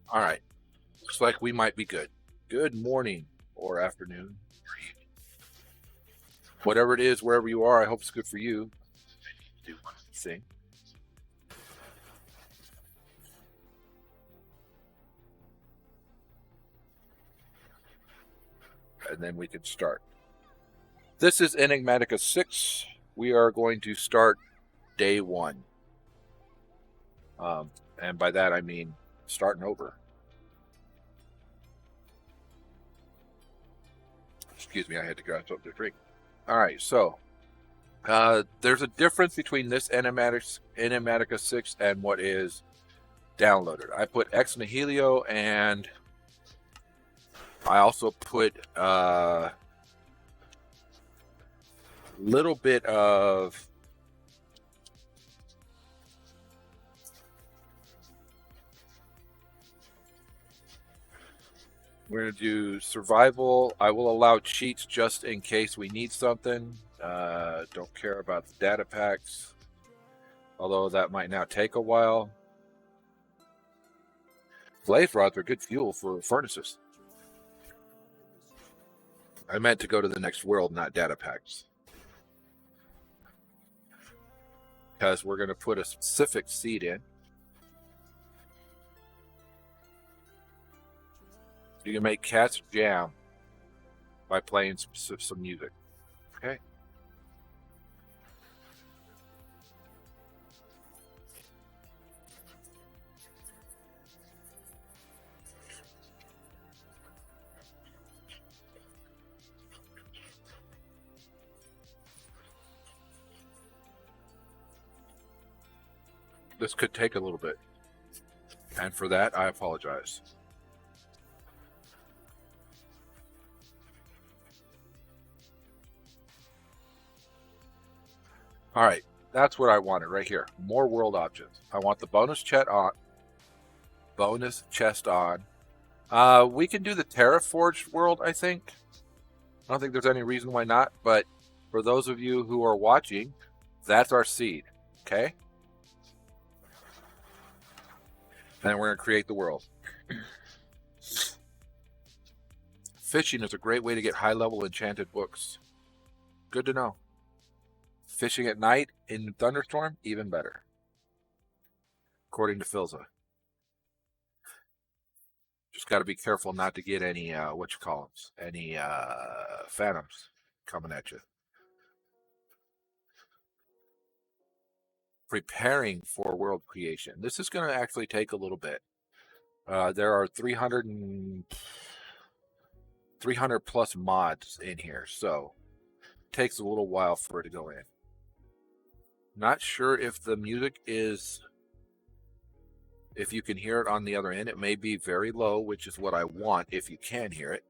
All right. Looks like we might be good. Good morning or afternoon, whatever it is, wherever you are. I hope it's good for you. Do one thing, and then we can start. This is Enigmatica 6. We are going to start day one. And by that I mean starting over. Excuse me, I had to grab something to drink. All right, so there's a difference between this Enigmatica 6 and what is downloaded. I put Ex Nihilo, and I also put a little bit of we're going to do survival. I will allow cheats just in case we need something. Don't care about the data packs, although that might now take a while. Blaze rods are good fuel for furnaces. I meant to go to the next world, not data packs. Because we're going to put a specific seed in. You can make cats jam by playing some music. Okay. This could take a little bit. And for that, I apologize. All right, that's what I wanted right here. More world options. I want the bonus chest on. We can do the Terraforged world, I think. I don't think there's any reason why not, but for those of you who are watching, that's our seed, okay? And we're going to create the world. Fishing is a great way to get high-level enchanted books. Good to know. Fishing at night in thunderstorm, even better. According to Philza. Just got to be careful not to get any, any phantoms coming at you. Preparing for world creation. This is going to actually take a little bit. There are 300 plus mods in here, so it takes a little while for it to go in. Not sure if the music is, if you can hear it on the other end. It may be very low, which is what I want if you can hear it.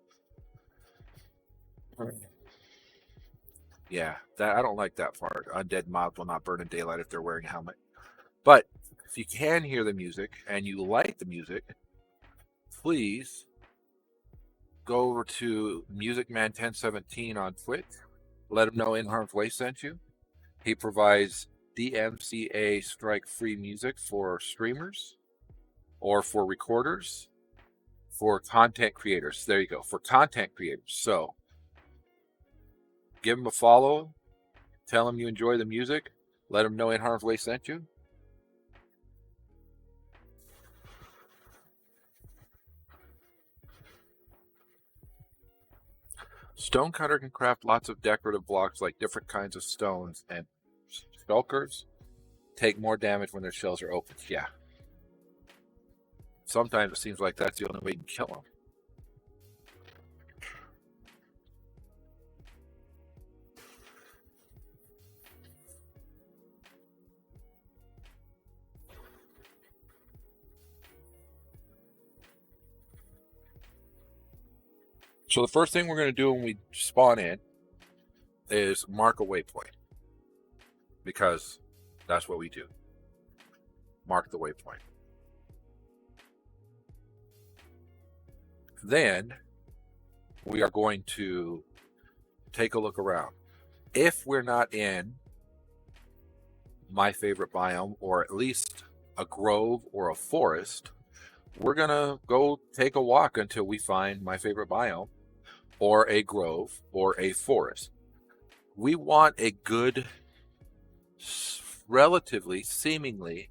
Yeah, that I don't like that part. Undead mobs will not burn in daylight if they're wearing a helmet. But if you can hear the music and you like the music, please go over to MusicMan1017 on Twitch. Let him know In Harm's Way sent you. He provides DMCA strike-free music for streamers or for recorders, for content creators. There you go, for content creators. So give him a follow. Tell him you enjoy the music. Let him know In Harm's Way sent you. Stonecutter can craft lots of decorative blocks like different kinds of stones, and shulkers take more damage when their shells are opened. Yeah. Sometimes it seems like that's the only way you can kill them. So the first thing we're going to do when we spawn in is mark a waypoint, because that's what we do. Mark the waypoint. Then we are going to take a look around. If we're not in my favorite biome, or at least a grove or a forest, we're going to go take a walk until we find my favorite biome, or a grove, or a forest. We want a good, relatively, seemingly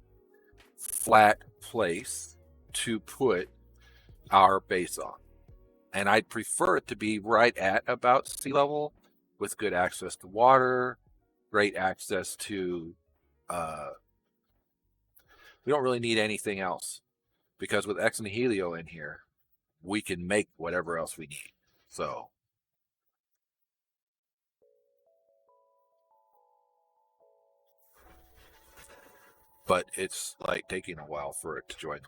flat place to put our base on. And I'd prefer it to be right at about sea level, with good access to water, great access to, we don't really need anything else, because with Ex Nihilio in here, we can make whatever else we need. So, but it's like taking a while for it to join,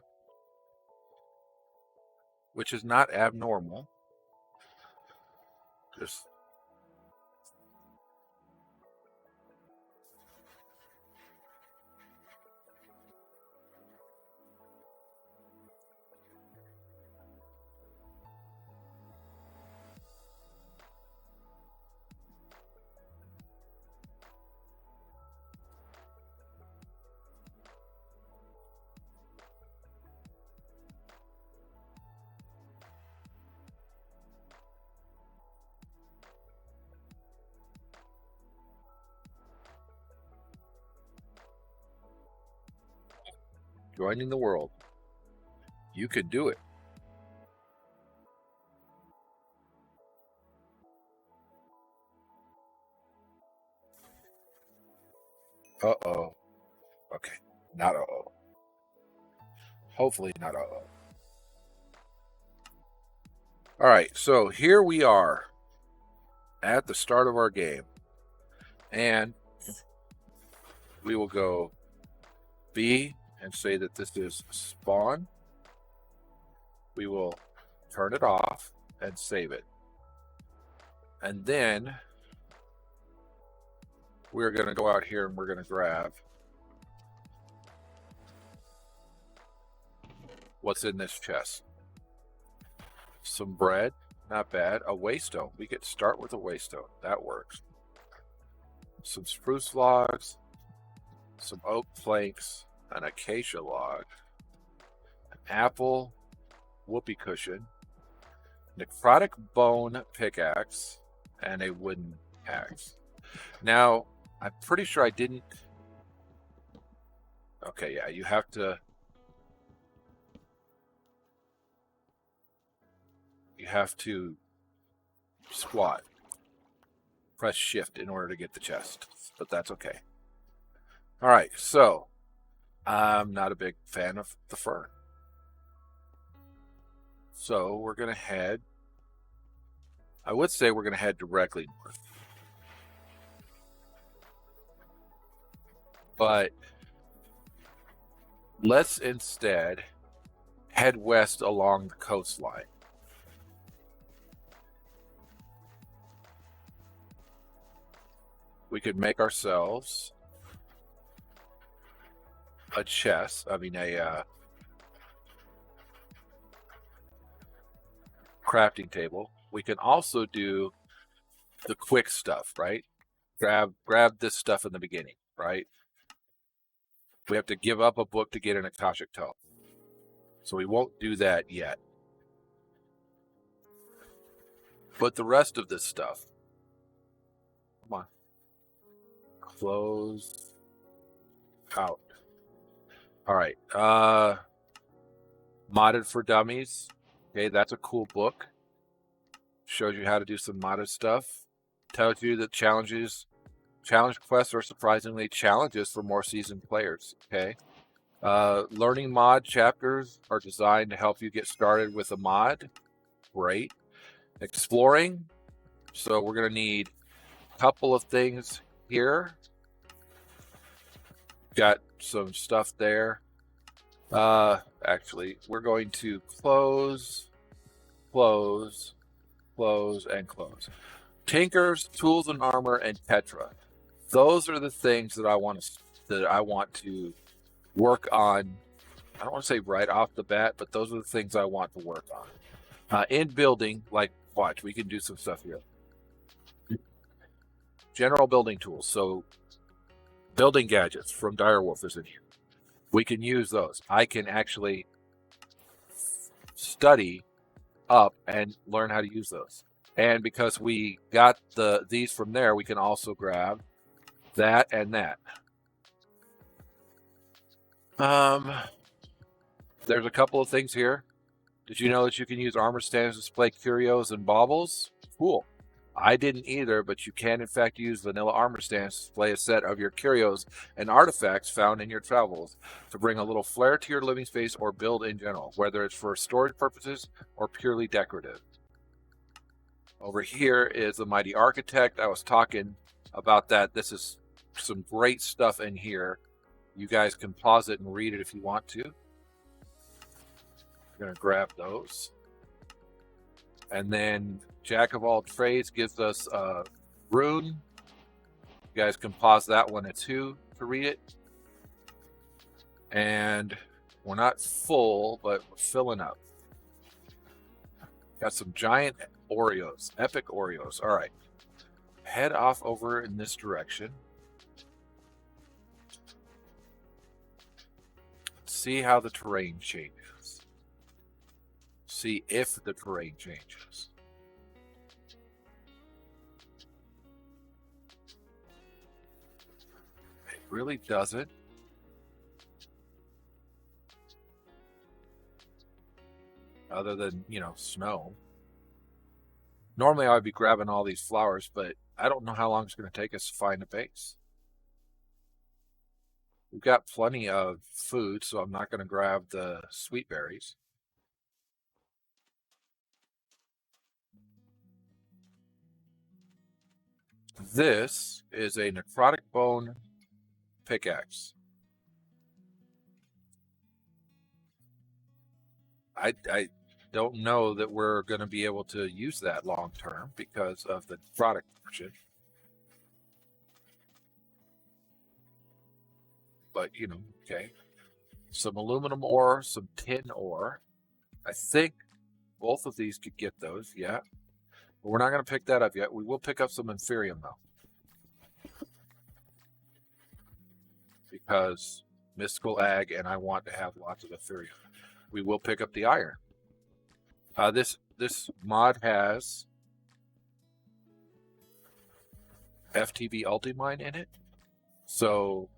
which is not abnormal. Just joining the world. You can do it. Uh-oh. Okay. Not uh-oh. Hopefully not uh-oh. All right, so here we are at the start of our game. And we will go B and say that this is spawn. We will turn it off and save it. And then we're going to go out here and we're going to grab what's in this chest. Some bread, not bad. A waystone. We could start with a waystone. That works. Some spruce logs, some oak planks, an acacia log, an apple, whoopee cushion, necrotic bone pickaxe, and a wooden axe. Now, I'm pretty sure I didn't... Okay, yeah, you have to... You have to squat. Press shift in order to get the chest, but that's okay. All right, so I'm not a big fan of the fur. So we're going to head... I would say we're going to head directly north. But let's instead head west along the coastline. We could make ourselves a chest, a crafting table. We can also do the quick stuff, right? Grab this stuff in the beginning, right? We have to give up a book to get an Akashic tome. So we won't do that yet. But the rest of this stuff, come on. Close out. All right. Modded for Dummies. Okay, that's a cool book. Shows you how to do some modded stuff. Tells you that challenge quests are surprisingly challenges for more seasoned players. Okay. Learning mod chapters are designed to help you get started with a mod. Great. Exploring. So we're going to need a couple of things here. Got some stuff there. Actually, we're going to close, and close. Tinkers, tools and armor, and Petra. Those are the things that I want to work on. I don't want to say right off the bat, but those are the things I want to work on. In building, like, watch, we can do some stuff here. General building tools. So building gadgets from Direwolf is in here. We can use those. I can actually study up and learn how to use those. And because we got these from there, we can also grab that and that. There's a couple of things here. Did you know that you can use armor stands to display curios and baubles? Cool. I didn't either, but you can in fact use vanilla armor stands to display a set of your curios and artifacts found in your travels to bring a little flair to your living space or build in general, whether it's for storage purposes or purely decorative. Over here is the Mighty Architect. I was talking about that. This is some great stuff in here. You guys can pause it and read it if you want to. I'm going to grab those. And then Jack of all trades gives us a rune. You guys can pause that one too to read it. And we're not full, but we're filling up. Got some giant Oreos, epic Oreos. All right, head off over in this direction. See how the terrain changes. See if the terrain changes. It really doesn't. Other than, snow. Normally I would be grabbing all these flowers, but I don't know how long it's going to take us to find a base. We've got plenty of food, so I'm not going to grab the sweet berries. This is a necrotic bone pickaxe. I don't know that we're going to be able to use that long term because of the necrotic portion. But, okay. Some aluminum ore, some tin ore. I think both of these could get those, yeah. But we're not going to pick that up yet. We will pick up some inferium, though. Because mystical ag, and I want to have lots of inferium. We will pick up the iron. This mod has FTB Ultimine in it. So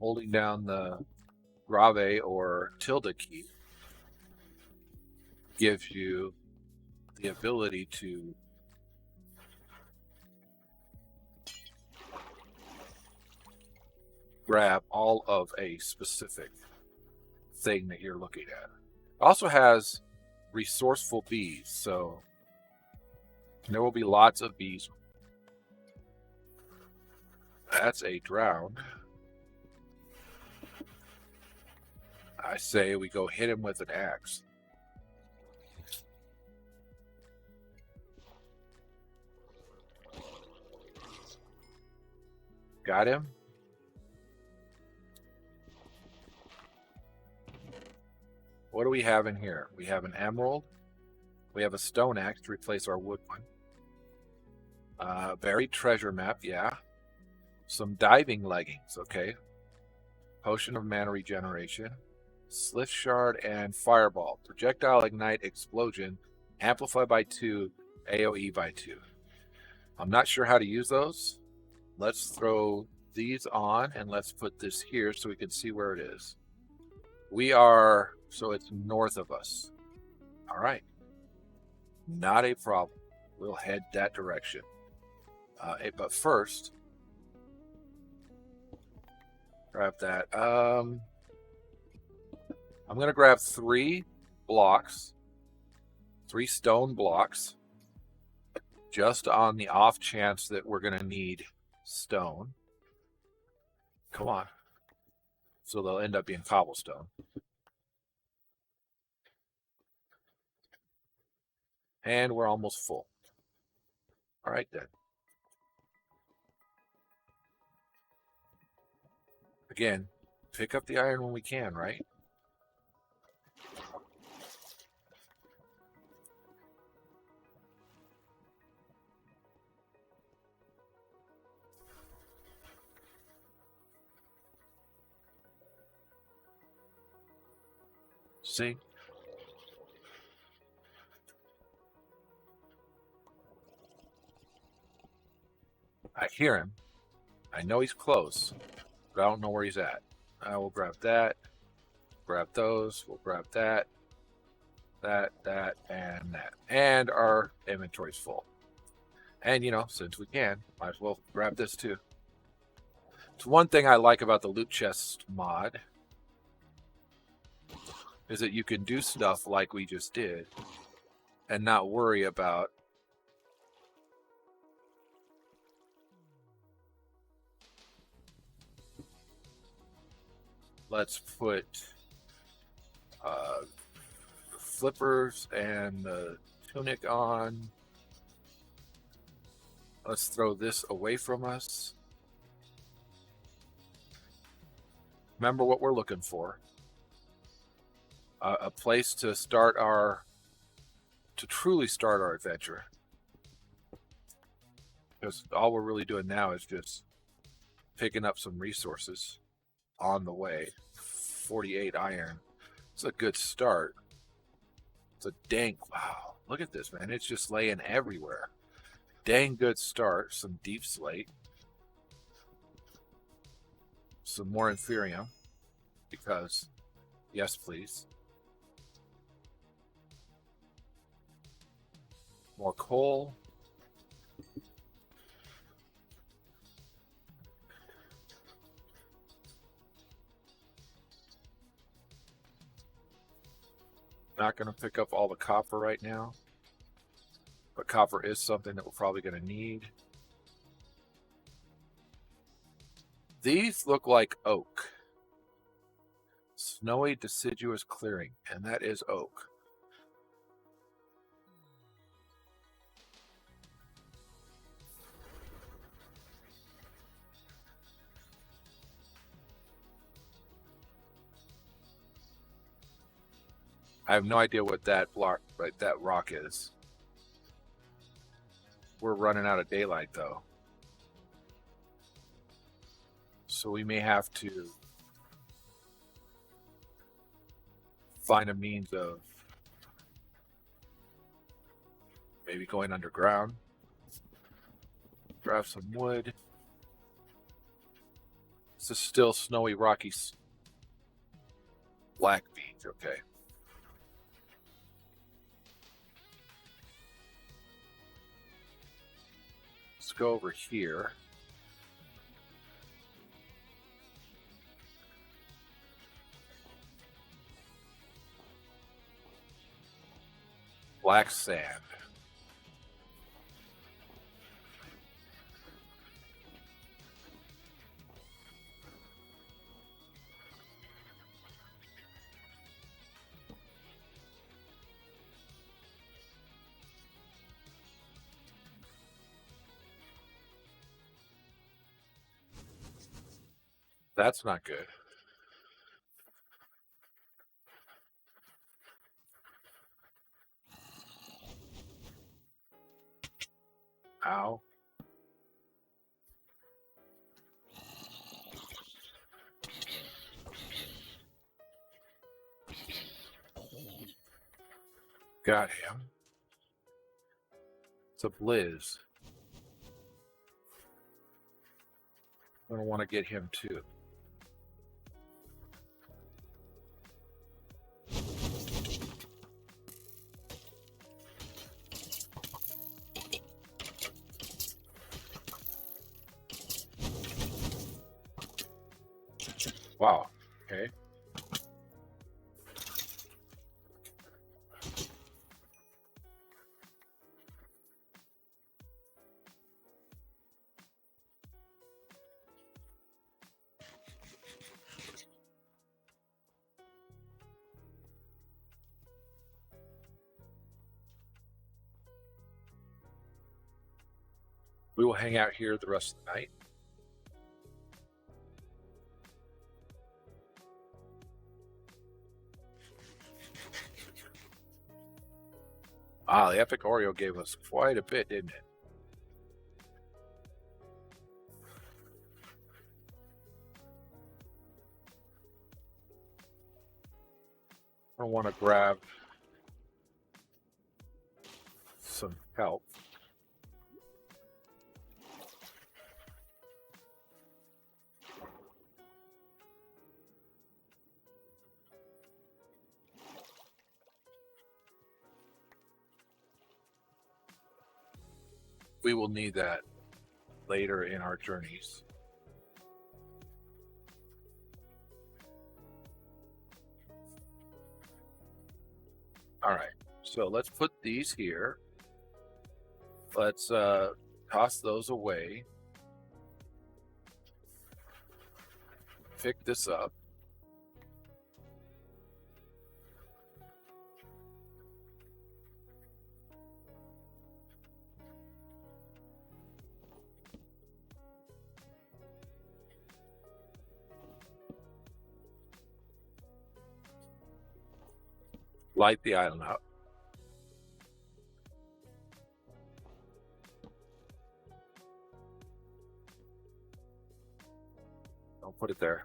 holding down the grave or tilde key gives you the ability to grab all of a specific thing that you're looking at. It also has resourceful bees, so there will be lots of bees. That's a drown. I say we go hit him with an axe. Got him? What do we have in here? We have an emerald. We have a stone axe to replace our wood one. Buried treasure map, yeah. Some diving leggings, okay. Potion of mana regeneration. Slith shard and fireball. Projectile ignite explosion. Amplify by 2. AoE by 2. I'm not sure how to use those. Let's throw these on and let's put this here so we can see where it is. We are, so it's north of us. All right. Not a problem. We'll head that direction. But first, grab that. I'm going to grab 3 blocks, 3 stone blocks, just on the off chance that we're going to need stone. Come on. So they'll end up being cobblestone. And we're almost full. All right, then. Again, pick up the iron when we can, right? See? hear him. I know he's close, but I don't know where he's at. I will grab that. Grab those. We'll grab that, and that. And our inventory's full. And, you know, since we can, might as well grab this too. It's one thing I like about the loot chest mod is that you can do stuff like we just did and not worry about let's put flippers and the tunic on. Let's throw this away from us. Remember what we're looking for. A place to truly start our adventure. Because all we're really doing now is just picking up some resources on the way. 48 iron. It's a good start. It's a dang, wow, look at this, man. It's just laying everywhere. Dang good start. Some deep slate. Some more inferium. Because, yes, please. More coal. Not going to pick up all the copper right now, but copper is something that we're probably going to need. These look like oak. Snowy deciduous clearing, and that is oak. I have no idea what that rock is. We're running out of daylight though. So we may have to find a means of maybe going underground. Grab some wood. This is still snowy, rocky black beans, okay. Let's go over here. Black sand. That's not good. Ow. Got him. It's a blizz. I don't want to get him too. Wow. Okay. We will hang out here the rest of the night. Ah, the Epic Oreo gave us quite a bit, didn't it? I want to grab some help. We will need that later in our journeys. All right, so let's put these here. Let's toss those away. Pick this up. Light the island up. Don't put it there.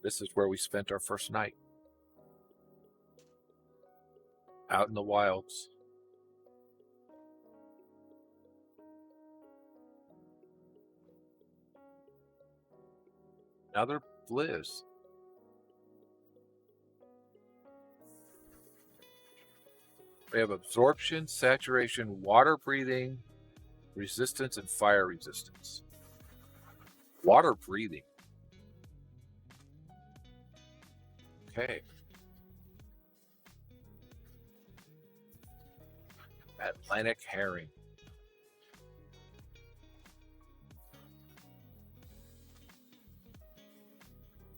This is where we spent our first night. Out in the wilds. Another blizz. We have absorption, saturation, water breathing, resistance, and fire resistance. Water breathing. Okay. Atlantic herring.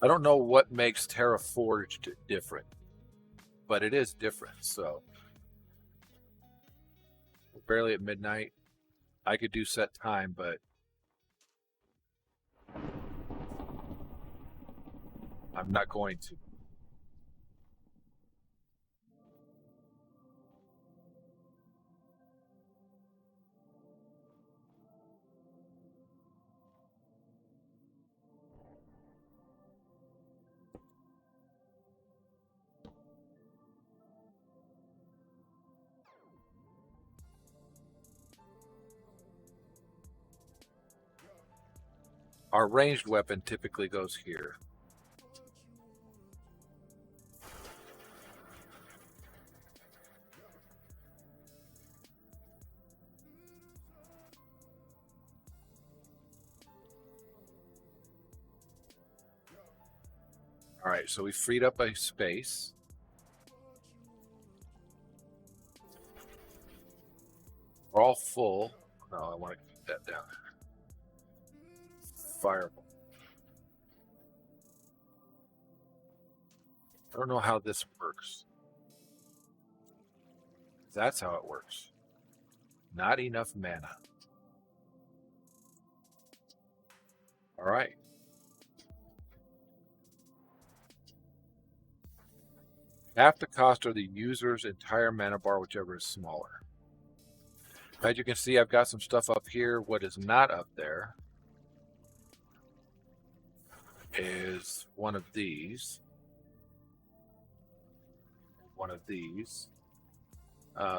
I don't know what makes Terra Forged different, but it is different. So we're barely at midnight. I could do set time, but I'm not going to. Our ranged weapon typically goes here. All right, so we freed up a space. We're all full. No, I want to keep that down. Fireball. I don't know how this works. That's how it works. Not enough mana. All right. Half the cost of the user's entire mana bar, whichever is smaller. As you can see, I've got some stuff up here. What is not up there is one of these. One of these.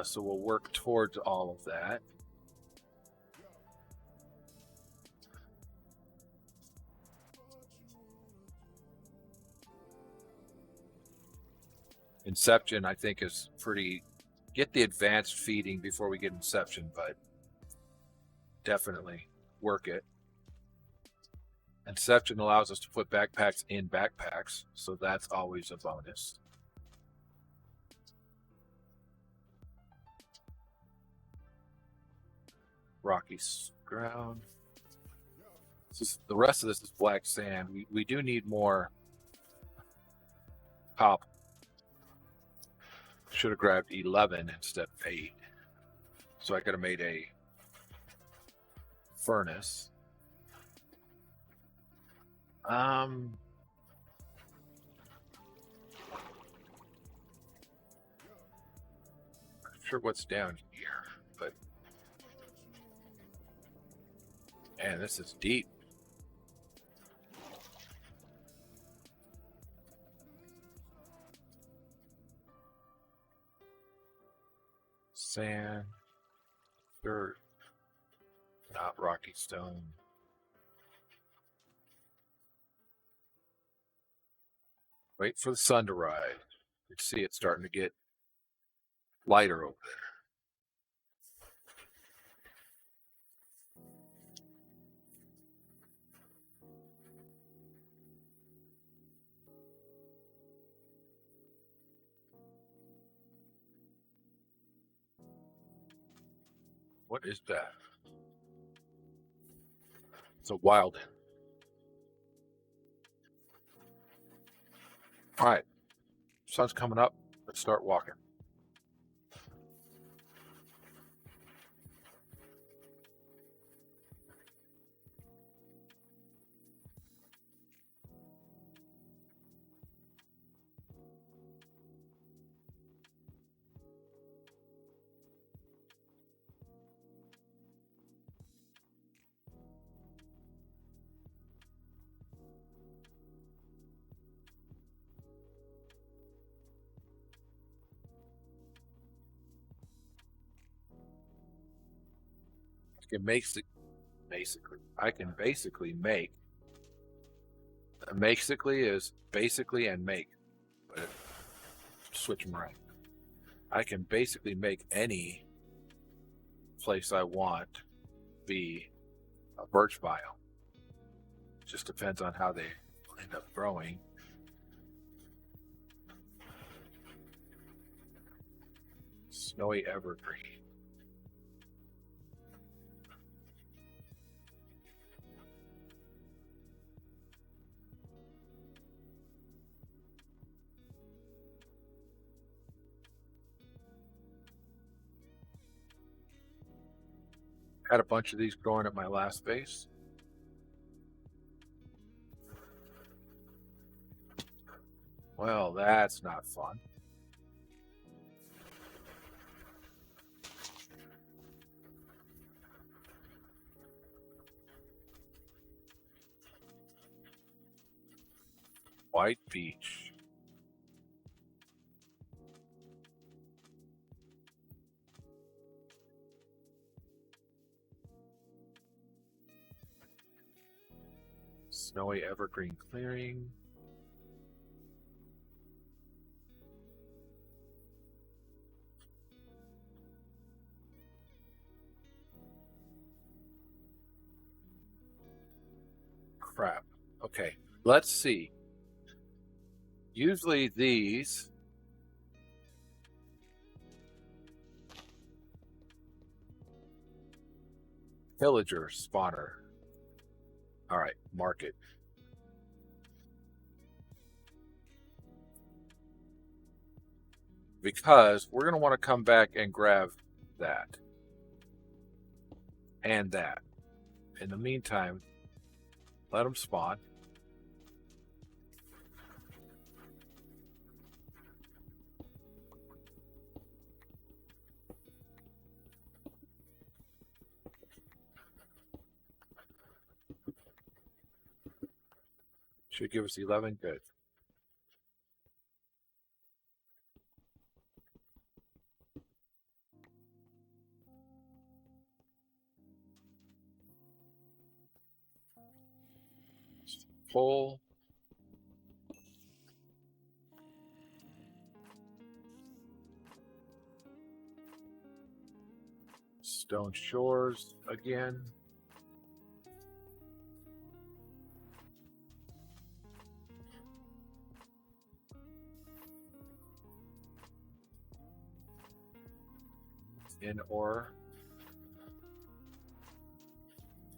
So we'll work towards all of that. Inception, I think, is pretty... Get the advanced feeding before we get Inception, but definitely work it. Inception allows us to put backpacks in backpacks, so that's always a bonus. Rocky ground. The rest of this is black sand. We do need more cobble. Should have grabbed 11 instead of 8. So I could have made a furnace. Not sure what's down here, but man, this is deep. Sand, dirt, not rocky stone. Wait for the sun to rise. You can see it starting to get lighter over there. What is that? It's a wild end. All right, sun's coming up. Let's start walking. I can basically make. Basically is basically and make, but switch them around. I can basically make any place I want be a birch bio. Just depends on how they end up growing. Snowy evergreen. Had a bunch of these growing at my last base. Well, that's not fun. White beech. Snowy evergreen clearing. Crap. Okay, let's see. Usually these pillager spawner. All right, mark it. Because we're going to want to come back and grab that and that. In the meantime, let them spawn. Should give us 11. Good. Pull. Stone Shores again. In ore.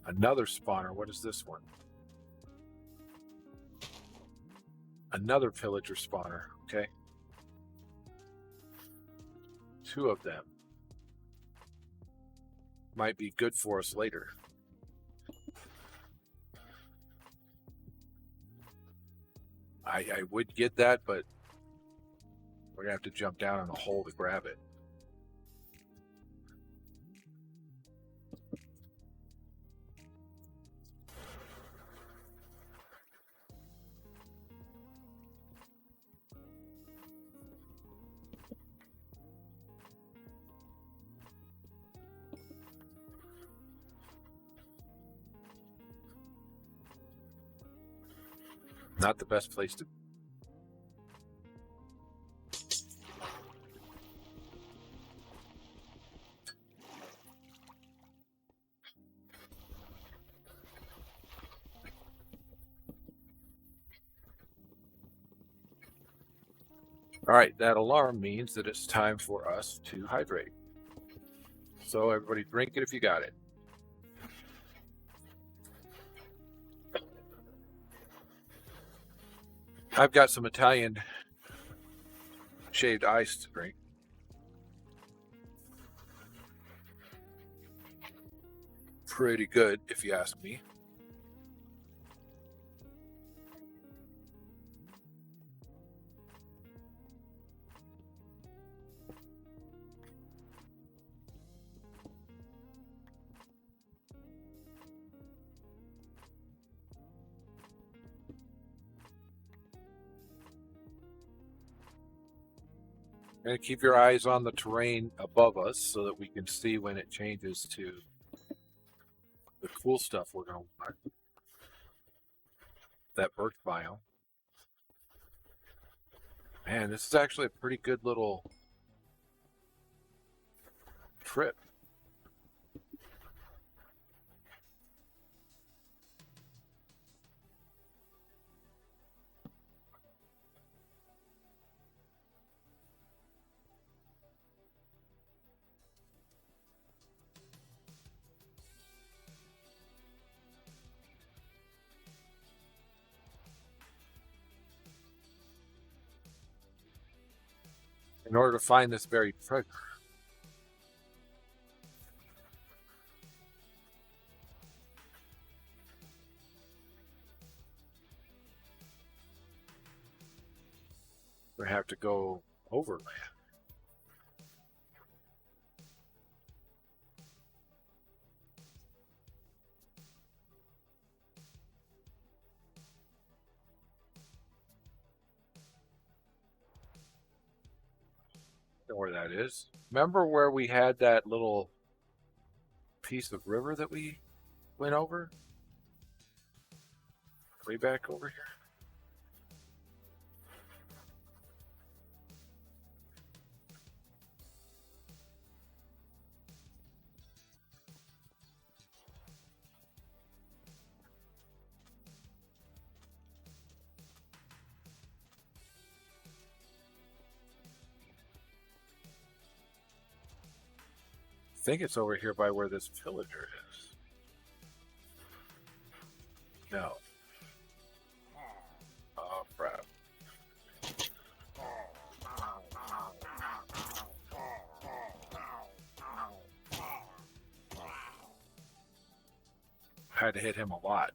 Another spawner. What is this one? Another pillager spawner. Okay. 2 of them. Might be good for us later. I would get that, but we're going to have to jump down in a hole to grab it. Not the best place to All right, that alarm means that it's time for us to hydrate. So everybody drink it if you got it. I've got some Italian shaved ice to drink. Pretty good, if you ask me. And keep your eyes on the terrain above us so that we can see when it changes to the cool stuff we're going to want. That birch biome. Man, this is actually a pretty good little trip. In order to find this very treasure, we have to go overland. Know where that is. Remember where we had that little piece of river that we went over? Way back over here? I think it's over here by where this villager is. No. Oh, crap. I had to hit him a lot.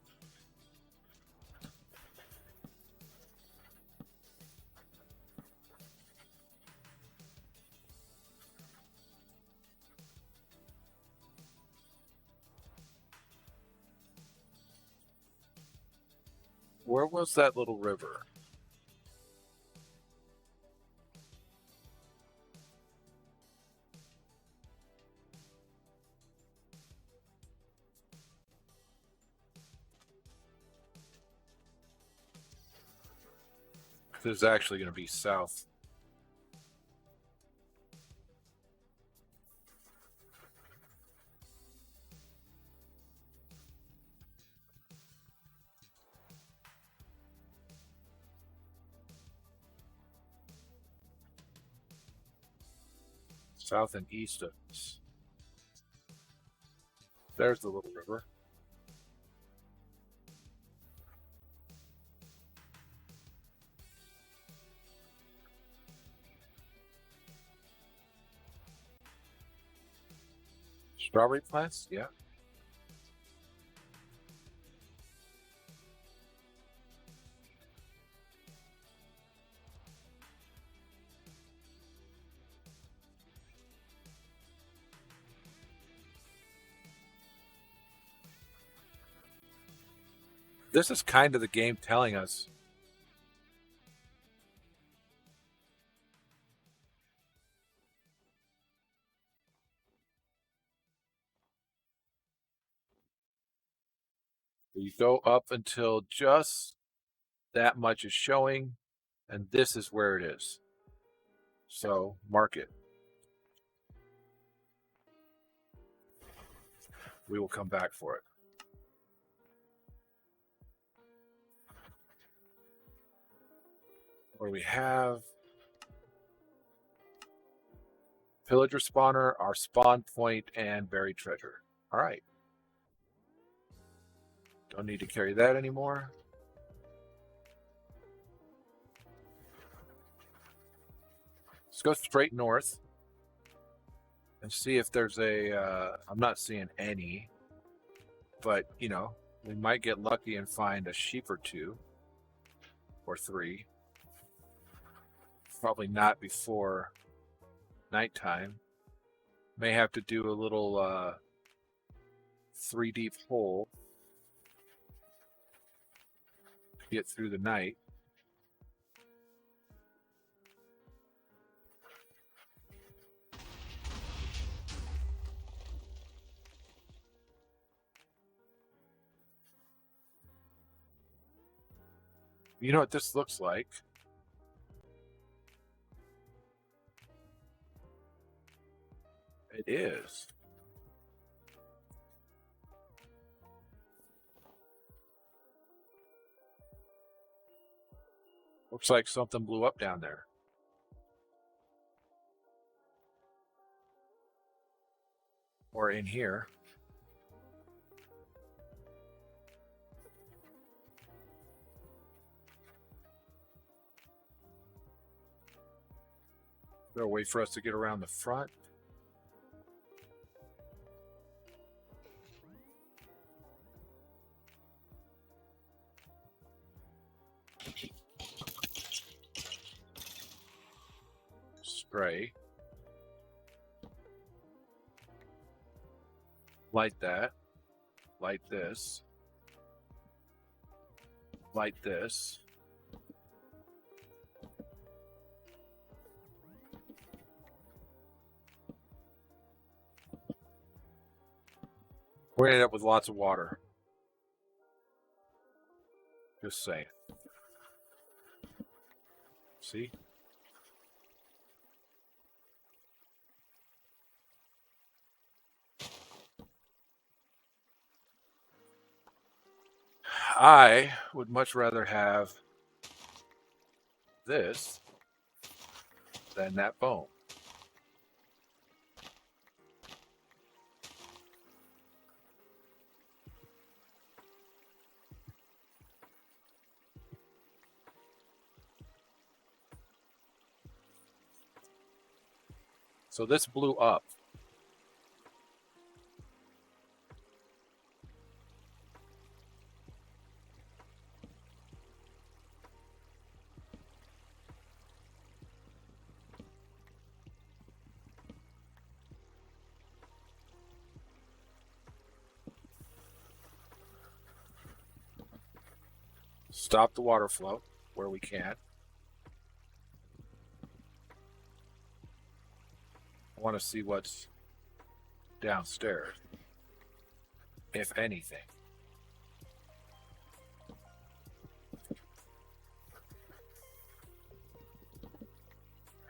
Where was that little river? This is actually going to be south. South and east of us. There's the little river. Strawberry plants? Yeah. This is kind of the game telling us you go up until just that much is showing, and this is where it is. So mark it. We will come back for it. What do we have? Pillager spawner, our spawn point, and buried treasure. All right. Don't need to carry that anymore. Let's go straight north and see if there's a. I'm not seeing any, but you know, we might get lucky and find a sheep or two or three. Probably not before nighttime. May have to do a little 3 deep hole to get through the night. You know what this looks like? It is. Looks like something blew up down there. Or in here. Is there a way for us to get around the front? Spray. Light that. Light this. Light this. We're going to end up with lots of water. Just saying. See? I would much rather have this than that bone. So this blew up. Stop the water flow where we can. I want to see what's downstairs, if anything.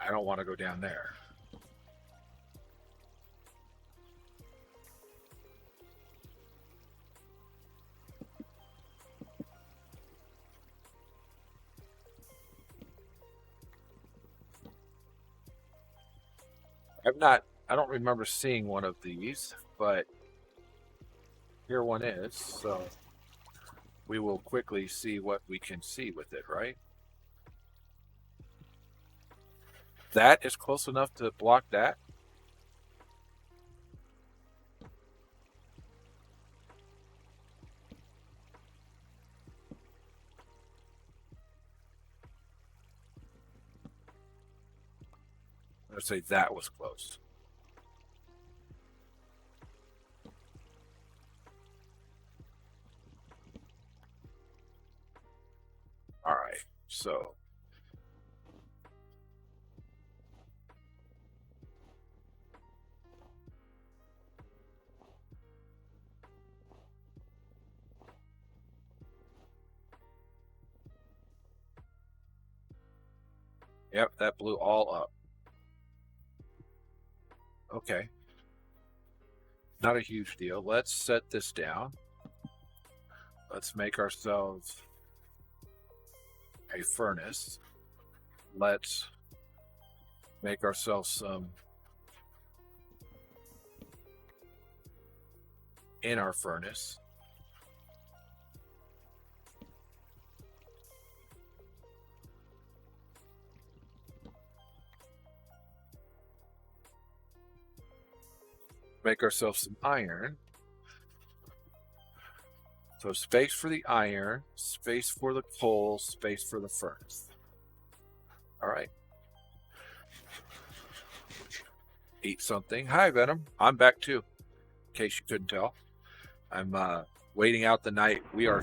I don't want to go down there. I don't remember seeing one of these, but here one is, so we will quickly see what we can see with it, right? That is close enough to block that. Let's say that was close. All right, so yep, that blew all up. Okay. Not a huge deal. Let's set this down. Let's make ourselves a furnace. Let's make ourselves some in our furnace. Make ourselves some iron. So space for the iron, space for the coal, space for the furnace. All right. Eat something. Hi, Venom. I'm back too, in case you couldn't tell. I'm waiting out the night. We are...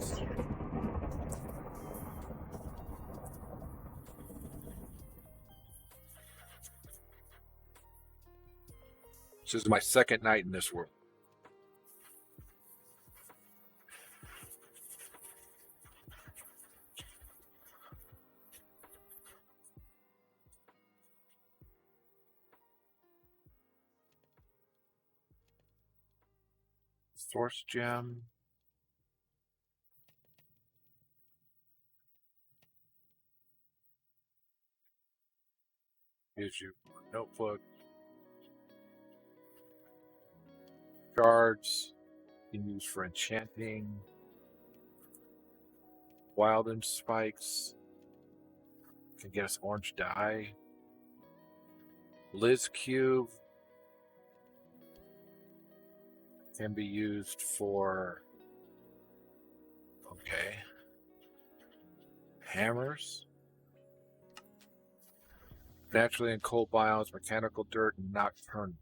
This is my second night in this world. Source gem. Gives you a notebook. Shards. You can use for enchanting. Wilden spikes. Can get us orange dye. Liz cube. Can be used for... Okay. Hammers. Naturally in cold biomes, mechanical dirt, and nocturnal.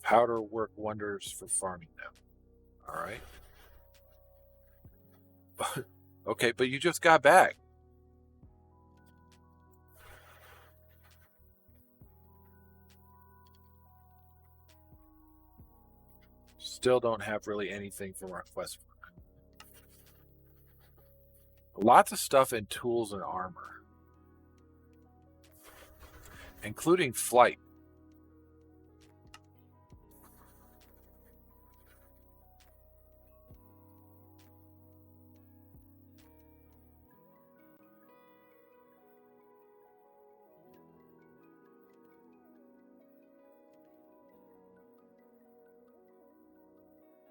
Powder work wonders for farming them. All right. Okay, but you just got back. Still don't have really anything from our quest book. Lots of stuff in tools and armor, including flight.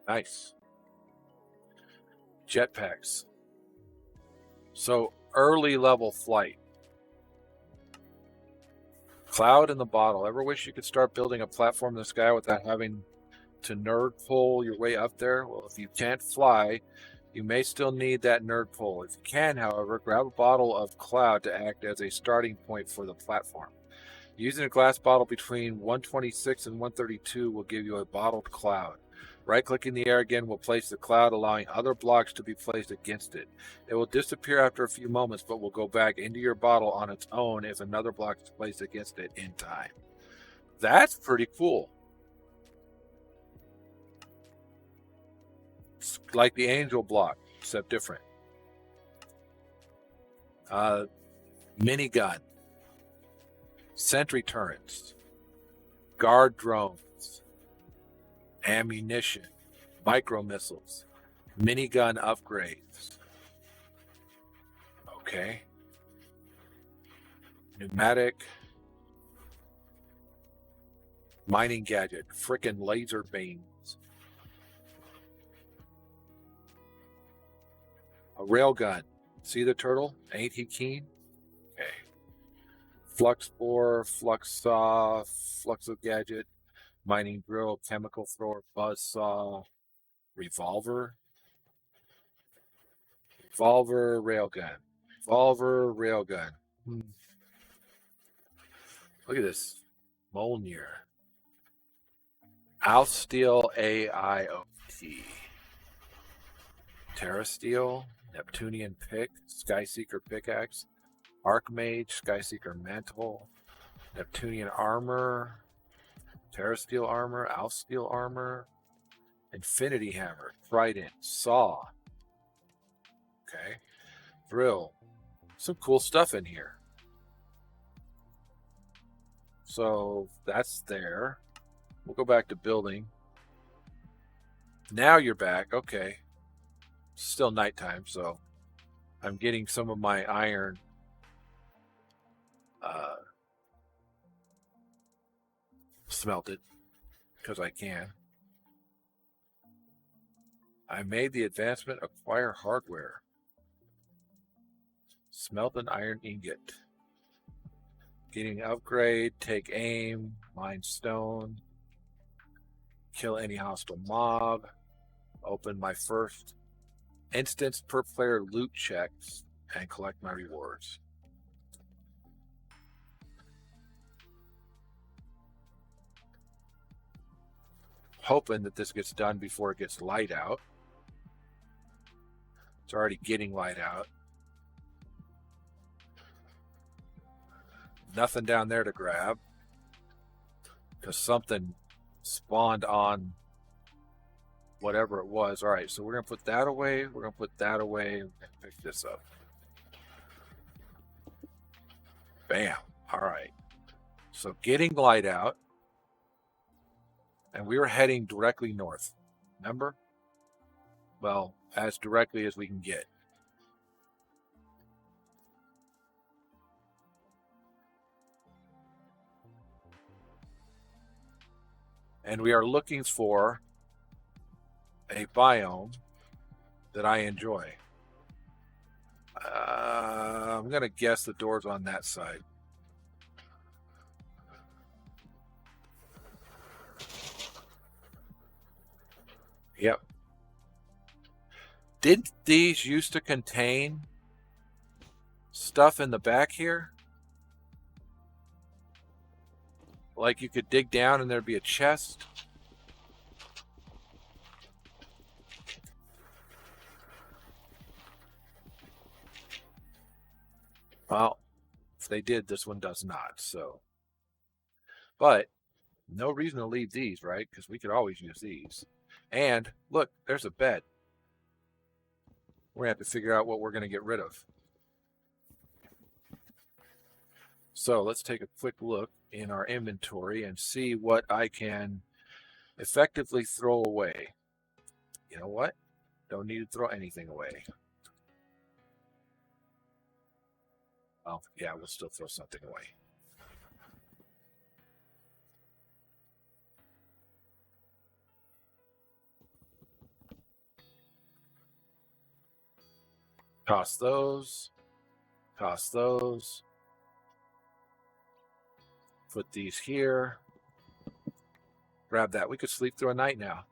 Nice. Jetpacks. So early level flight. Cloud in the bottle. Ever wish you could start building a platform in the sky without having to nerd pull your way up there? Well, if you can't fly, you may still need that nerd pull. If you can, however, grab a bottle of cloud to act as a starting point for the platform. Using a glass bottle between 126 and 132 will give you a bottled cloud. Right-clicking the air again will place the cloud, allowing other blocks to be placed against it. It will disappear after a few moments, but will go back into your bottle on its own if another block is placed against it in time. That's pretty cool. It's like the angel block, except different. Minigun. Sentry turrets. Guard drones. Ammunition, micro missiles, minigun upgrades. Okay. Pneumatic, mining gadget, frickin' laser beams. A railgun. See the turtle? Ain't he keen? Okay. Flux bore, flux saw, fluxo gadget. Mining drill, chemical thrower, buzz saw, revolver, railgun, railgun. Look at this, Molnir, Outsteel AIOT, Terrasteel, Neptunian pick, Skyseeker pickaxe, Archmage, Skyseeker mantle, Neptunian armor. Terrasteel armor, Outsteel armor, Infinity hammer, trident, saw. Okay. Drill. Some cool stuff in here. So that's there. We'll go back to building. Now you're back. Okay. Still nighttime, so I'm getting some of my iron smelted because I can. I made the advancement acquire hardware. Smelt an iron ingot. Getting upgrade, take aim, mine stone, kill any hostile mob, open my first instance per player loot checks, and collect my rewards. Hoping that this gets done before it gets light out. It's already getting light out. Nothing down there to grab because something spawned on whatever it was. All right, so we're going to put that away. We're going to put that away and pick this up. Bam. All right. So getting light out. And we were heading directly north. Remember? Well, as directly as we can get. And we are looking for a biome that I enjoy. I'm going to guess the door's on that side. Yep. Didn't these used to contain stuff in the back here? Like you could dig down and there'd be a chest? Well, if they did, this one does not, so. But no reason to leave these, right? Because we could always use these. And look, there's a bed. We're going to have to figure out what we're going to get rid of. So let's take a quick look in our inventory and see what I can effectively throw away. You know what? Don't need to throw anything away. Oh, yeah, we'll still throw something away. Toss those. Toss those. Put these here. Grab that. We could sleep through a night now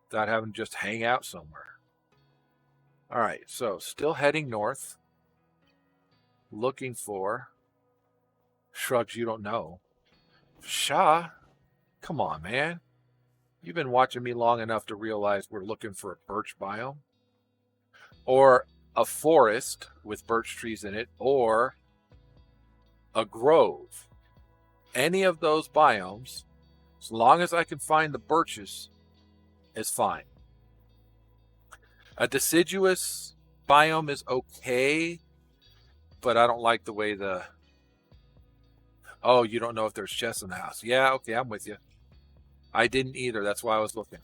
without having to just hang out somewhere. All right, so still heading north. Looking for shrugs you don't know. Shah, come on, man. You've been watching me long enough to realize we're looking for a birch biome. Or a forest with birch trees in it. Or a grove. Any of those biomes, as long as I can find the birches, is fine. A deciduous biome is okay, but I don't like the way the... Oh, you don't know if there's chests in the house. Yeah, okay, I'm with you. I didn't either. That's why I was looking.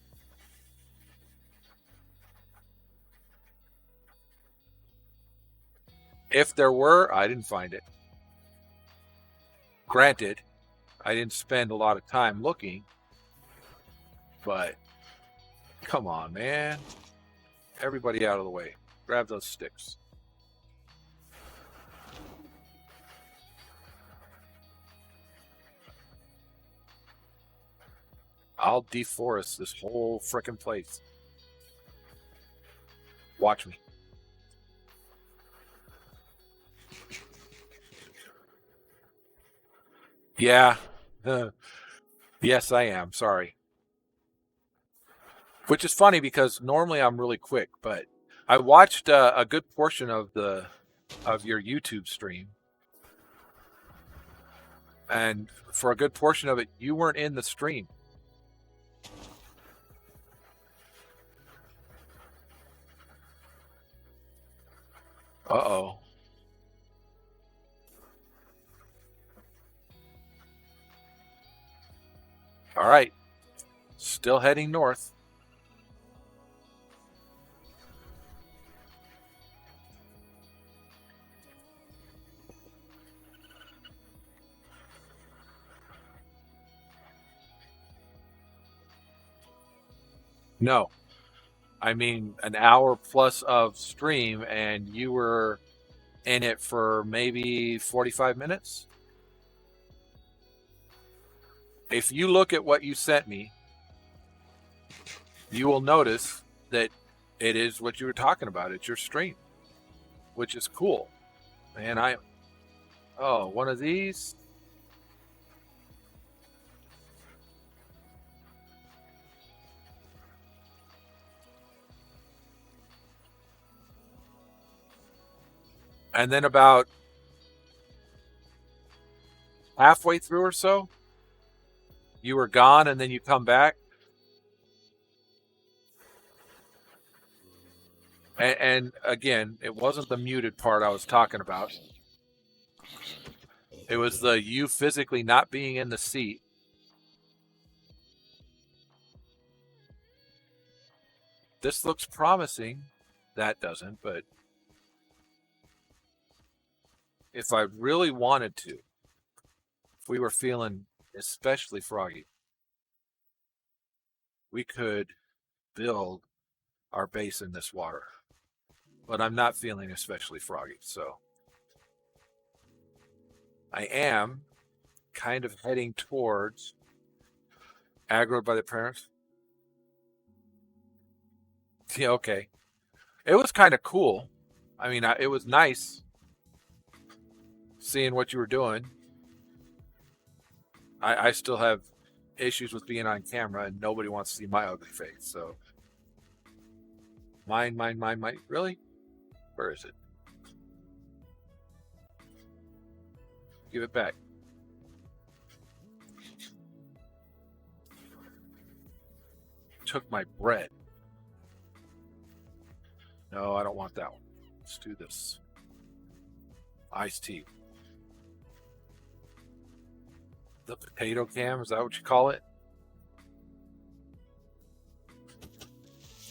If there were, I didn't find it. Granted, I didn't spend a lot of time looking, but come on, man. Everybody out of the way. Grab those sticks. I'll deforest this whole frickin' place. Watch me. Yeah. Yes, I am. Sorry. Which is funny because normally I'm really quick, but I watched a good portion of your YouTube stream, and for a good portion of it, you weren't in the stream. Uh-oh. All right. Still heading north. No. I mean, an hour plus of stream, and you were in it for maybe 45 minutes. If you look at what you sent me, you will notice that it is what you were talking about. It's your stream, which is cool. And oh, one of these. And then about halfway through or so, you were gone, and then you come back. And again, it wasn't the muted part I was talking about. It was the you physically not being in the seat. This looks promising. That doesn't, but if I really wanted to, if we were feeling especially froggy, we could build our base in this water. But I'm not feeling especially froggy, so I am kind of heading towards aggroed by the parents. Yeah, okay. It was kind of cool. I mean, it was nice seeing what you were doing. I still have issues with being on camera, and nobody wants to see my ugly face. So, mine. Really? Where is it? Give it back. Took my bread. No, I don't want that one. Let's do this. Iced tea. The potato cam, is that what you call it?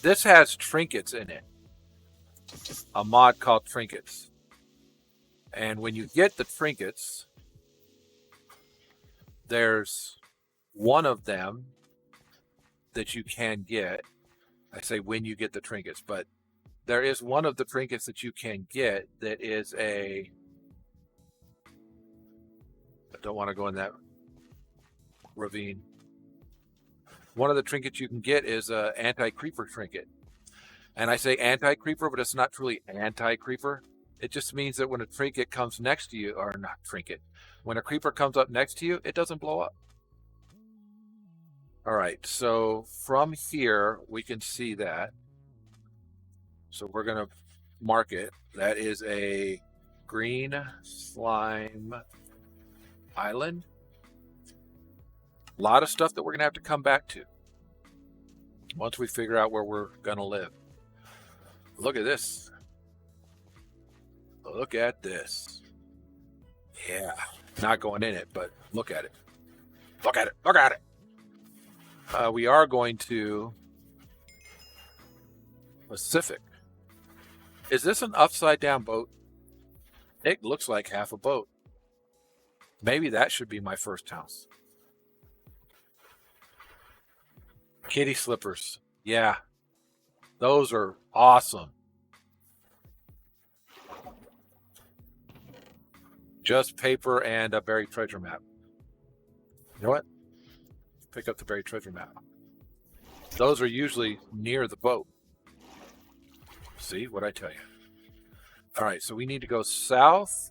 This has trinkets in it. A mod called trinkets. And when you get the trinkets, there's one of them that you can get. I say when you get the trinkets, but there is one of the trinkets that you can get that is I don't want to go in that ravine. One of the trinkets you can get is a anti-creeper trinket. And I say anti-creeper, but it's not truly anti-creeper. It just means that when a trinket comes next to you, or not trinket, when a creeper comes up next to you, it doesn't blow up. All right, so from here, we can see that. So we're going to mark it. That is a green slime island. A lot of stuff that we're going to have to come back to once we figure out where we're going to live. Look at this. Look at this. Yeah. Not going in it, but look at it. Look at it. Look at it. We are going to Pacific. Is this an upside down boat? It looks like half a boat. Maybe that should be my first house. Kitty slippers. Yeah. Those are awesome. Just paper and a buried treasure map. You know what? Pick up the buried treasure map. Those are usually near the boat. See what I tell you. All right, so we need to go south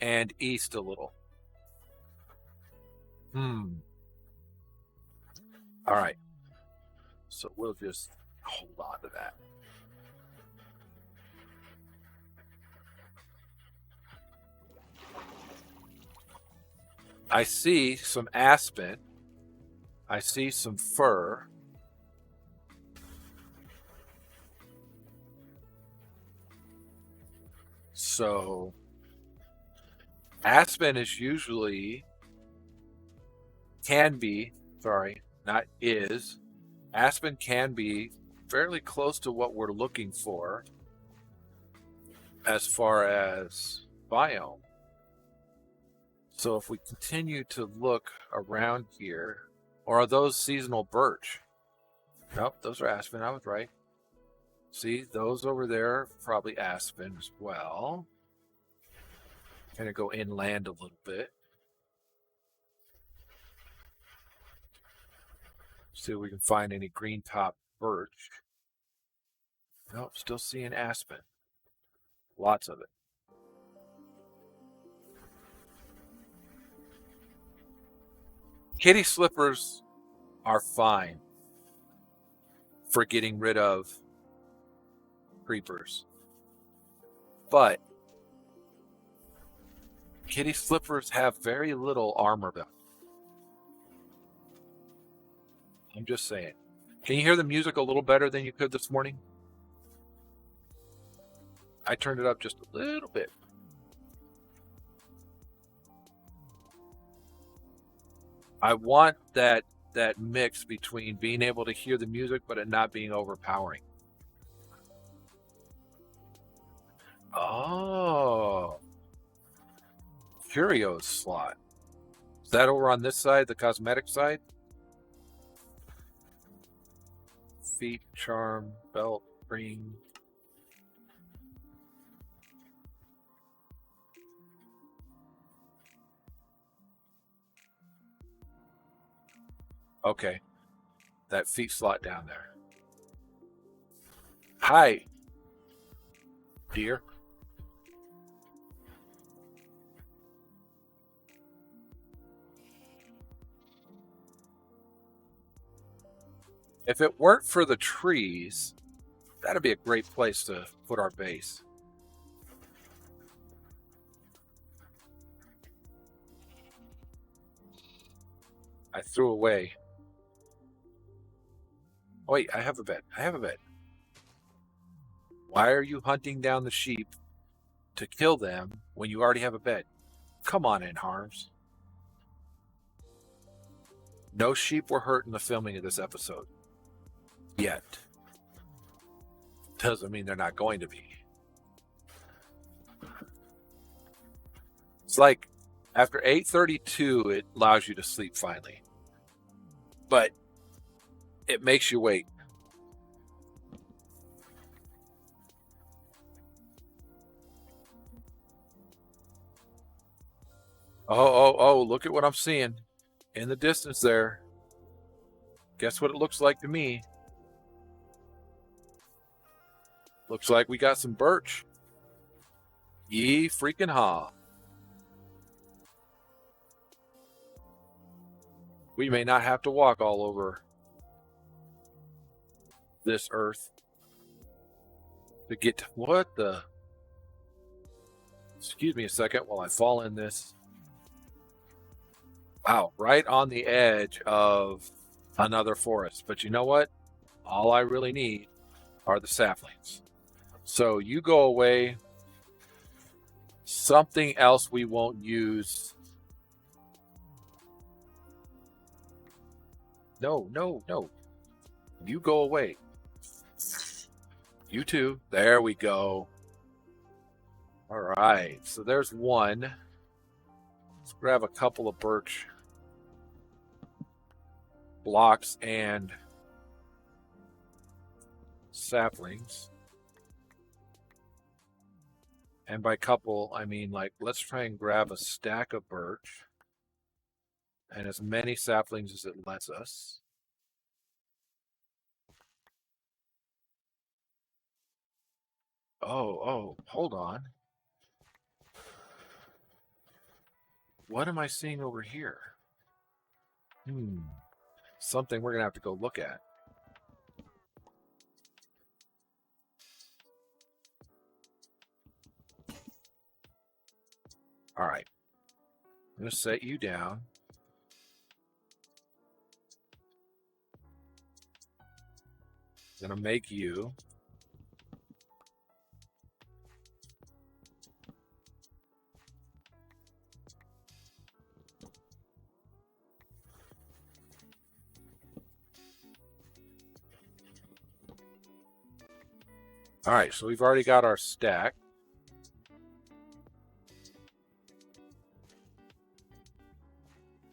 and east a little. All right. So we'll just hold on to that. I see some aspen. I see some fir. So aspen is usually, can be, sorry, not is, aspen can be fairly close to what we're looking for as far as biome. So if we continue to look around here, or are those seasonal birch? Nope, those are aspen. I was right. See, those over there, probably aspen as well. Kind of go inland a little bit. See if we can find any green top birch. Nope, still seeing aspen. Lots of it. Kitty slippers are fine for getting rid of creepers. But kitty slippers have very little armor value. I'm just saying. Can you hear the music a little better than you could this morning? I turned it up just a little bit. I want that mix between being able to hear the music but it not being overpowering. Oh. Curios slot. Is that over on this side, the cosmetic side? Feet, charm, belt, ring. Okay. That feet slot down there. Hi, dear. If it weren't for the trees, that'd be a great place to put our base. I threw away. Oh, wait, I have a bed. I have a bed. Why are you hunting down the sheep to kill them when you already have a bed? Come on in, Harms. No sheep were hurt in the filming of this episode. Yet. Doesn't mean they're not going to be. It's like after 8:32, it allows you to sleep finally. But it makes you wait. Oh, look at what I'm seeing in the distance there. Guess what it looks like to me? Looks like we got some birch. Ye freaking ha. We may not have to walk all over this earth to get to what the... Excuse me a second while I fall in this. Wow, right on the edge of another forest. But you know what? All I really need are the saplings. So you go away. Something else we won't use. No. You go away. You too. There we go. All right. So there's one. Let's grab a couple of birch blocks and saplings. And by couple, I mean like, let's try and grab a stack of birch and as many saplings as it lets us. Oh, hold on. What am I seeing over here? Something we're going to have to go look at. All right. I'm going to set you down. I'm going to make you. All right, so we've already got our stack.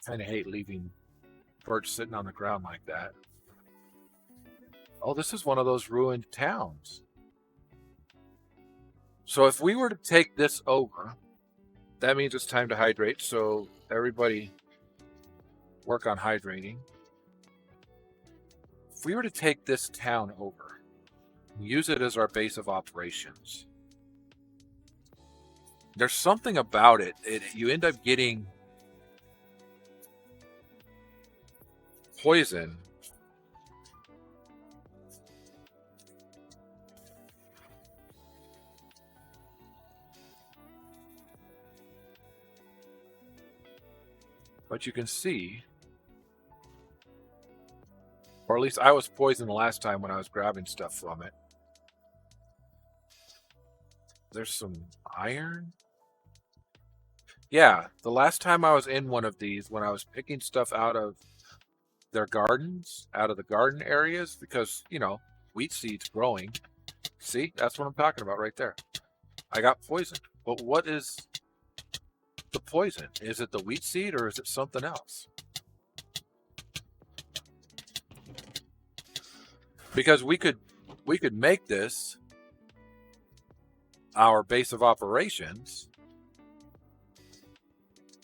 Kind of hate leaving birch sitting on the ground like that. Oh, this is one of those ruined towns. So if we were to take this over, that means it's time to hydrate. So everybody work on hydrating. If we were to take this town over, use it as our base of operations, there's something about it. You end up getting poison. But you can see, or at least I was poisoned the last time when I was grabbing stuff from it. There's some iron. Yeah, the last time I was in one of these, when I was picking stuff out of their gardens, out of the garden areas, because, you know, wheat seeds growing. See, that's what I'm talking about right there. I got poisoned. But what is the poison? Is it the wheat seed or is it something else? Because we could make this our base of operations.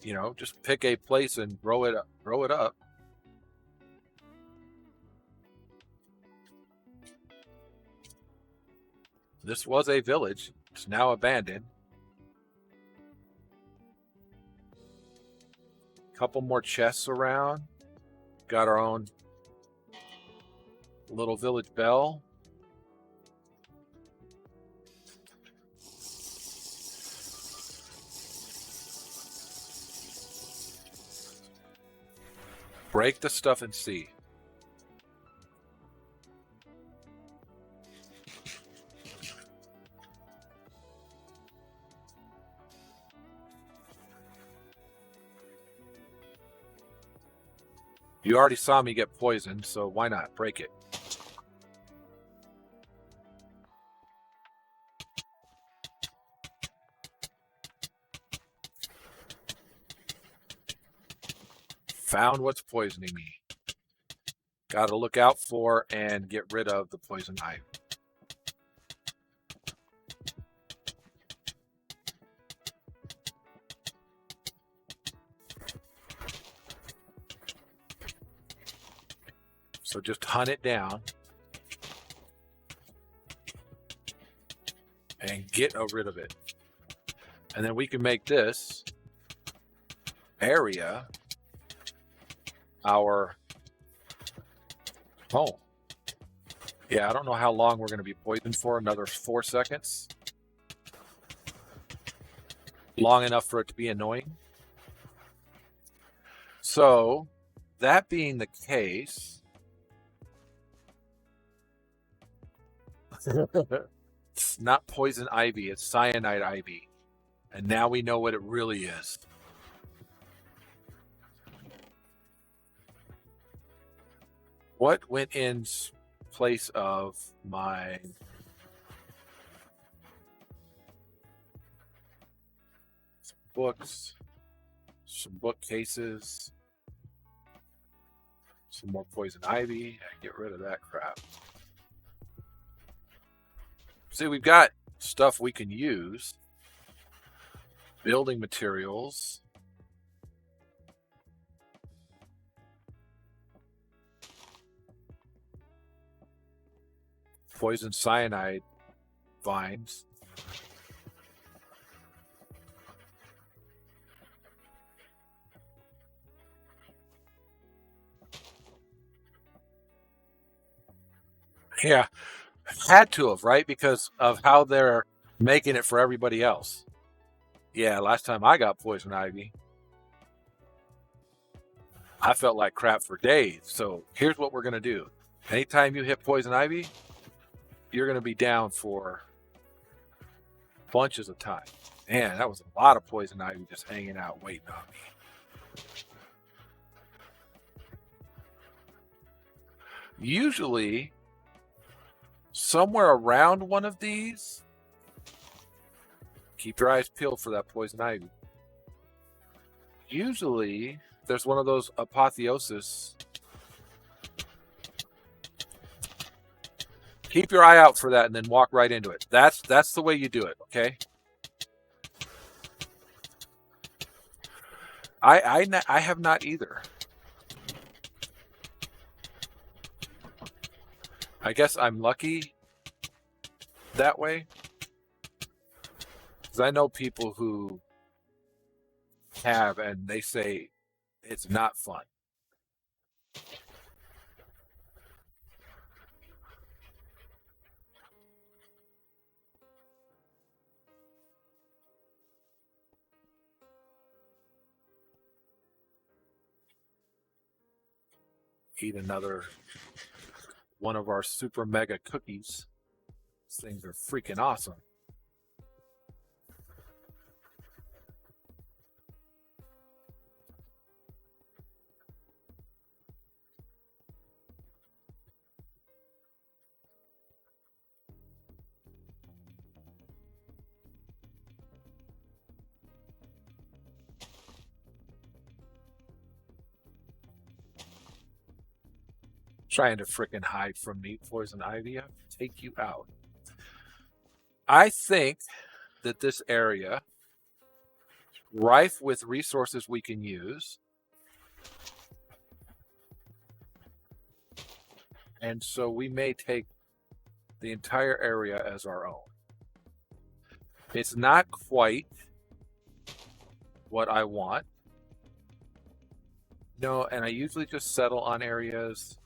You know, just pick a place and grow it up. This was a village. It's now abandoned. Couple more chests around. Got our own little village bell. Break the stuff and see. You already saw me get poisoned, so why not break it? Found what's poisoning me. Got to look out for and get rid of the poison ivy. So just hunt it down and get rid of it. And then we can make this area our home. Yeah, I don't know how long we're going to be poisoned for. Another 4 seconds. Long enough for it to be annoying. So, that being the case, it's not poison ivy, it's cyanide ivy. And now we know what it really is. What went in place of my books, some bookcases, some more poison ivy? Get rid of that crap. See, we've got stuff we can use. Building materials. Poison cyanide vines. Yeah, had to have, right? Because of how they're making it for everybody else. Yeah, last time I got poison ivy, I felt like crap for days. So here's what we're going to do. Anytime you hit poison ivy, you're going to be down for bunches of time. Man, that was a lot of poison ivy just hanging out waiting on me. Usually, somewhere around one of these, keep your eyes peeled for that poison ivy. Usually, there's one of those apotheosis Keep your eye out for that and then walk right into it. That's the way you do it, okay? I have not either. I guess I'm lucky that way. Because I know people who have and they say it's not fun. Eat another one of our super mega cookies. These things are freaking awesome. Trying to freaking hide from me, poison ivy. I take you out. I think that this area, rife with resources we can use, and so we may take the entire area as our own. It's not quite what I want. No, and I usually just settle on areas.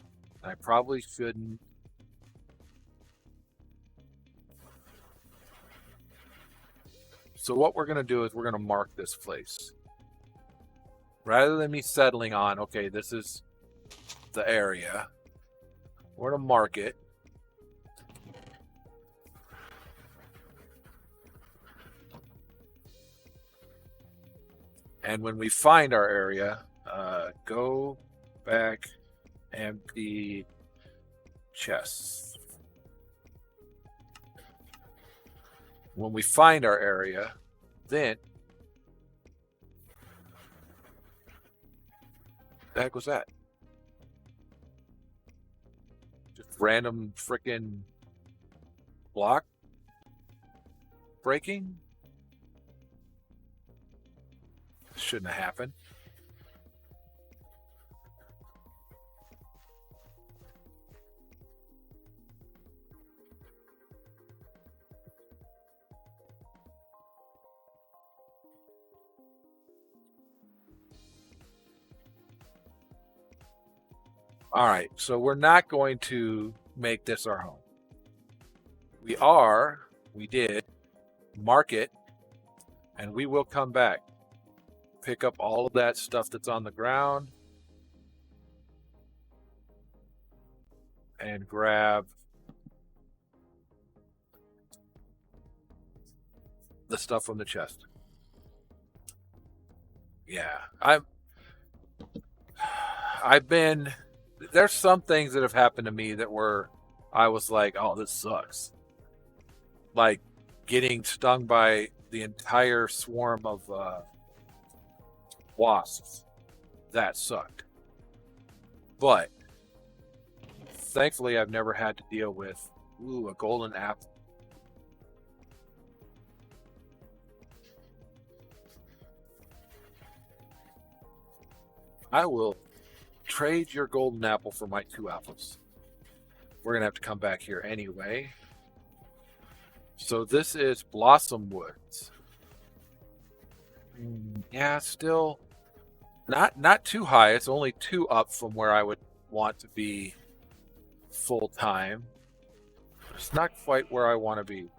I probably shouldn't. So what we're going to do is we're going to mark this place. Rather than me settling on, okay, this is the area, we're going to mark it. And when we find our area, go back, empty chests. When we find our area, then the heck was that? Just random freaking block breaking? Shouldn't have happened. All right, so we're not going to make this our home. We did mark it, and we will come back. Pick up all of that stuff that's on the ground and grab the stuff from the chest. Yeah, I've been, there's some things that have happened to me that were, I was like, oh, this sucks. Like getting stung by the entire swarm of wasps. That sucked. But thankfully, I've never had to deal with, a golden apple. I will trade your golden apple for my 2 apples. We're going to have to come back here anyway. So this is Blossom Woods. Yeah, still not too high. It's only 2 up from where I would want to be full time. It's not quite where I want to be.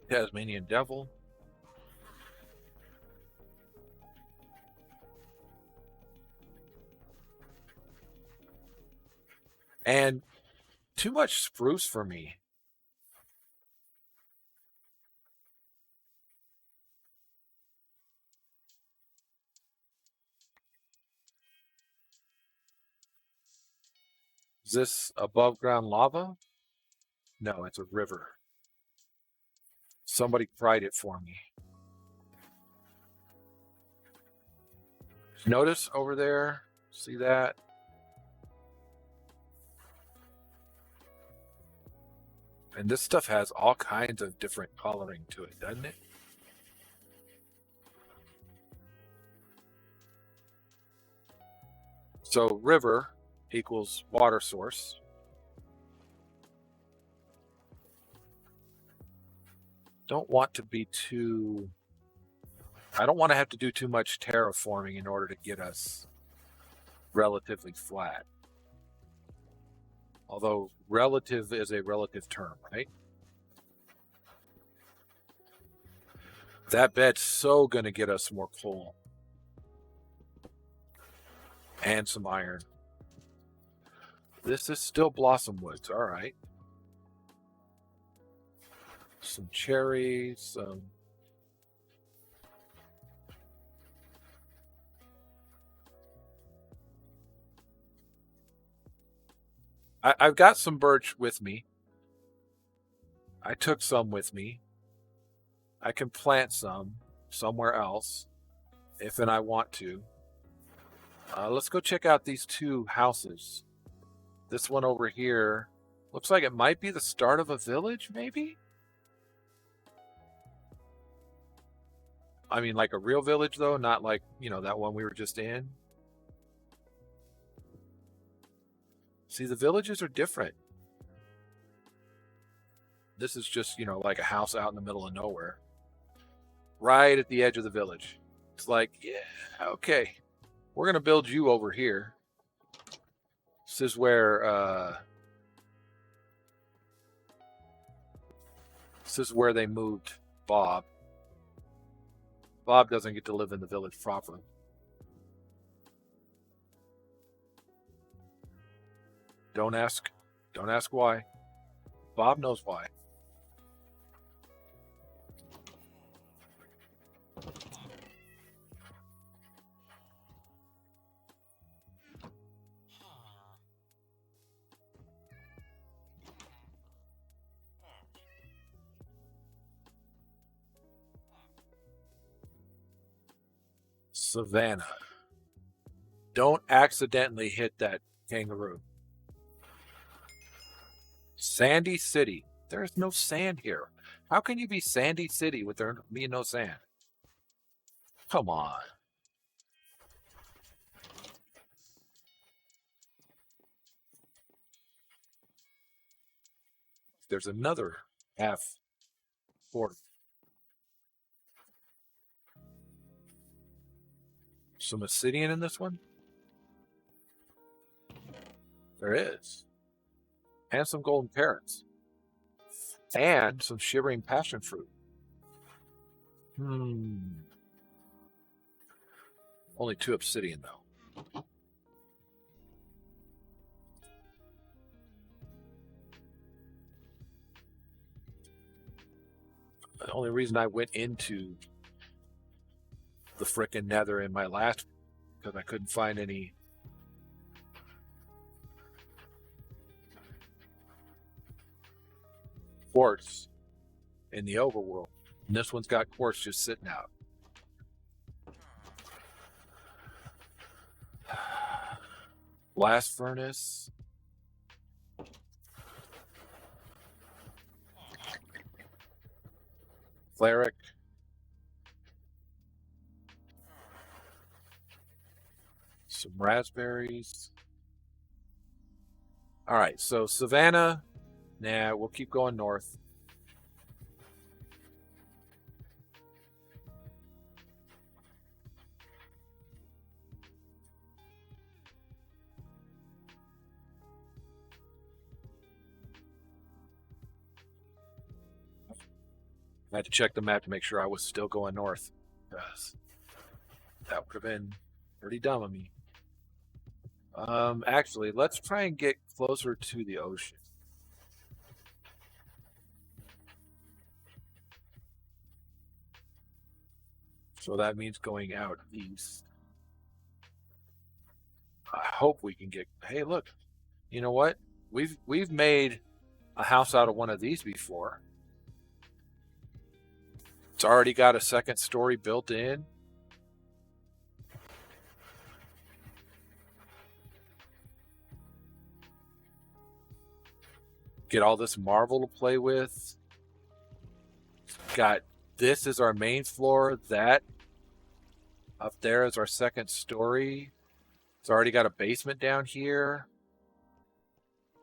Tasmanian Devil. And too much spruce for me. Is this above ground lava? No, it's a river. Somebody cried it for me. Notice over there? See that? And this stuff has all kinds of different coloring to it, doesn't it? So river equals water source. Don't want to be too... I don't want to have to do too much terraforming in order to get us relatively flat. Although relative is a relative term, right? That bed's so going to get us more coal. And some iron. This is still blossom woods, all right. Some cherries, I've got some birch with me. I took some with me. I can plant some somewhere else if and I want to. Let's go check out these two houses. This one over here looks like it might be the start of a village, maybe? I mean, like a real village, though, not like, you know, that one we were just in. See, the villages are different. This is just, you know, like a house out in the middle of nowhere. Right at the edge of the village. It's like, yeah, okay. We're going to build you over here. This is where they moved Bob. Bob doesn't get to live in the village proper. Don't ask why. Bob knows why. Savannah. Don't accidentally hit that kangaroo. Sandy City. There's no sand here. How can you be Sandy City with there being no sand? Come on. There's another half quarter. Some obsidian in this one? There is. And some golden carrots. And some shivering passion fruit. Only 2 obsidian, though. The only reason I went into the frickin' nether in my last, because I couldn't find any quartz in the overworld. And this one's got quartz just sitting out. Blast furnace. Cleric. Some raspberries. All right, so Savannah. Nah, we'll keep going north. I had to check the map to make sure I was still going north. Because that would have been pretty dumb of me. Actually, let's try and get closer to the ocean. So that means going out east. I hope we can get... Hey, look. You know what? We've made a house out of one of these before. It's already got a second story built in. Get all this marble to play with. Got this is our main floor. That up there is our second story. It's already got a basement down here.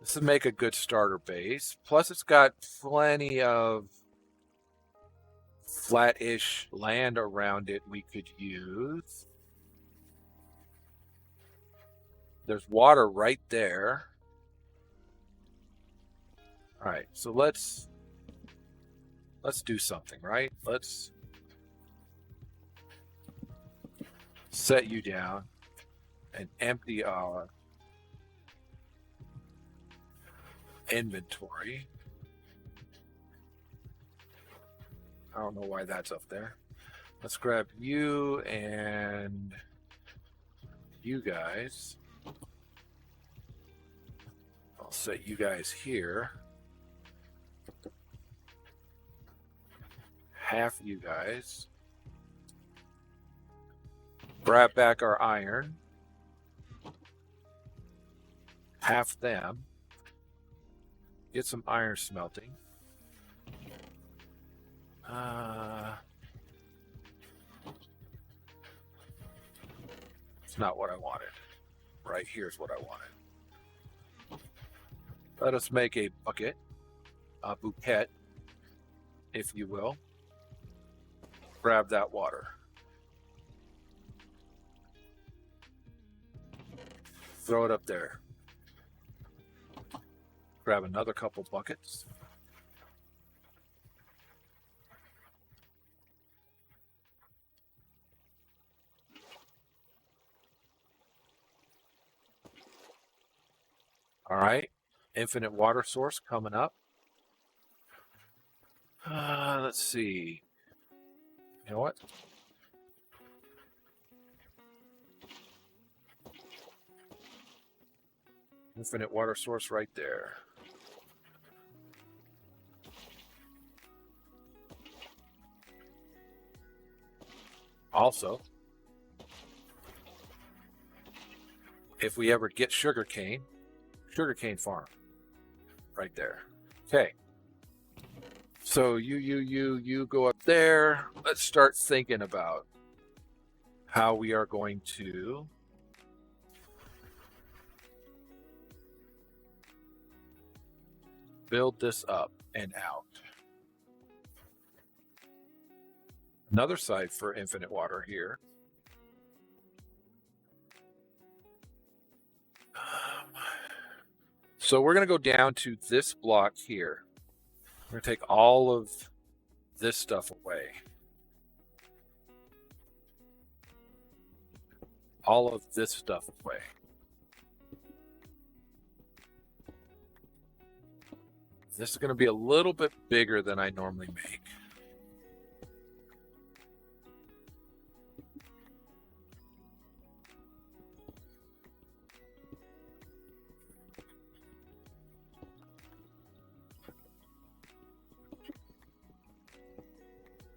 This would make a good starter base. Plus, it's got plenty of flat-ish land around it we could use. There's water right there. All right, so let's do something, right? Let's set you down and empty our inventory. I don't know why that's up there. Let's grab you and you guys. I'll set you guys here. Half you guys. Grab back our iron. Half them. Get some iron smelting. It's not what I wanted. Right here's what I wanted. Let us make a bucket, a bouquet, if you will. Grab that water. Throw it up there. Grab another couple buckets. All right, infinite water source coming up. Let's see. You know what? Infinite water source right there. Also, if we ever get sugarcane farm right there. Okay. So you go up there. Let's start thinking about how we are going to build this up and out. Another side for infinite water here. So we're going to go down to this block here. We're going to take all of this stuff away. All of this stuff away. This is going to be a little bit bigger than I normally make.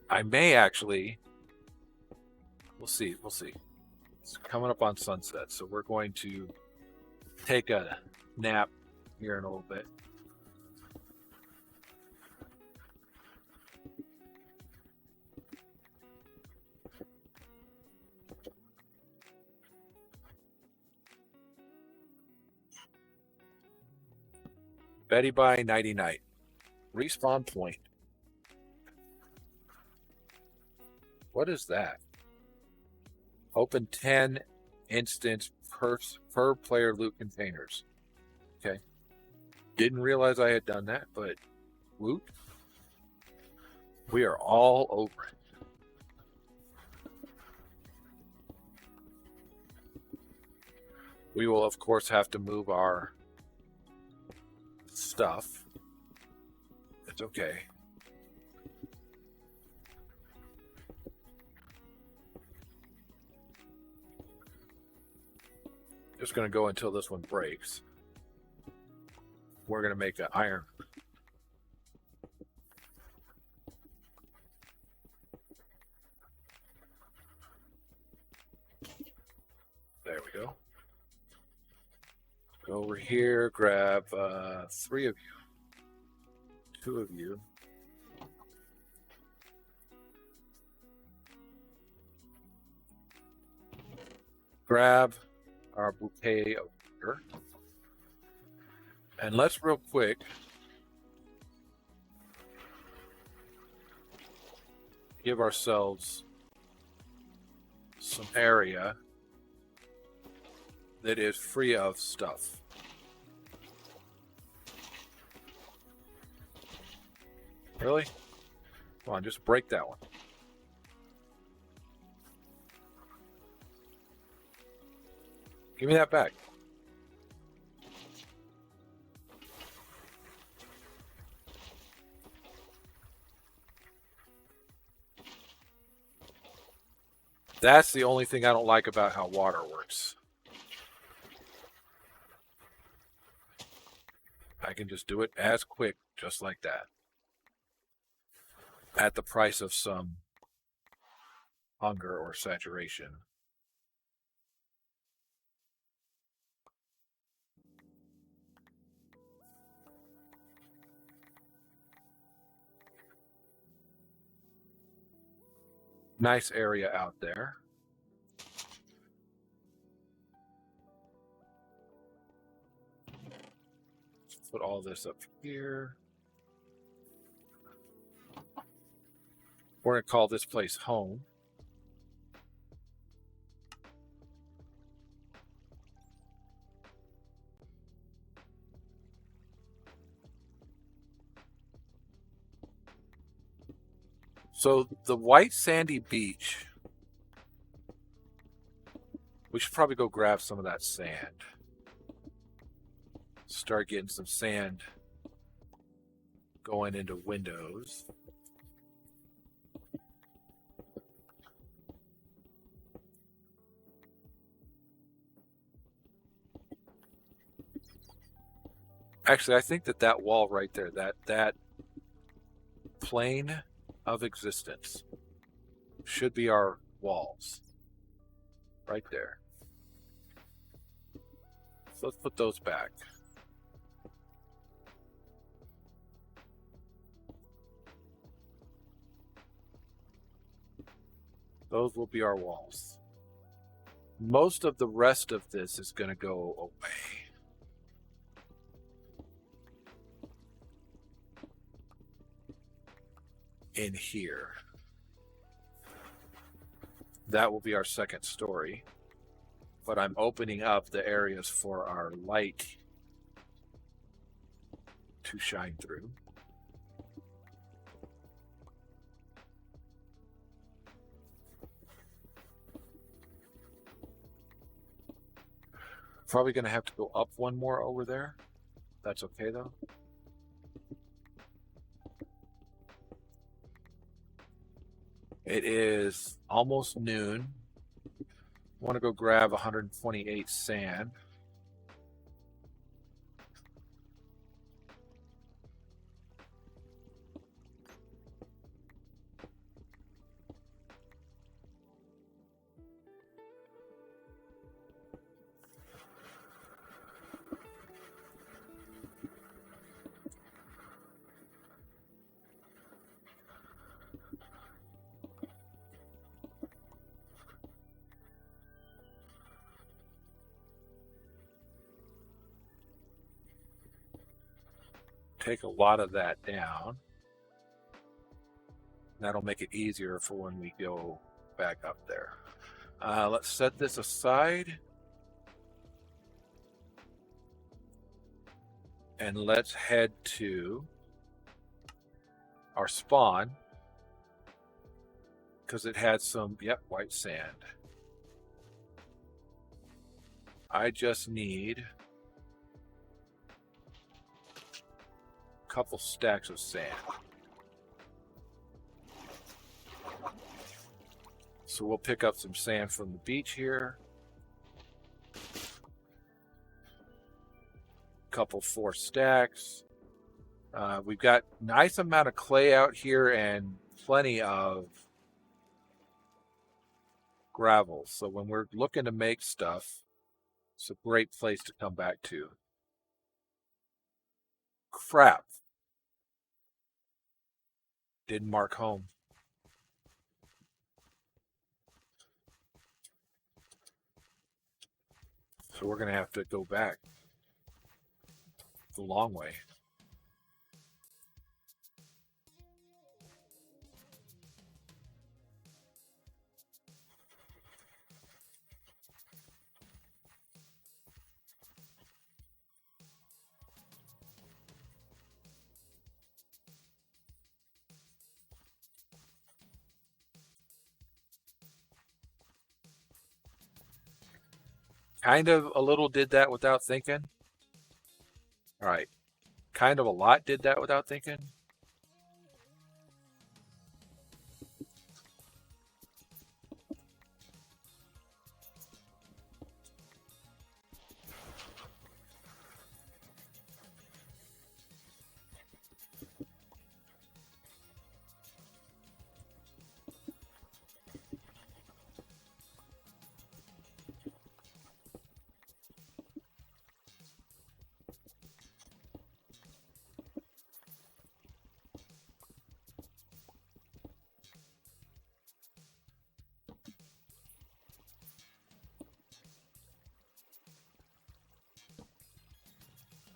I may actually, we'll see. It's coming up on sunset, so we're going to take a nap here in a little bit. Betty Bye Nighty Night. Respawn point. What is that? Open 10 instant per player loot containers. Okay. Didn't realize I had done that, but loot. We are all over it. We will, of course, have to move our stuff. It's okay. Just going to go until this one breaks. We're going to make an iron. There we go. Go over here, grab 3 of you. two of you. Grab our bouquet of water. And let's real quick give ourselves some area that is free of stuff. Really? Come on, just break that one. Give me that back. That's the only thing I don't like about how water works. I can just do it as quick, just like that. At the price of some hunger or saturation. Nice area out there. Let's put all this up here. We're going to call this place home. So the white sandy beach, we should probably go grab some of that sand. Start getting some sand going into windows. Actually, I think that wall right there, that plane of existence should be our walls. Right there. So let's put those back. Those will be our walls. Most of the rest of this is going to go away. In here. That will be our second story. But I'm opening up the areas for our light to shine through. Probably going to have to go up one more over there. That's okay though. It is almost noon. I want to go grab 128 sand. Take a lot of that down. That'll make it easier for when we go back up there. Let's set this aside. And let's head to our spawn. Because it had some, white sand. I just need a couple stacks of sand. So we'll pick up some sand from the beach here. Couple 4 stacks. We've got nice amount of clay out here and plenty of gravel. So when we're looking to make stuff, it's a great place to come back to. Crap. Didn't mark home. So we're going to have to go back the long way. Kind of a little did that without thinking. All right. Kind of a lot did that without thinking.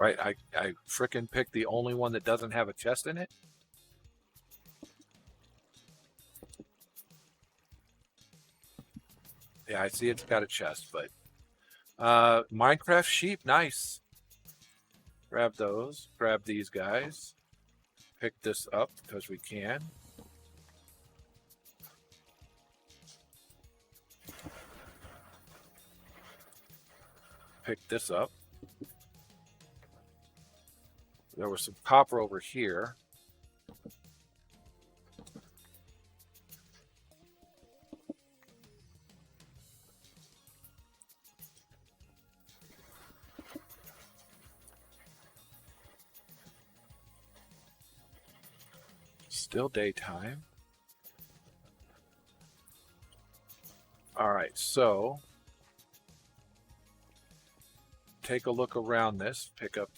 Right. I frickin' picked the only one that doesn't have a chest in it. Yeah, I see it's got a chest, but Minecraft sheep, nice. Grab those. Grab these guys. Pick this up because we can. Pick this up. There was some copper over here. Still daytime. All right, so take a look around this, pick up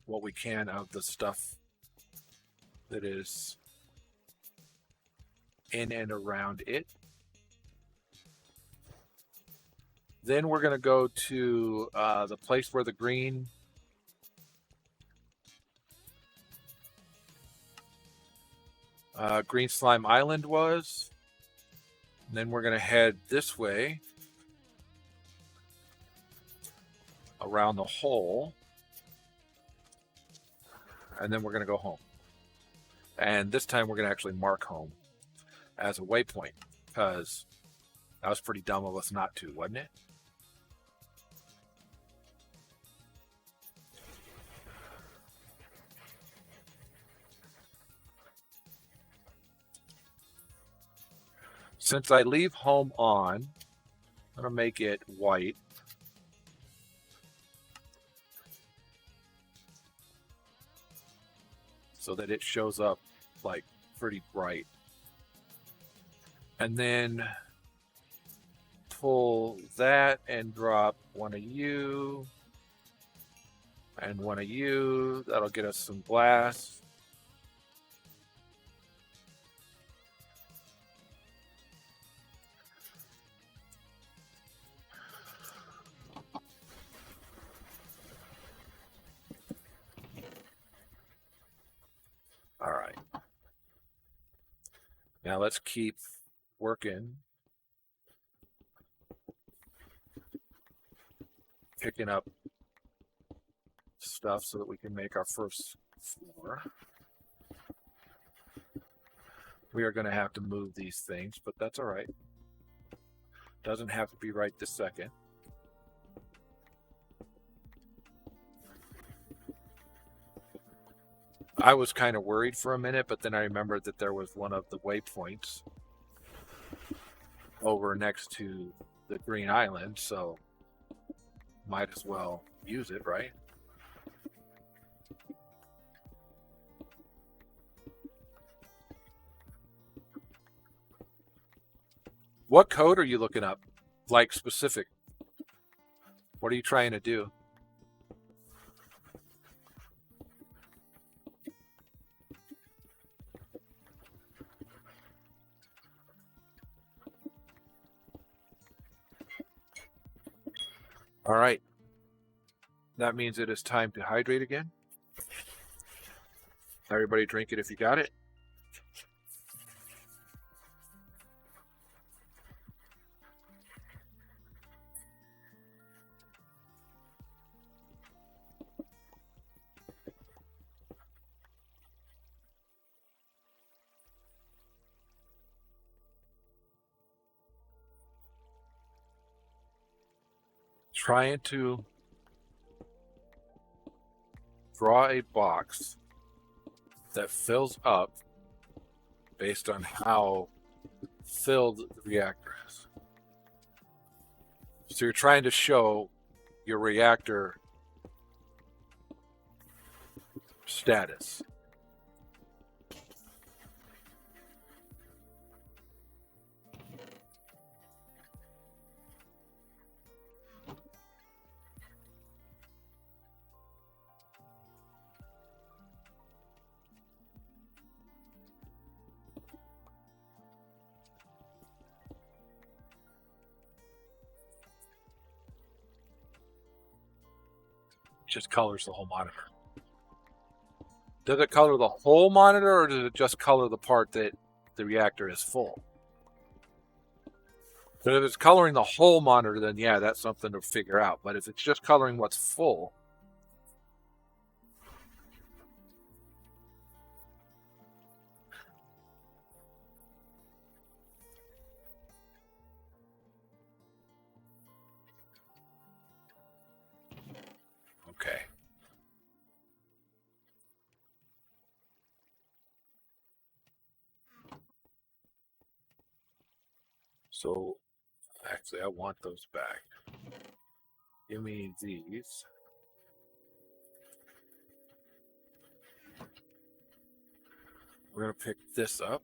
what we can of the stuff that is in and around it. Then we're going to go to the place where the green Green Slime Island was. And then we're going to head this way around the hole. And then we're going to go home. And this time we're going to actually mark home as a waypoint, because that was pretty dumb of us not to, wasn't it? Since I leave home on, I'm going to make it white. So that it shows up like pretty bright. And then pull that and drop one of you and one of you. That'll get us some glass. All right. Now let's keep working. Picking up stuff so that we can make our first floor. We are going to have to move these things, but that's all right. Doesn't have to be right this second. I was kind of worried for a minute, but then I remembered that there was one of the waypoints over next to the Green Island, so might as well use it, right? What code are you looking up? Like specific? What are you trying to do? All right. That means it is time to hydrate again. Everybody drink it if you got it. Trying to draw a box that fills up based on how filled the reactor is. So you're trying to show your reactor status. Just colors the whole monitor. Does it color the whole monitor, or does it just color the part that the reactor is full? So if it's coloring the whole monitor, then yeah, that's something to figure out. But if it's just coloring what's full, okay. So actually, I want those back. Give me these. We're going to pick this up.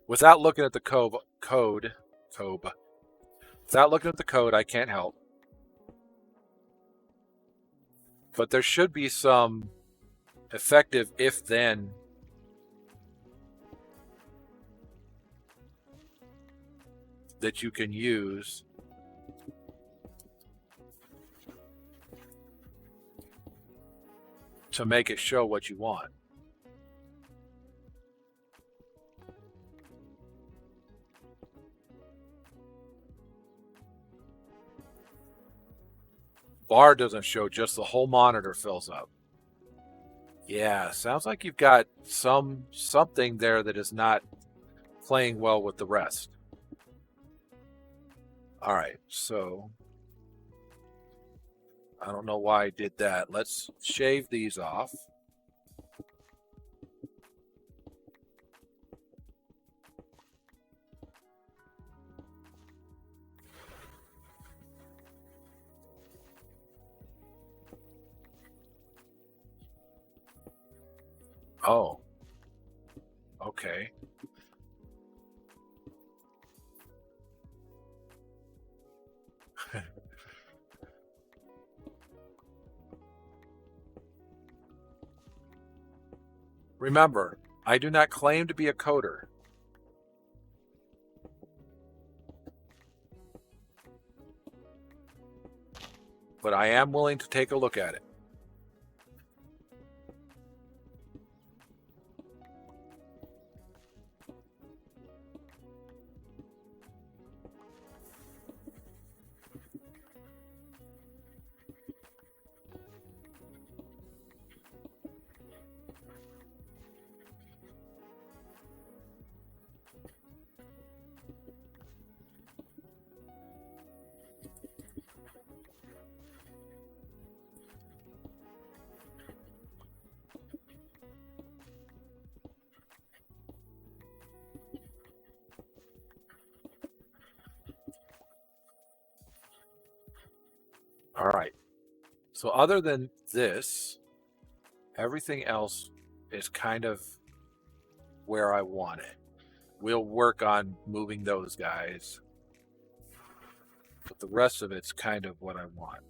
Without looking at the code, without looking at the code, I can't help. But there should be some effective if-then that you can use to make it show what you want. Bar doesn't show, just the whole monitor fills up. Yeah, sounds like you've got something there that is not playing well with the rest. All right, so I don't know why I did that. Let's shave these off. Oh, okay. Remember, I do not claim to be a coder. But I am willing to take a look at it. All right. So other than this, everything else is kind of where I want it. We'll work on moving those guys. But the rest of it's kind of what I want.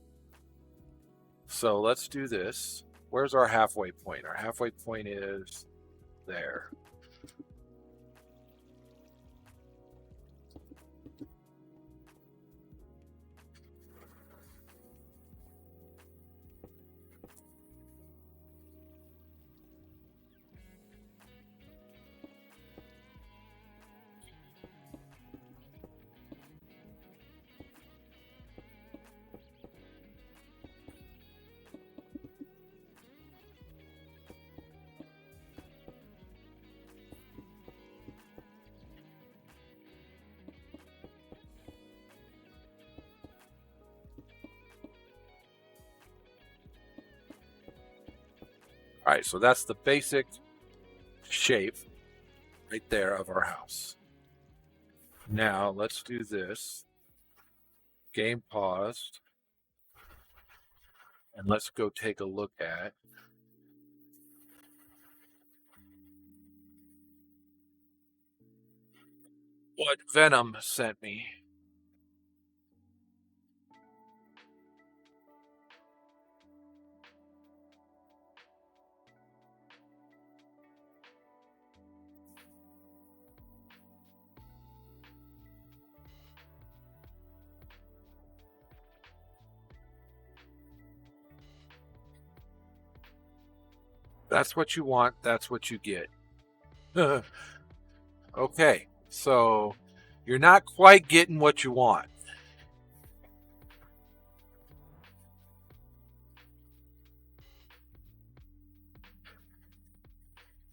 So let's do this. Where's our halfway point? Our halfway point is there. All right, so that's the basic shape right there of our house. Now let's do this. Game paused. And let's go take a look at what Venom sent me. That's what you want. That's what you get. Okay, so you're not quite getting what you want.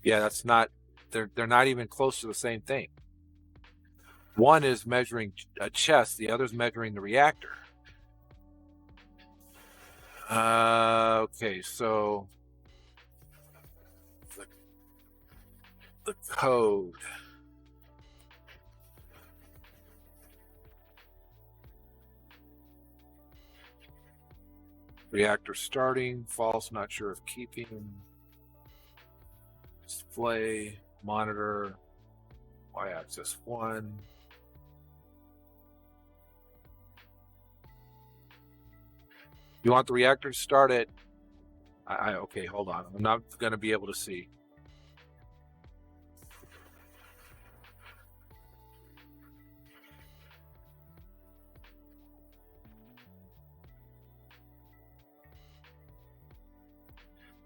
Yeah, that's not. They're not even close to the same thing. One is measuring a chest. The other's measuring the reactor. Okay, so the code. Reactor starting, false, not sure of keeping. Display, monitor, y-axis 1. You want the reactor to start at, okay, hold on. I'm not going to be able to see.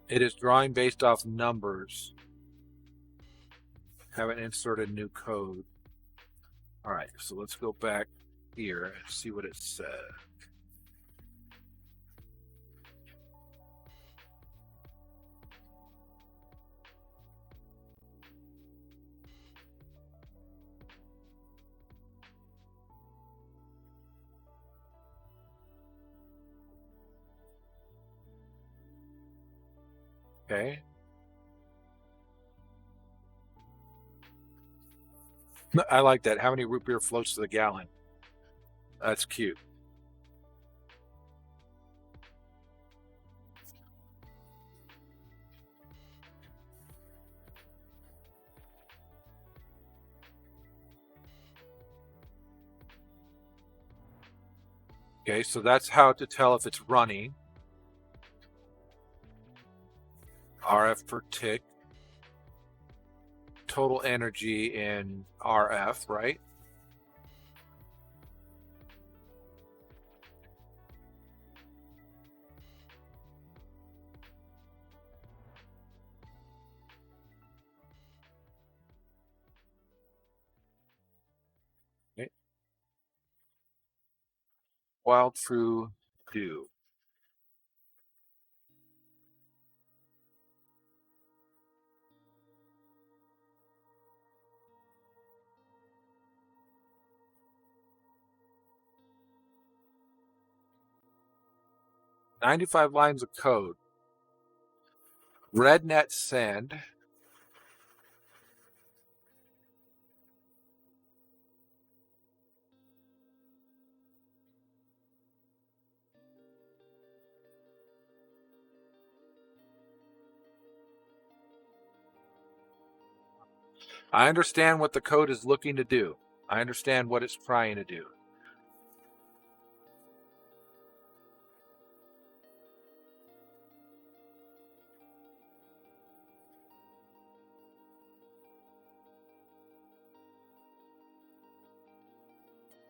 It is drawing based off numbers. Haven't inserted new code. All right, so let's go back here and see what it says. Okay. I like that. How many root beer floats to the gallon? That's cute. Okay, so that's how to tell if it's running. RF per tick. Total energy in RF, right? Okay. While true, do. .95 lines of code. RedNet send. I understand what the code is looking to do. I understand what it's trying to do.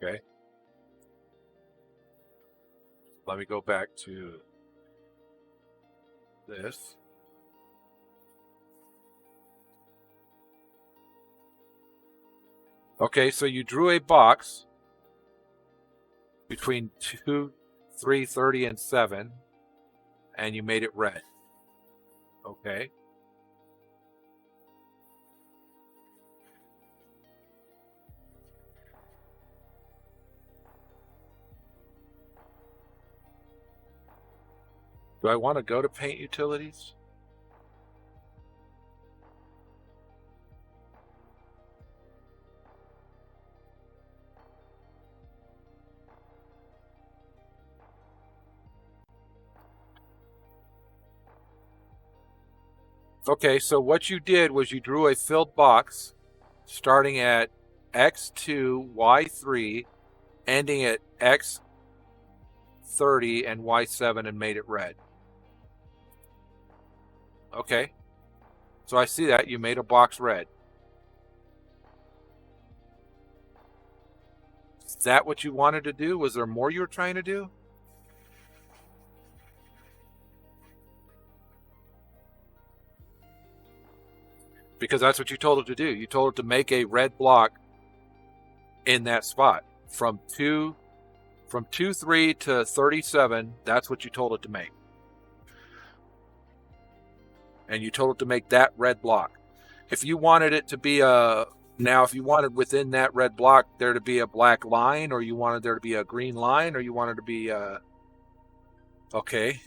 Okay. Let me go back to this. Okay, so you drew a box between 2, 3, 30, and 7, and you made it red. Okay. Do I want to go to paint utilities? Okay, so what you did was you drew a filled box starting at x2, y3, ending at x30 and y7 and made it red. Okay, so I see that. You made a box red. Is that what you wanted to do? Was there more you were trying to do? Because that's what you told it to do. You told it to make a red block in that spot from 23 to 37. That's what you told it to make. And you told it to make that red block. If you wanted it to be if you wanted within that red block there to be a black line, or you wanted there to be a green line, or you wanted to be okay.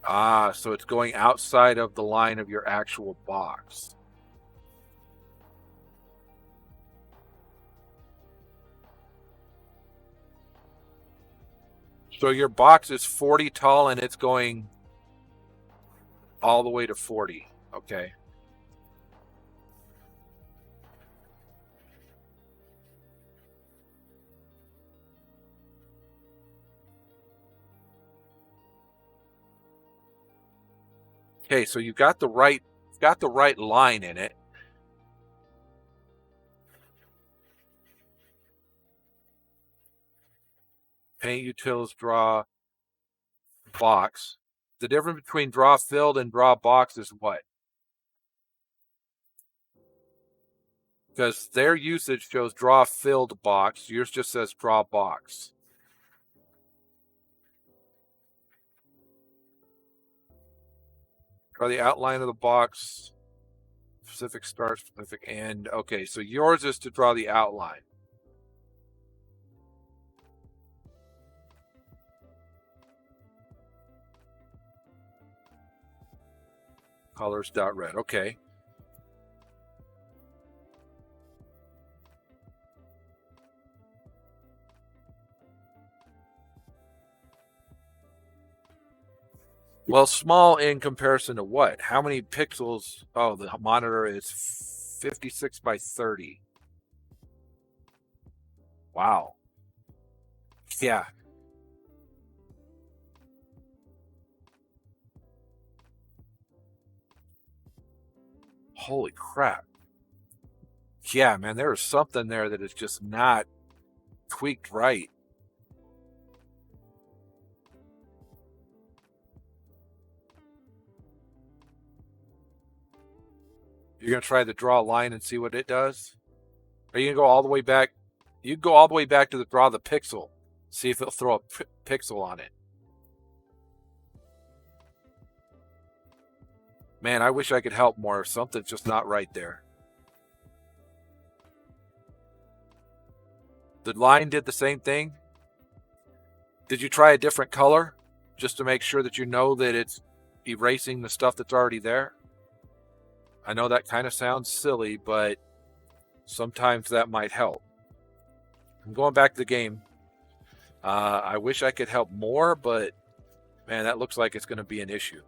Ah, so it's going outside of the line of your actual box. So your box is 40 tall and it's going all the way to 40. Okay. Okay, so you've got the right line in it. Paint utils, draw box. The difference between draw filled and draw box is what? Because their usage shows draw filled box. Yours just says draw box. Draw the outline of the box. Specific start, specific end. Okay, so yours is to draw the outline. Colors dot red. Okay. Well, small in comparison to what? How many pixels? Oh, the monitor is 56 by 30. Wow. Yeah. Holy crap. Yeah, man, there is something there that is just not tweaked right. You're going to try to draw a line and see what it does? Or you can go all the way back. You can go all the way back to the draw the pixel. See if it'll throw a pixel on it. Man, I wish I could help more. Something's just not right there. The line did the same thing. Did you try a different color just to make sure that you know that it's erasing the stuff that's already there? I know that kind of sounds silly, but sometimes that might help. I'm going back to the game. I wish I could help more, but man, that looks like it's going to be an issue.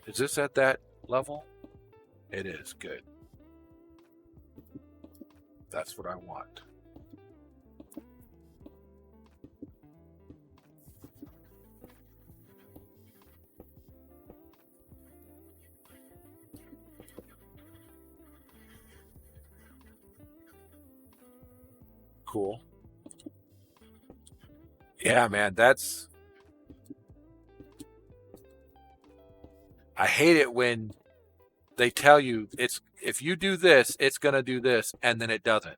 Is this at that level? It is. Good. That's what I want. Cool. Yeah, man, that's... I hate it when they tell you it's if you do this, it's going to do this, and then it doesn't.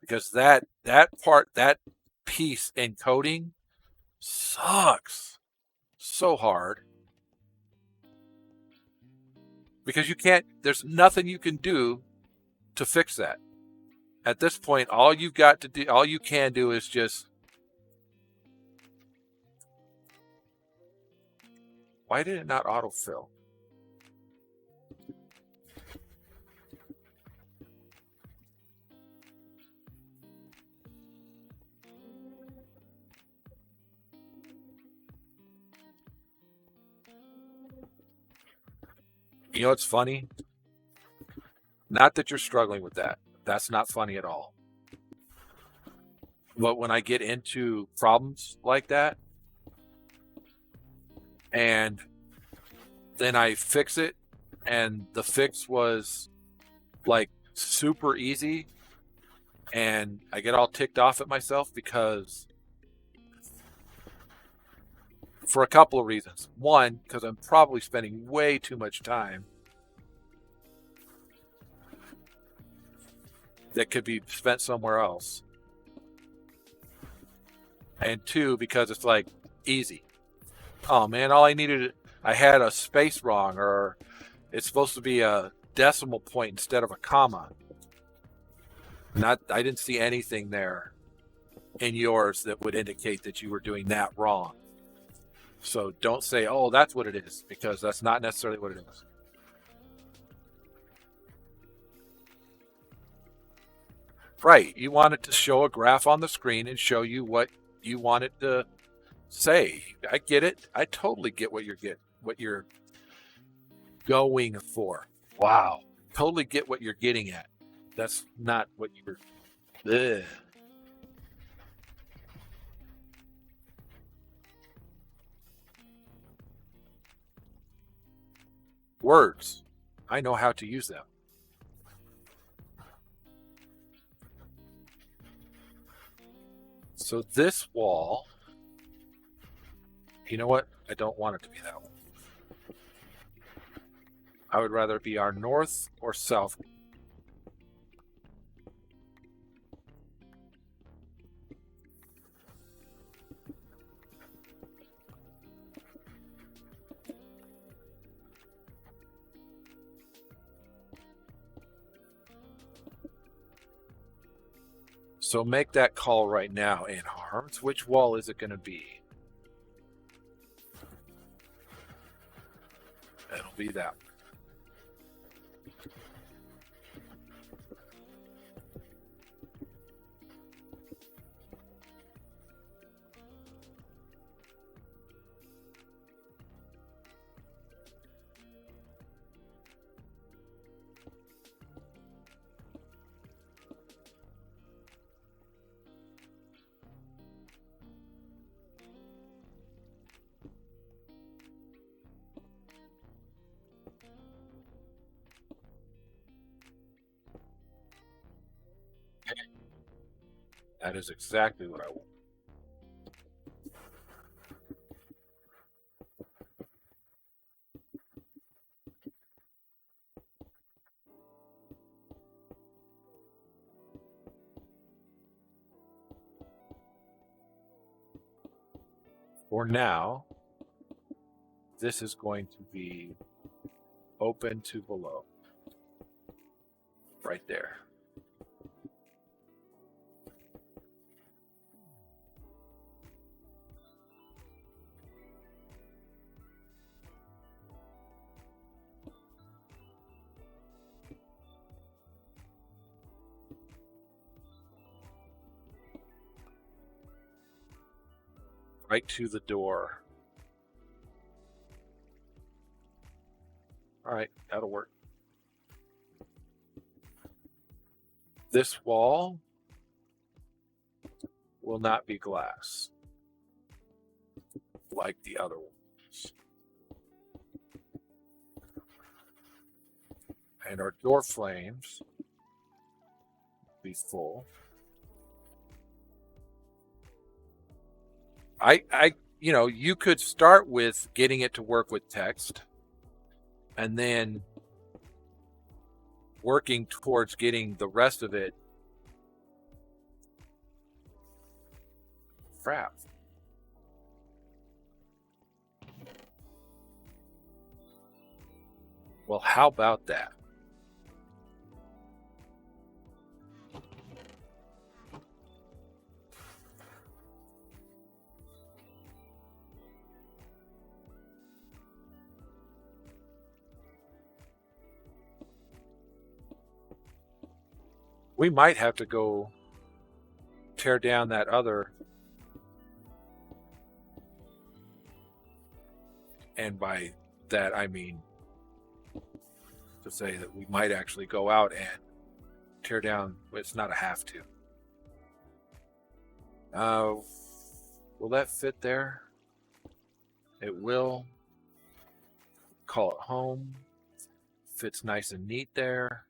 Because that piece in coding sucks so hard. Because you can't, there's nothing you can do to fix that. At this point, all you can do is just Why did it not autofill? You know what's funny? Not that you're struggling with that. That's not funny at all. But when I get into problems like that and then I fix it and the fix was like super easy and I get all ticked off at myself because for a couple of reasons. One, because I'm probably spending way too much time that could be spent somewhere else. And two, because it's like easy. Oh man, all I needed, I had a space wrong, or it's supposed to be a decimal point instead of a comma. I didn't see anything there in yours that would indicate that you were doing that wrong. So don't say, oh, that's what it is, because that's not necessarily what it is. Right. You want it to show a graph on the screen and show you what you want it to say. I get it. I totally get what you're going for. Wow. Totally get what you're getting at. That's not what you were. Ugh. Words. I know how to use them. So this wall, you know what? I don't want it to be that one. I would rather it be our north or south. So make that call right now, in Harms. Which wall is it going to be? It'll be that one. That is exactly what I want. For now, this is going to be open to below. Right there. Right to the door. All right, that'll work. This wall will not be glass like the other ones. And our door frames will be full. You could start with getting it to work with text and then working towards getting the rest of it. Crap. Well, how about that? We might have to go tear down that other, and by that I mean to say that we might actually go out and tear down. It's not a have to. Will that fit there? It will. Call it home. Fits nice and neat there.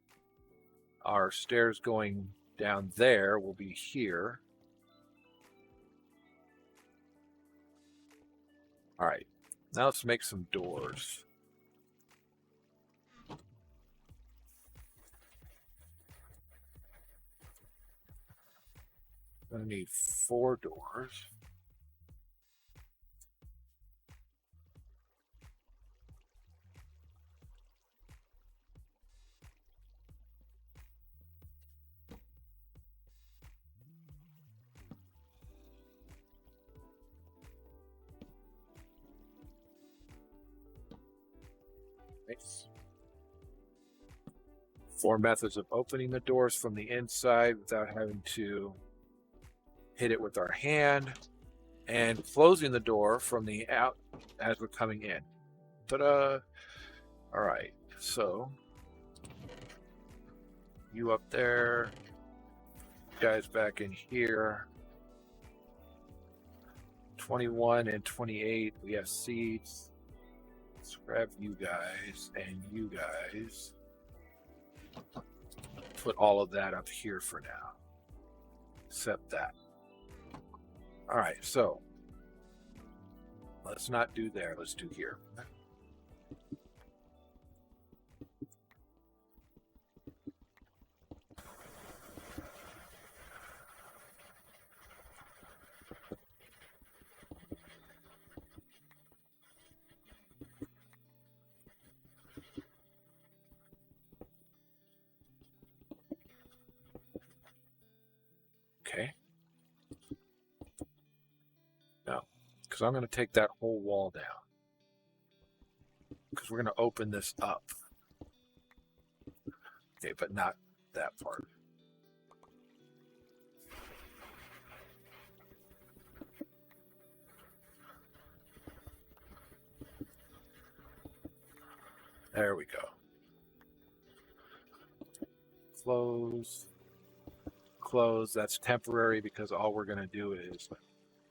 Our stairs going down there will be here. All right. Now let's make some doors. I'm going to need 4 doors. Nice. 4 methods of opening the doors from the inside without having to hit it with our hand, and closing the door from the out as we're coming in. Ta-da! All right, so you up there, guys back in here. 21 and 28, we have seeds. Let's grab you guys and you guys. Put all of that up here for now, except that. All right, so let's not do there. Let's do here. Okay. No, because I'm going to take that whole wall down. Because we're going to open this up. Okay, but not that part. There we go. Close. Close. That's temporary because all we're going to do is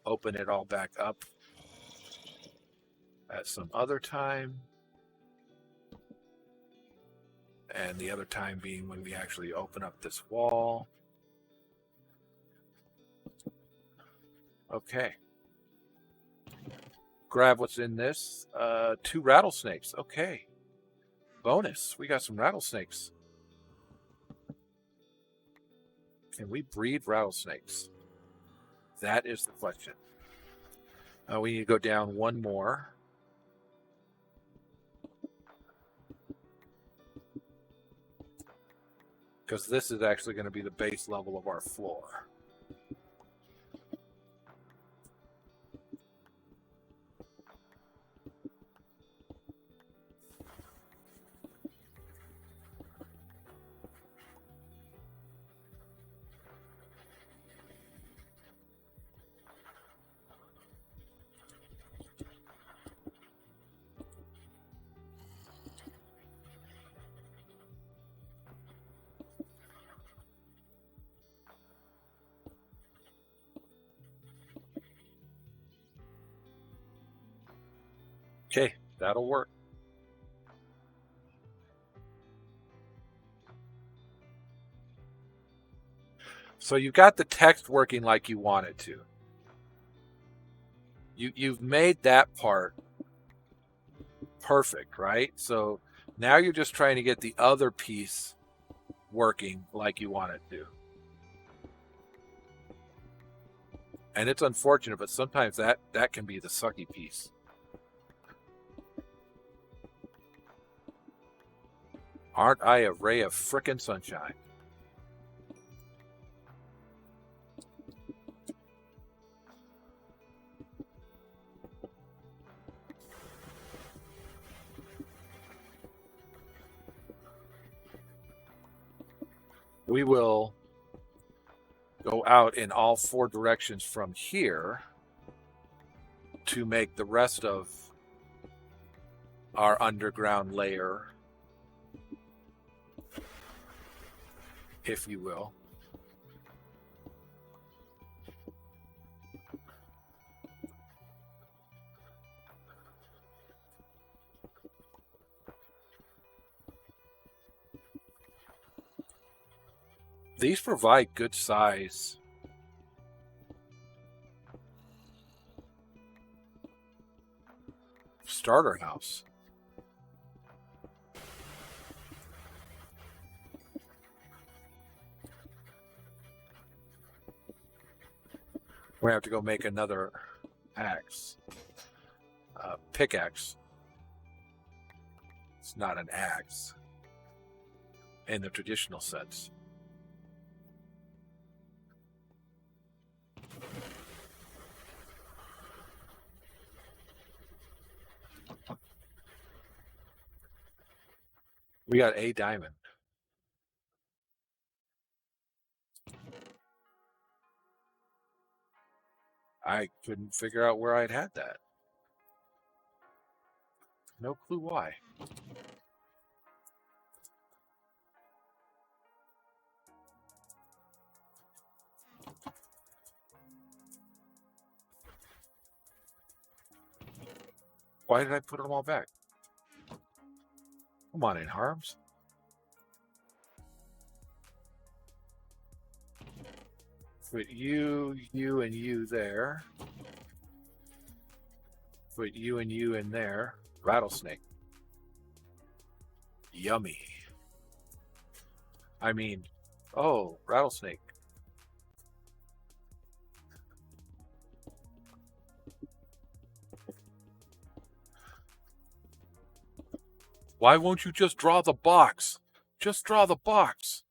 open it all back up at some other time. And the other time being when we actually open up this wall. Okay. Grab what's in this. 2 rattlesnakes. Okay. Bonus. We got some rattlesnakes. Can we breed rattlesnakes? That is the question. We need to go down 1 more. Because this is actually going to be the base level of our floor. Okay, that'll work. So you've got the text working like you want it to. You've made that part perfect, right? So now you're just trying to get the other piece working like you want it to. And it's unfortunate, but sometimes that can be the sucky piece. Aren't I a ray of frickin' sunshine? We will go out in all four directions from here to make the rest of our underground layer, if you will. These provide good size starter house. We're gonna have to go make another axe, pickaxe. It's not an axe in the traditional sense. We got a diamond. I couldn't figure out where I'd had that. No clue why. Why did I put them all back? Come on in, Harms. Put you, and you there. Put you and you in there. Rattlesnake. Yummy. I mean, oh, rattlesnake. Why won't you just draw the box? Just draw the box.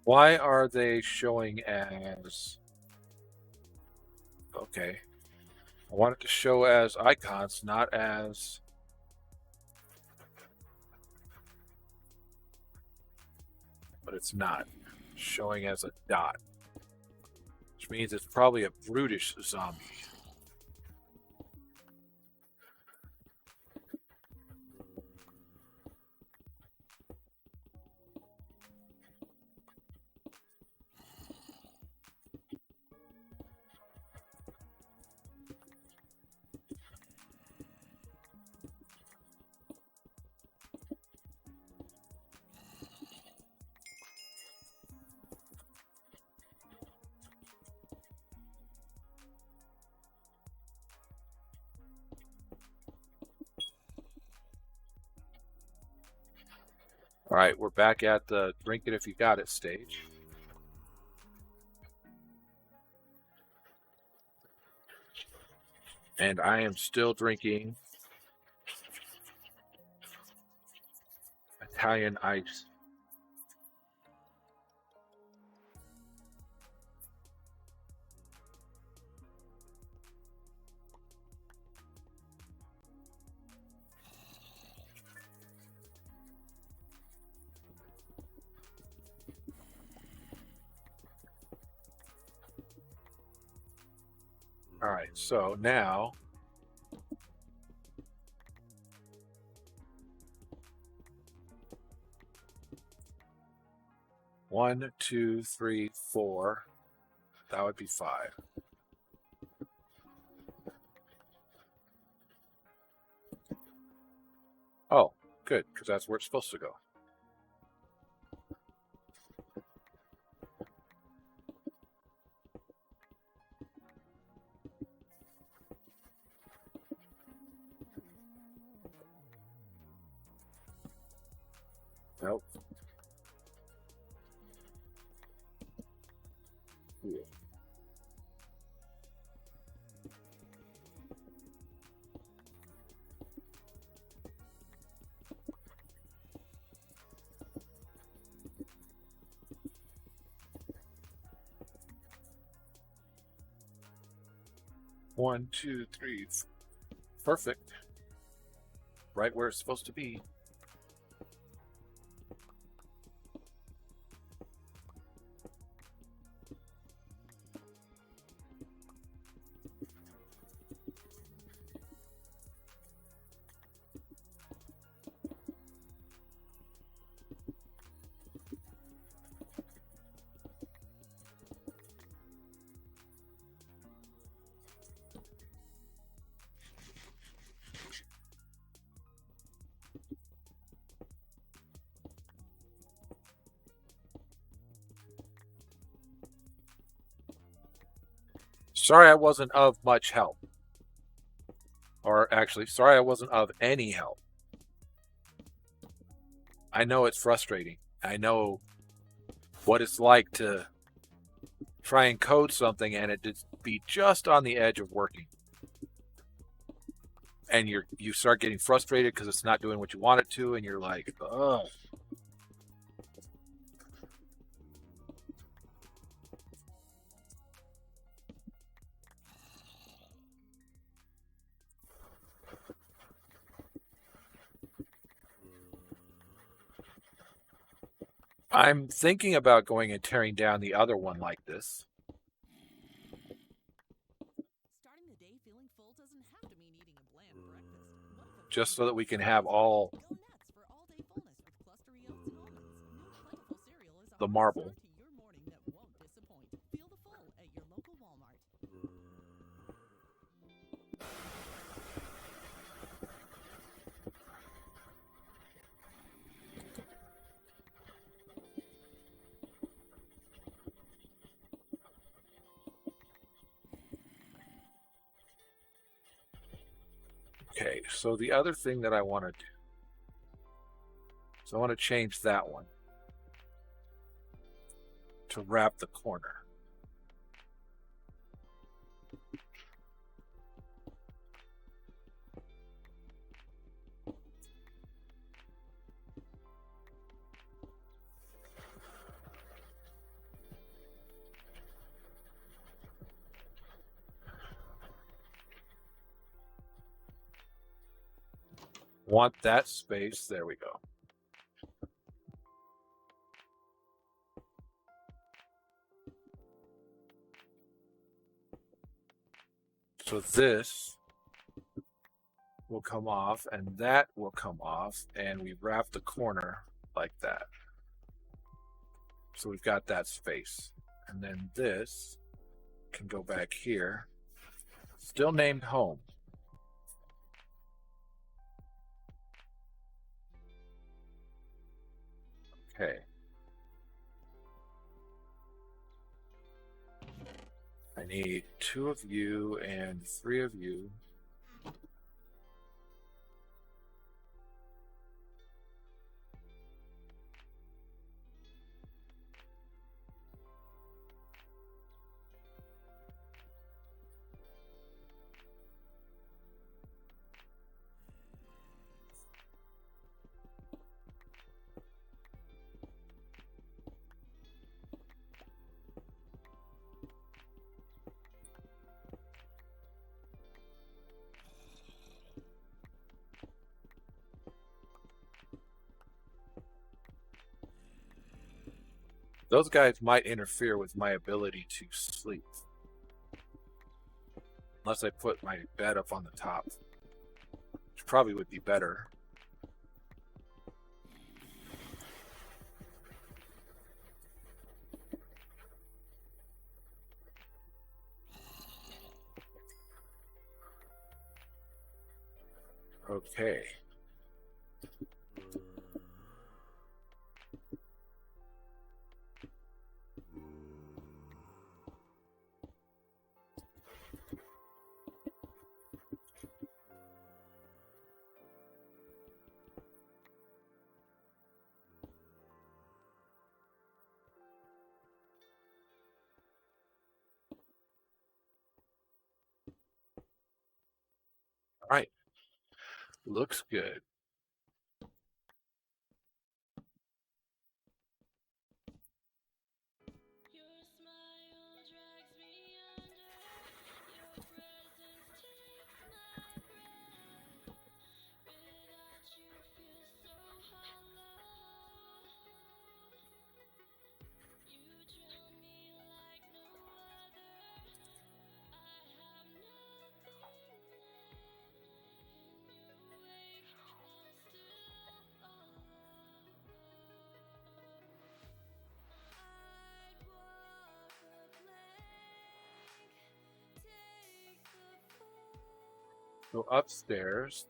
Why are they showing as... Okay. I want it to show as icons, not as... But it's not. It's showing as a dot. Which means it's probably a brutish zombie. All right, we're back at the drink it if you got it stage. And I am still drinking Italian ice. All right, so now one, two, three, four. That would be 5. Good, because that's where it's supposed to go. Nope. Yeah. One, two, three. Perfect. Right where it's supposed to be. Sorry I wasn't of much help. Or actually, sorry I wasn't of any help. I know it's frustrating. I know what it's like to try and code something and it just be just on the edge of working. And you start getting frustrated because it's not doing what you want it to, and you're like, ugh. I'm thinking about going and tearing down the other one like this. Just so that we can have all the marble. Okay, so the other thing that I want to do, so I want to change that one to wrap the corner. Want that space, there we go. So this will come off and that will come off, and we wrap the corner like that. So we've got that space. And then this can go back here, still named home. Okay. I need 2 of you and 3 of you. Those guys might interfere with my ability to sleep. Unless I put my bed up on the top, which probably would be better. Okay. Looks good. Go upstairs.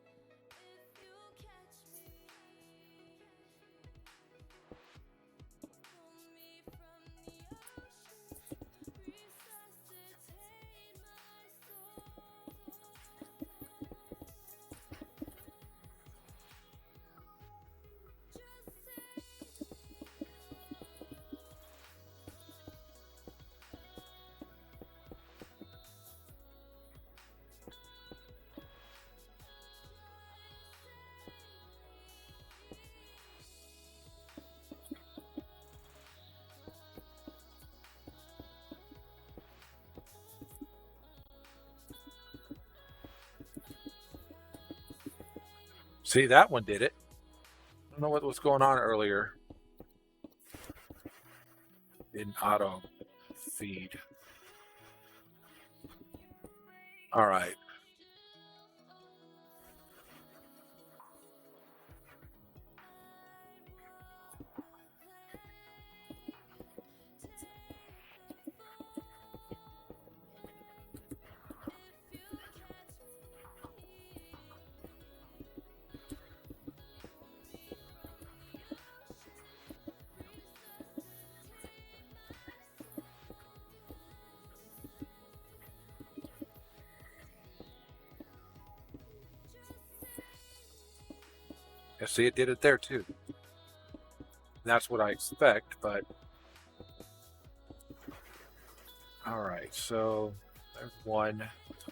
See, that one did it. I don't know what was going on earlier in auto feed. All right. I see it did it there too. That's what I expect, but all right. So there's 1, 2,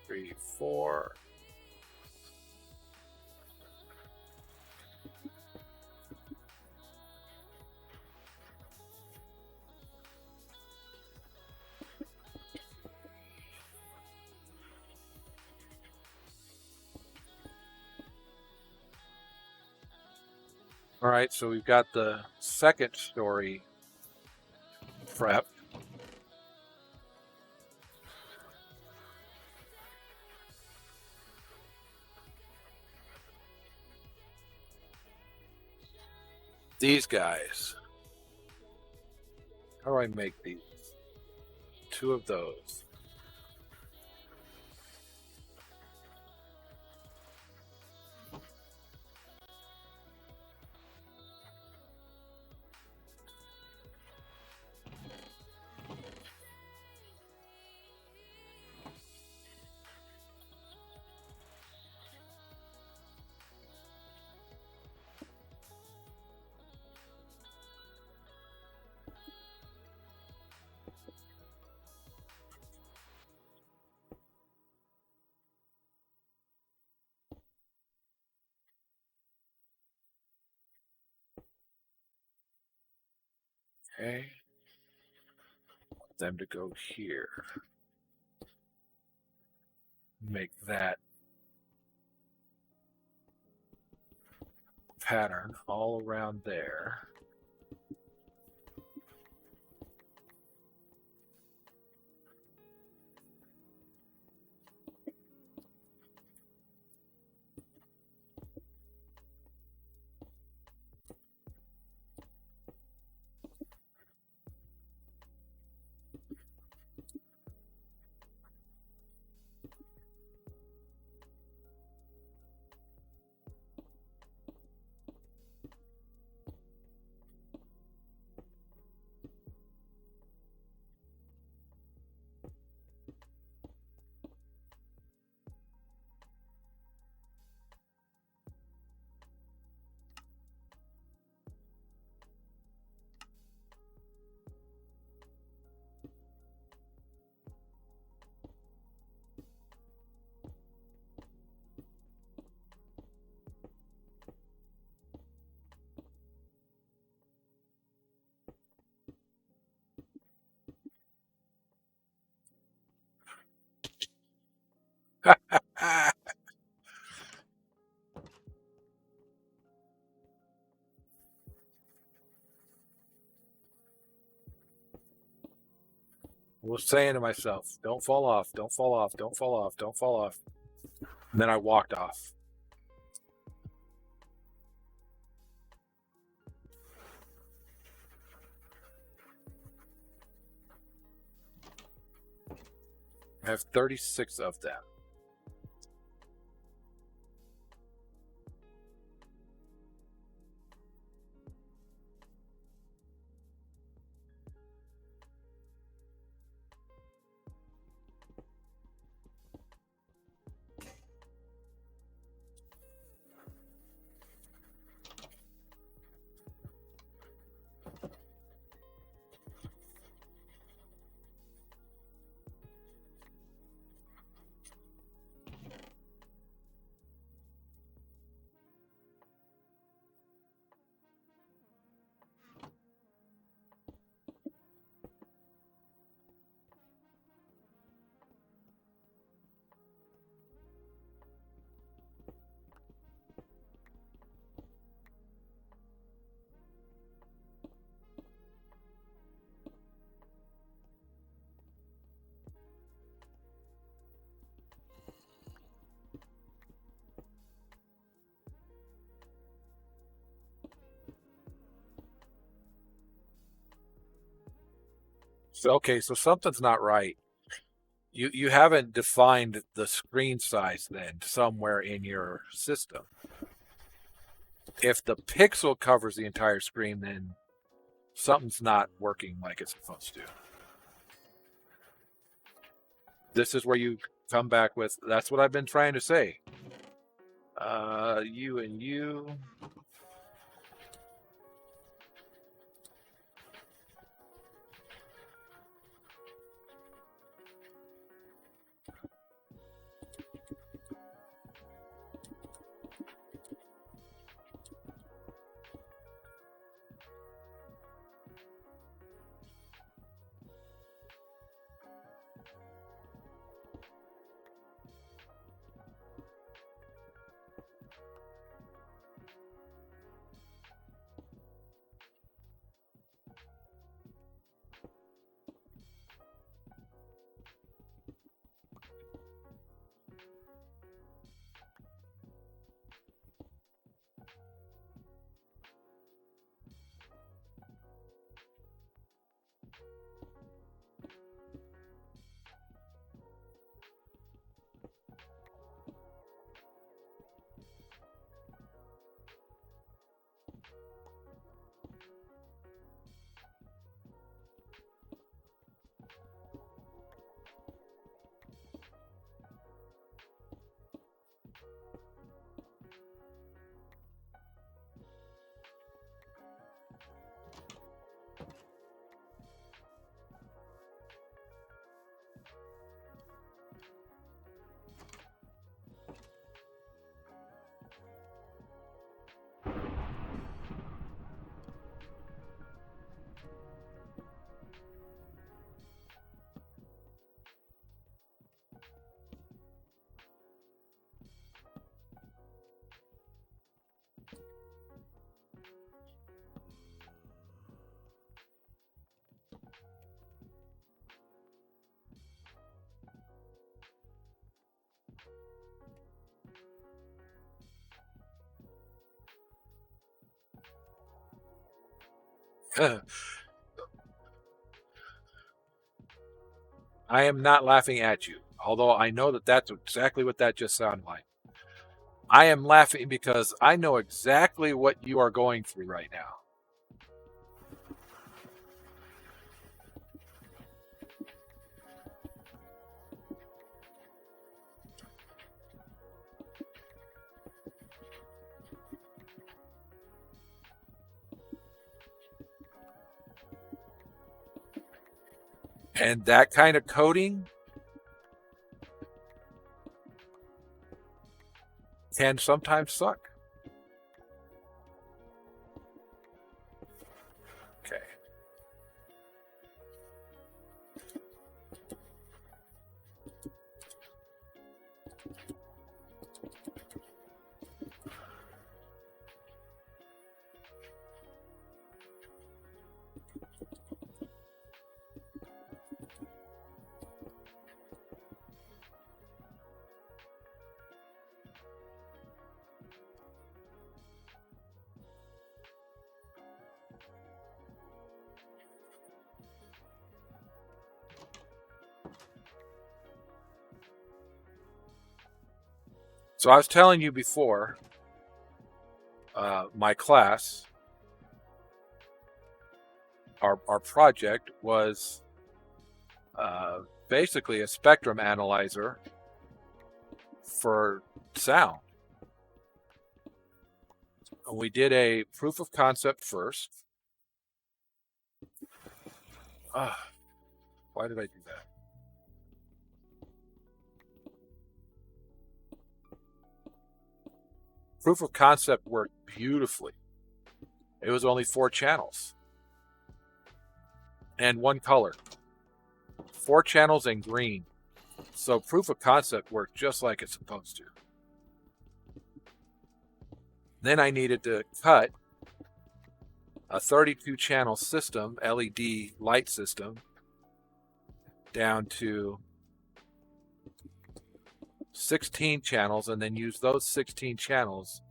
3, 4. All right, so we've got the second story prep. These guys. How do I make these? 2 of those. Okay. Want them to go here. Make that pattern all around there. was saying to myself, don't fall off, don't fall off, don't fall off, don't fall off. And then I walked off. I have 36 of them. So, okay, so something's not right. You haven't defined the screen size then somewhere in your system. If the pixel covers the entire screen, then something's not working like it's supposed to. This is where you come back with, that's what I've been trying to say. You and you. I am not laughing at you, although I know that that's exactly what that just sounded like. I am laughing because I know exactly what you are going through right now. And that kind of coding can sometimes suck. Okay. So I was telling you before, my class, our project was basically a spectrum analyzer for sound. We did a proof of concept first. Why did I do that? Proof of concept worked beautifully. It was only 4 channels and one color. 4 channels and green. So proof of concept worked just like it's supposed to. Then I needed to cut a 32 channel system, LED light system, down to 16 channels, and then use those 16 channels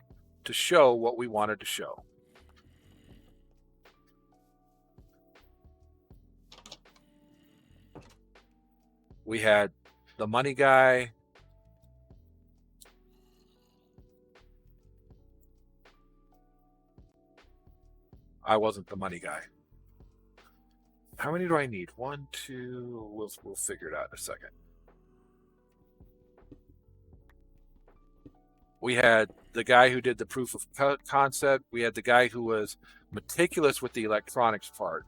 to show what we wanted to show. We had the money guy, I wasn't the money guy. How many do I need? 1, 2. We'll figure it out in a second. We had the guy who did the proof of concept. We had the guy who was meticulous with the electronics part.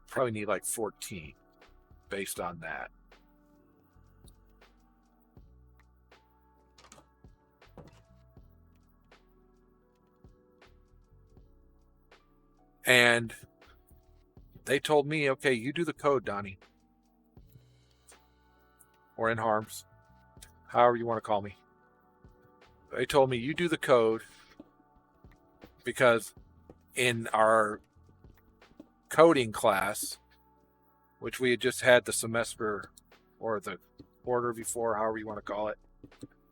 Probably need like 14 based on that. And they told me, okay, you do the code, Donnie. Or in Harms, however you want to call me. They told me, you do the code, because in our coding class, which we had just had the semester or the quarter before, however you want to call it,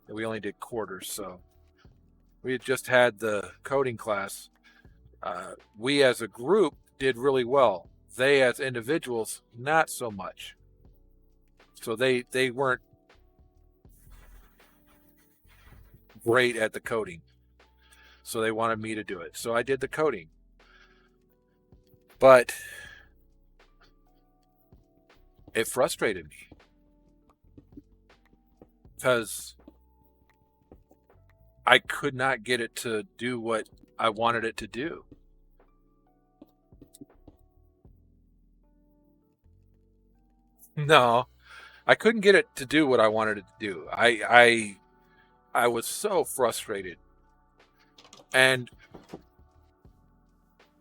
we only did quarters, so we had just had the coding class. We as a group did really well. They as individuals, not so much. So they weren't great at the coding. So they wanted me to do it. So I did the coding. But it frustrated me because I could not get it to do what I wanted it to do. No, I couldn't get it to do what I wanted it to do. I was so frustrated. And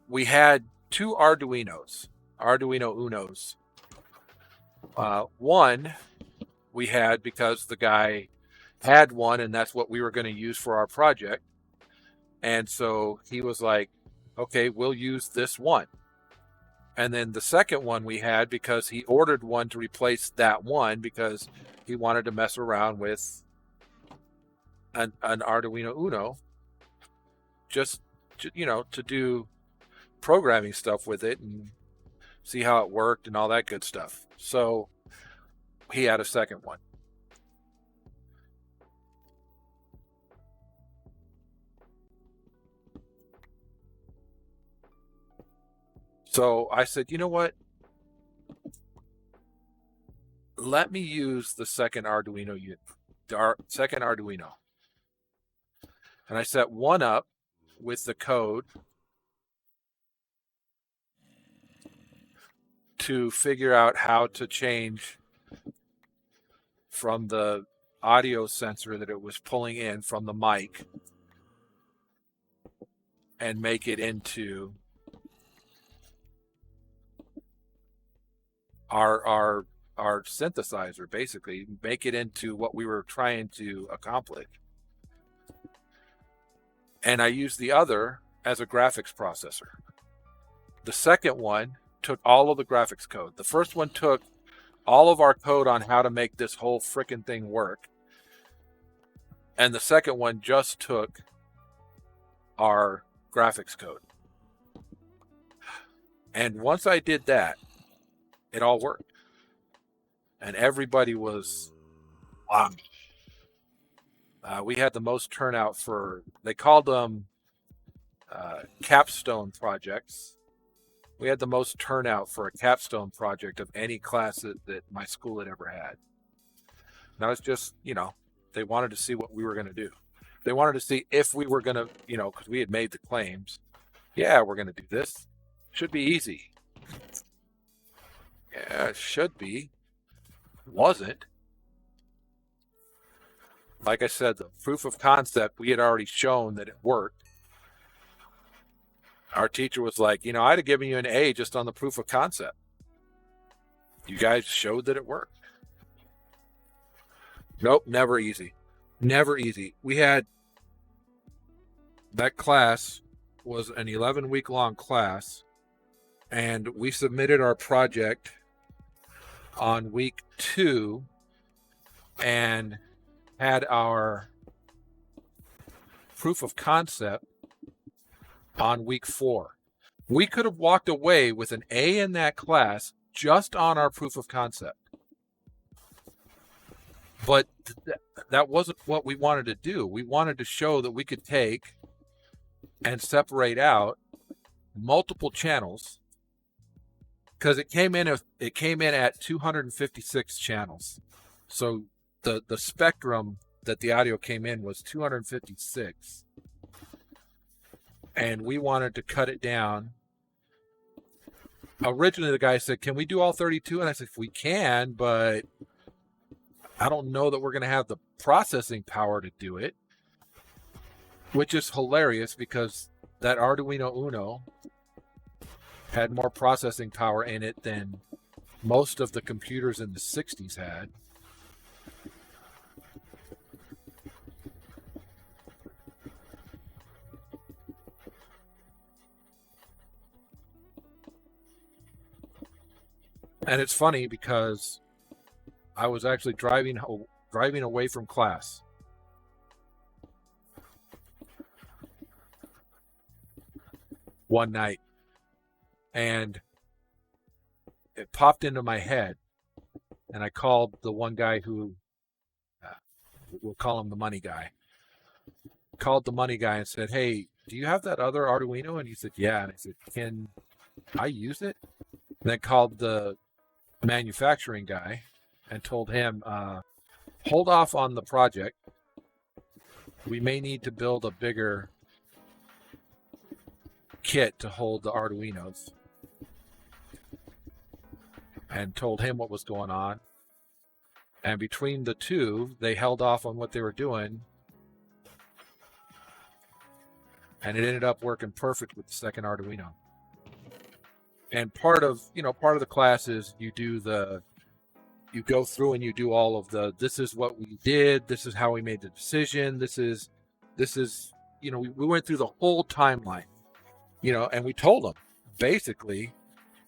we had 2 Arduino Unos. One we had because the guy had one, and that's what we were going to use for our project. And so he was like, okay, we'll use this one. And then the second one we had because he ordered one to replace that one because he wanted to mess around with an Arduino Uno, just to do programming stuff with it and see how it worked and all that good stuff. So he had a second one. So I said, you know what? Let me use the second Arduino second Arduino. And I set one up with the code to figure out how to change from the audio sensor that it was pulling in from the mic and make it into our synthesizer, basically make it into what we were trying to accomplish. And I used the other as a graphics processor. The second one took all of the graphics code. The first one took all of our code on how to make this whole frickin' thing work. And the second one just took our graphics code. And once I did that, it all worked. and everybody was wow. We had the most turnout for, they called them capstone projects. We had the most turnout for a capstone project of any class that my school had ever had. Now it's just, they wanted to see what we were going to do. They wanted to see if we were going to, because we had made the claims. Yeah, we're going to do this. Should be easy. Yeah, it should be. Wasn't. Like I said, the proof of concept, we had already shown that it worked. Our teacher was like, I'd have given you an A just on the proof of concept. You guys showed that it worked. Nope, never easy. Never easy. We had, that class was an 11-week long class, and we submitted our project on week 2 and had our proof of concept on week 4. We could have walked away with an A in that class just on our proof of concept. But that wasn't what we wanted to do. We wanted to show that we could take and separate out multiple channels, because it came in at 256 channels. So the spectrum that the audio came in was 256. And we wanted to cut it down. Originally, the guy said, "Can we do all 32?" And I said, "We can, but I don't know that we're going to have the processing power to do it," which is hilarious because that Arduino Uno had more processing power in it than most of the computers in the 60s had. And it's funny because I was actually driving away from class. One night, and it popped into my head, and I called the one guy who, we'll call him the money guy. Called the money guy and said, "Hey, do you have that other Arduino?" And he said, "Yeah." And I said, "Can I use it?" And then called the manufacturing guy and told him, "Hold off on the project. We may need to build a bigger kit to hold the Arduinos," and told him what was going on. And between the two, they held off on what they were doing, and it ended up working perfect with the second Arduino. And part of the class is you go through and you do all of this is what we did, this is how we made the decision, this is we went through the whole timeline, and we told them basically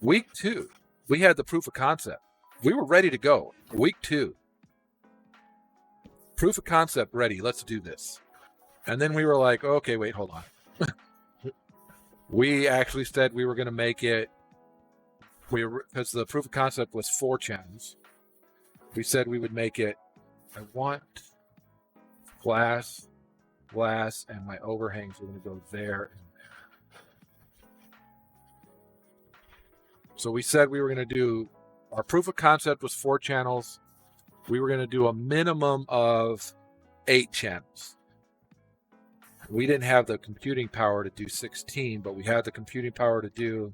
week 2 we had the proof of concept. We were ready to go. Week 2, proof of concept ready, let's do this. And then we were like, okay, wait, hold on. We actually said we were going to make it, because the proof of concept was 4 channels. We said we would make it, I want glass, and my overhangs are going to go there and there. So we said we were going to do, our proof of concept was 4 channels. We were going to do a minimum of 8 channels. We didn't have the computing power to do 16, but we had the computing power to do,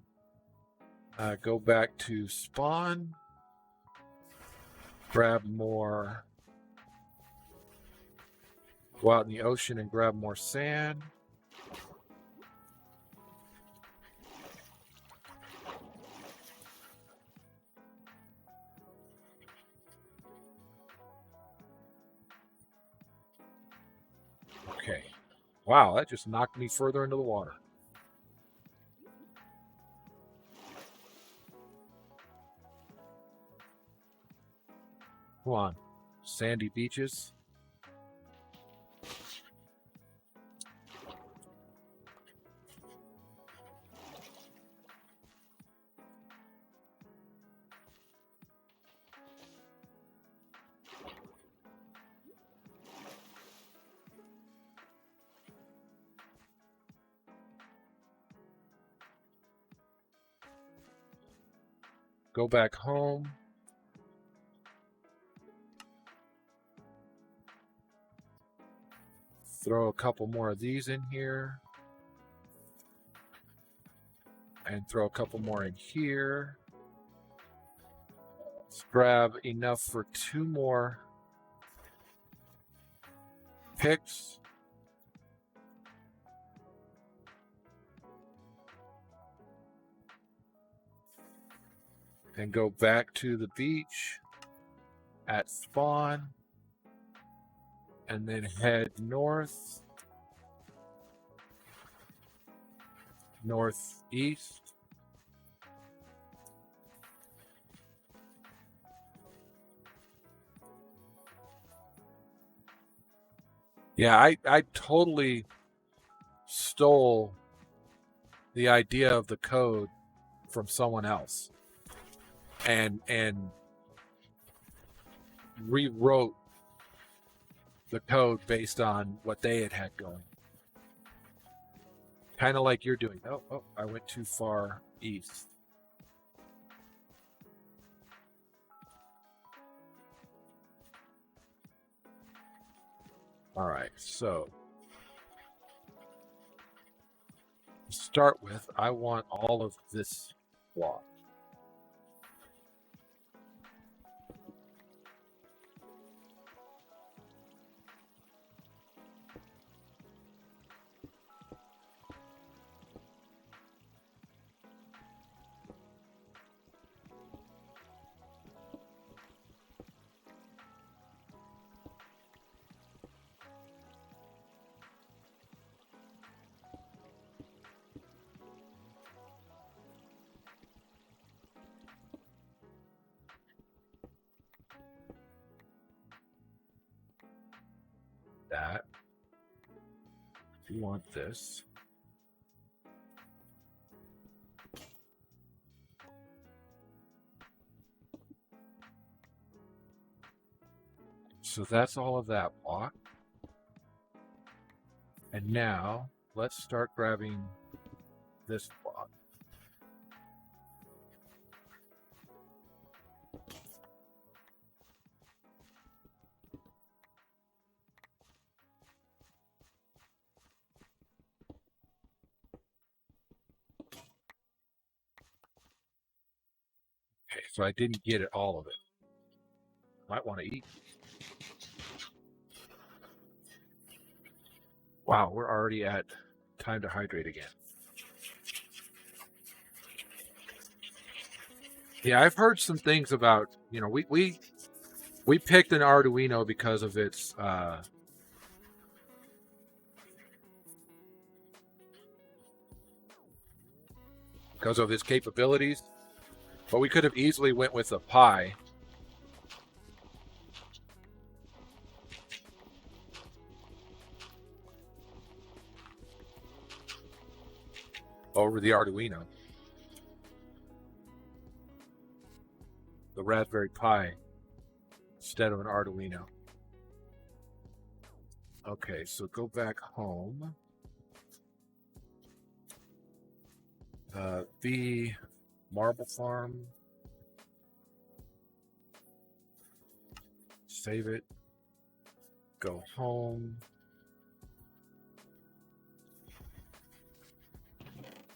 go back to spawn, grab more, go out in the ocean and grab more sand. Okay. Wow, that just knocked me further into the water. Come on. Sandy beaches. Go back home. Throw a couple more of these in here. And throw a couple more in here. Let's grab enough for 2 more picks. And go back to the beach at spawn. And then head north. Northeast. Yeah, I totally stole the idea of the code from someone else and rewrote the code based on what they had going. Kind of like you're doing. Oh, I went too far east. All right, so to start with, I want all of this block. That. You want this. So that's all of that block. And now let's start grabbing this block. Okay, so I didn't get it, all of it. Might want to eat. Wow, we're already at time to hydrate again. Yeah, I've heard some things about, we picked an Arduino because of its capabilities, but we could have easily went with a Pi. Over the Arduino. The Raspberry Pi instead of an Arduino. Okay, so go back home. The Marble Farm. Save it. Go home.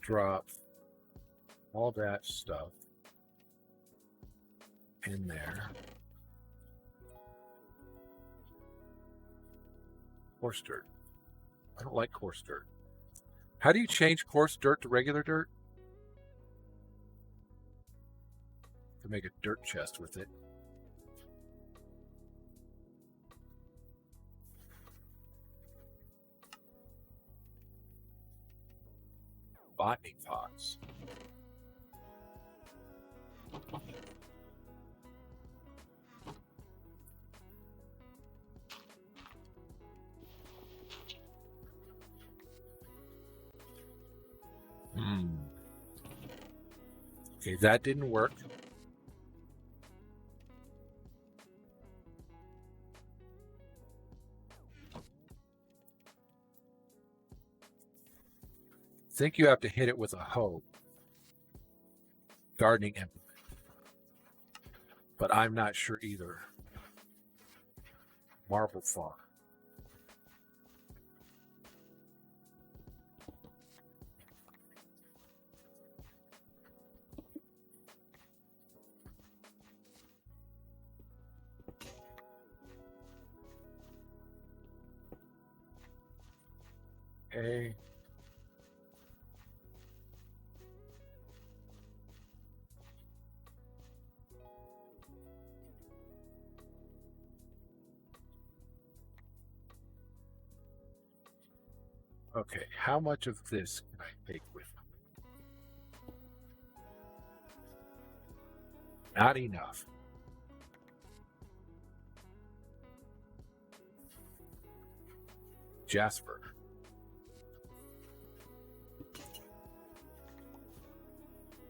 Drop all that stuff in there. Coarse dirt. I don't like coarse dirt. How do you change coarse dirt to regular dirt? To make a dirt chest with it. Botany pots. Okay, that didn't work. I think you have to hit it with a hoe. Gardening implement. but I'm not sure either. Marble Farm. Okay. Okay, how much of this can I take with me? Not enough. Jasper.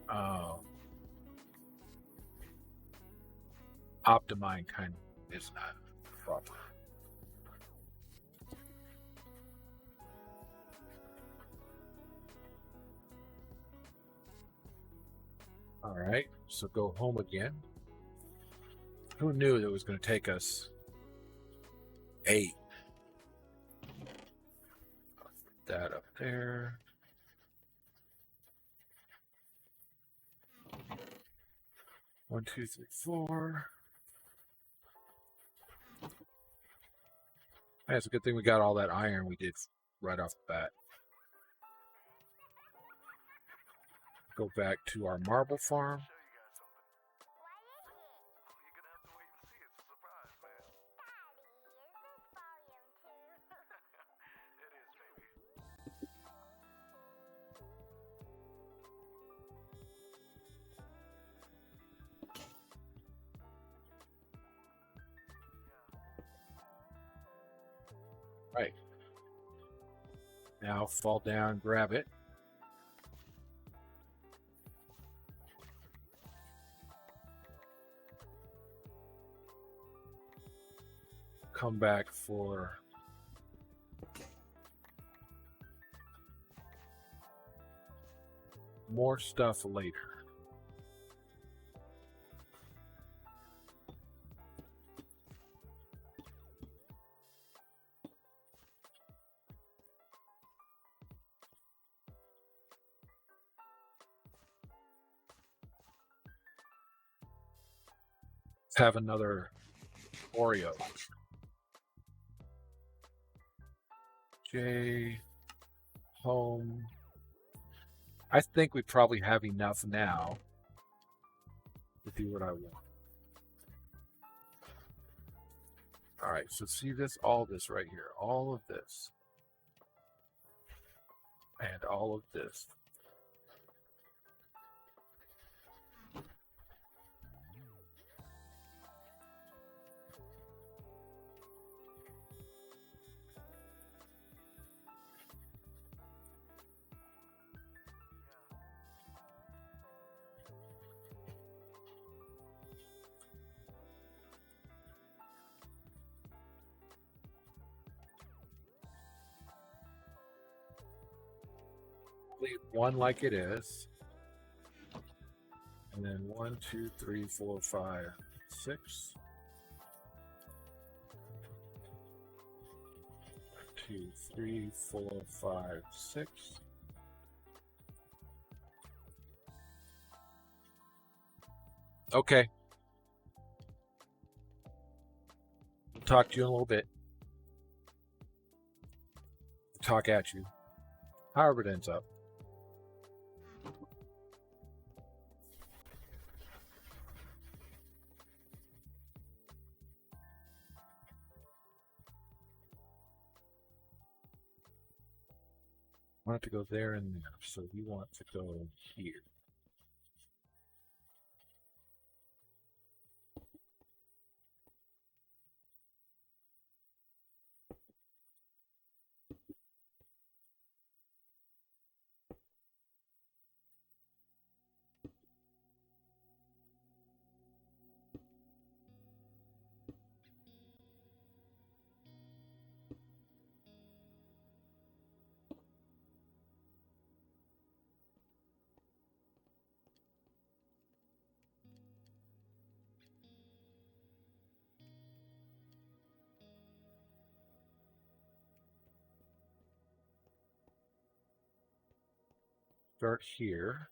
Oh. Optimine kind of is not proper. All right, so go home again. Who knew that it was going to take us 8? Put that up there. One, two, three, 4. Hey, it's a good thing we got all that iron we did right off the bat. Go back to our marble farm. Right. Now fall down, grab it. Come back for more stuff later. Let's have another Oreo. J home. I think we probably have enough now to do what I want. All right, so see this, all this right here, all of this, and all of this. Leave one like it is, and then 1, 2, 3, 4, 5, 6. 2, 3, 4, 5, 6. Okay. We'll talk to you in a little bit. Talk at you. However it ends up. I want it to go there and there, so we want to go here. Start here.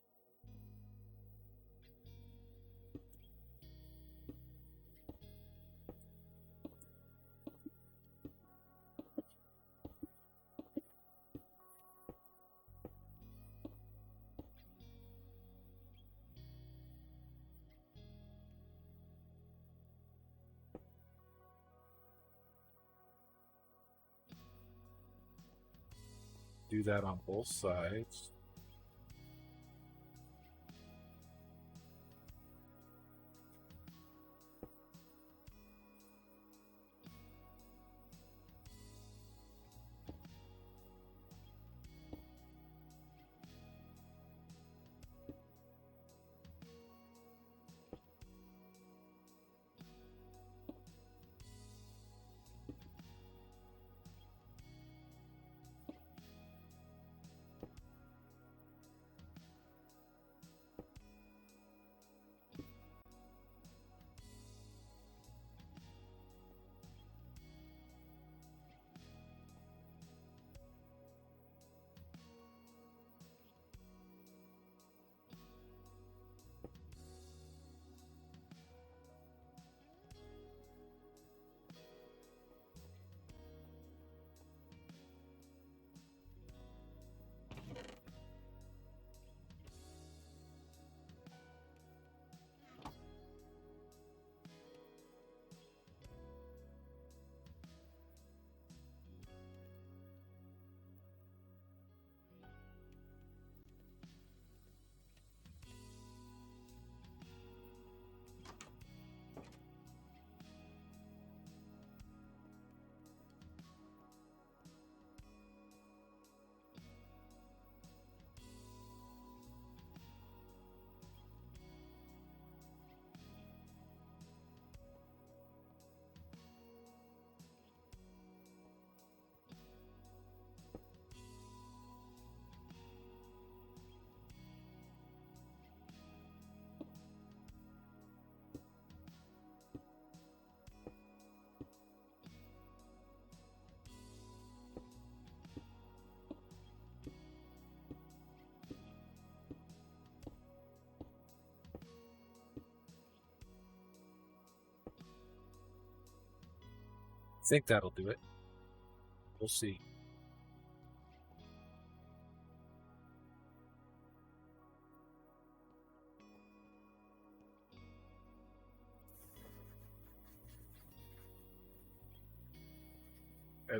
Do that on both sides. I think that'll do it. We'll see.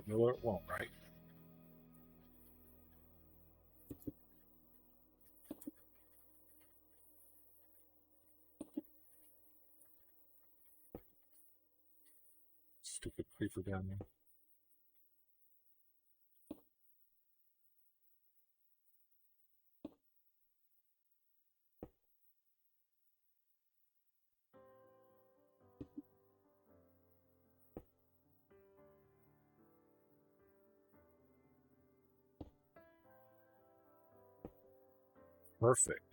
No, it won't, right? Stupid creeper down there. Perfect.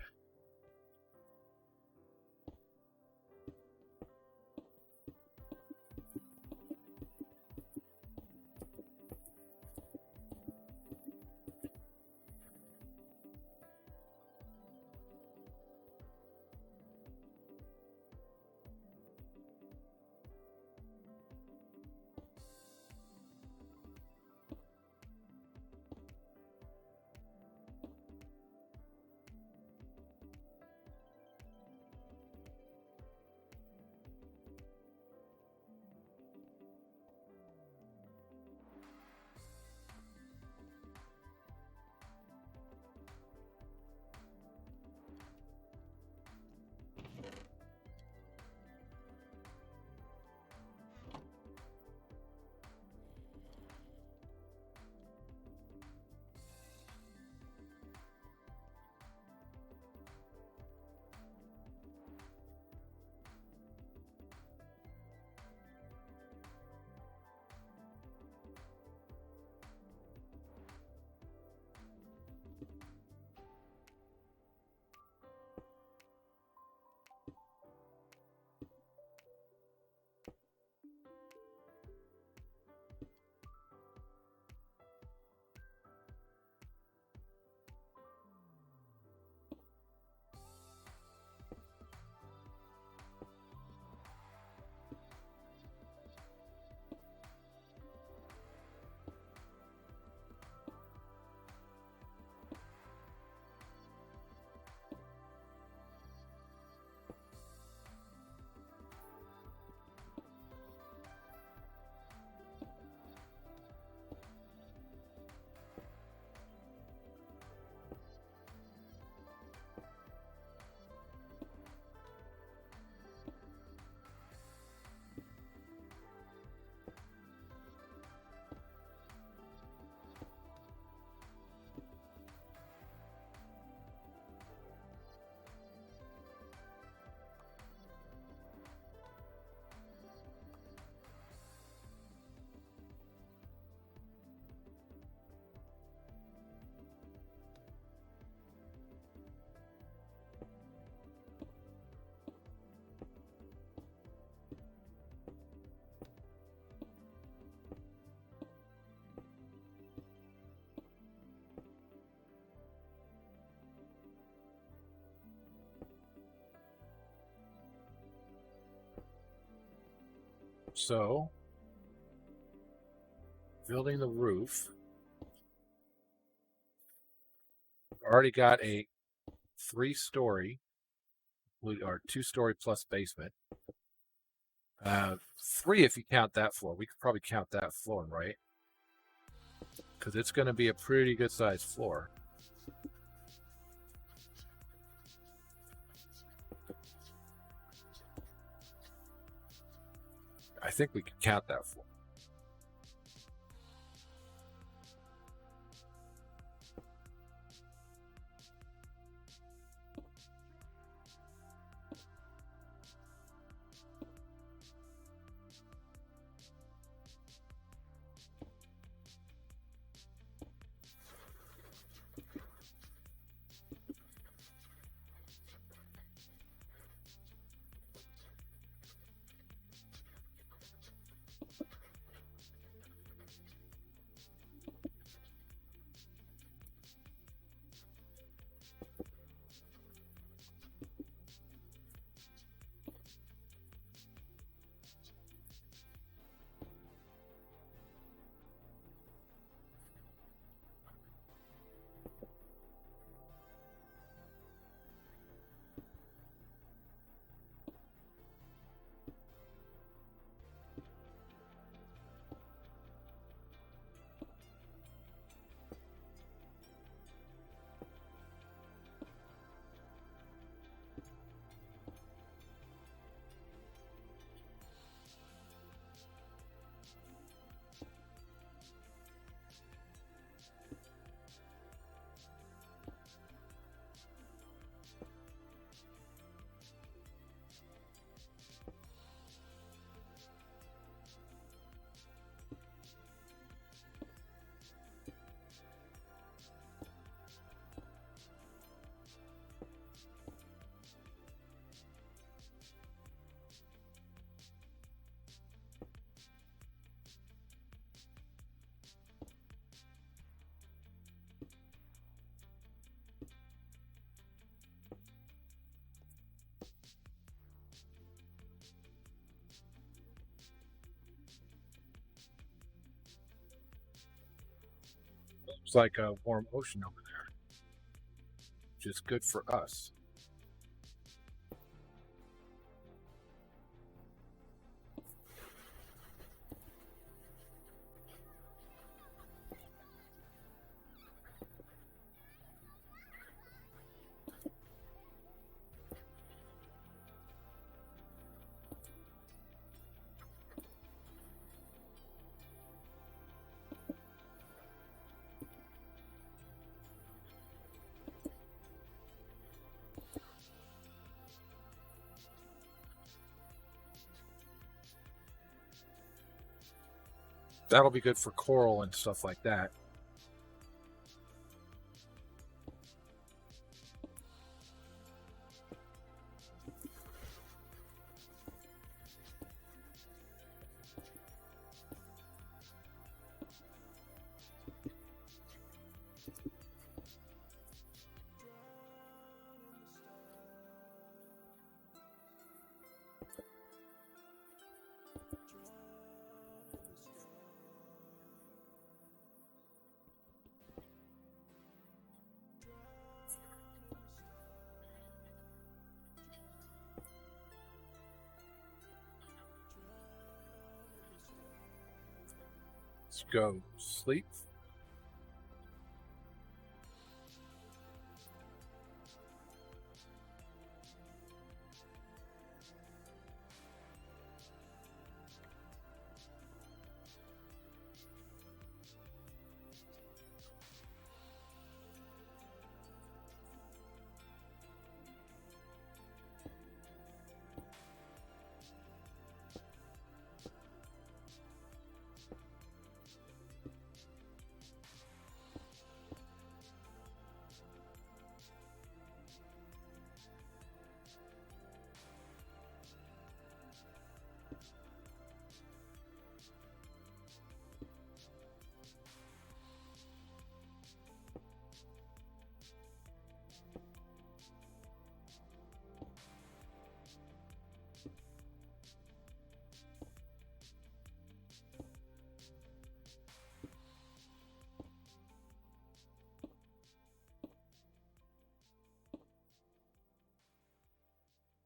So, building the roof. Already got a 3-story or 2-story plus basement. 3 if you count that floor. We could probably count that floor, right? Because it's going to be a pretty good sized floor. I think we could count that floor. It's like a warm ocean over there, which is good for us. That'll be good for coral and stuff like that. Let's go sleep.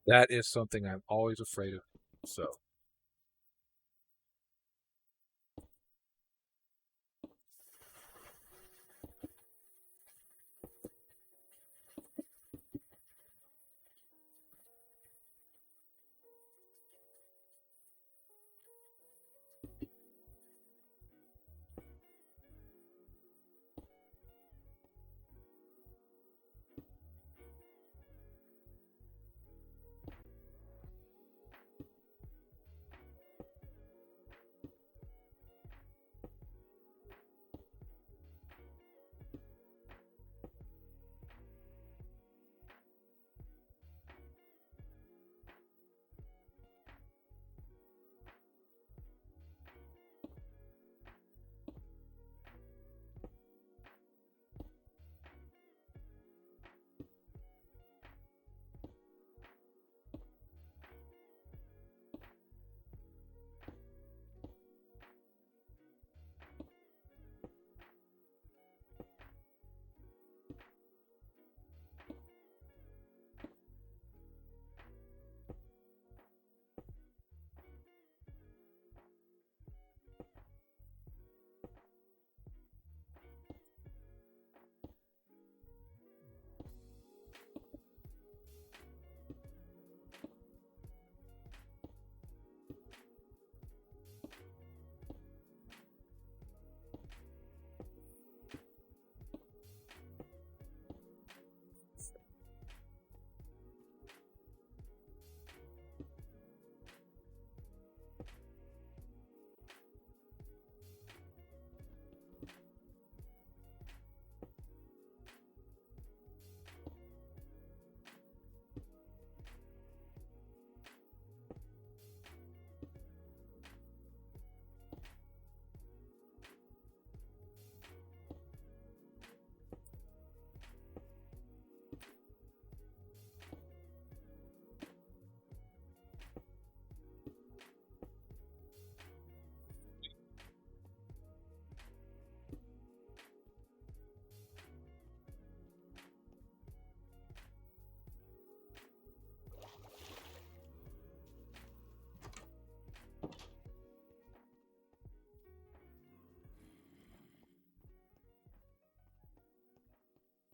That is something I'm always afraid of.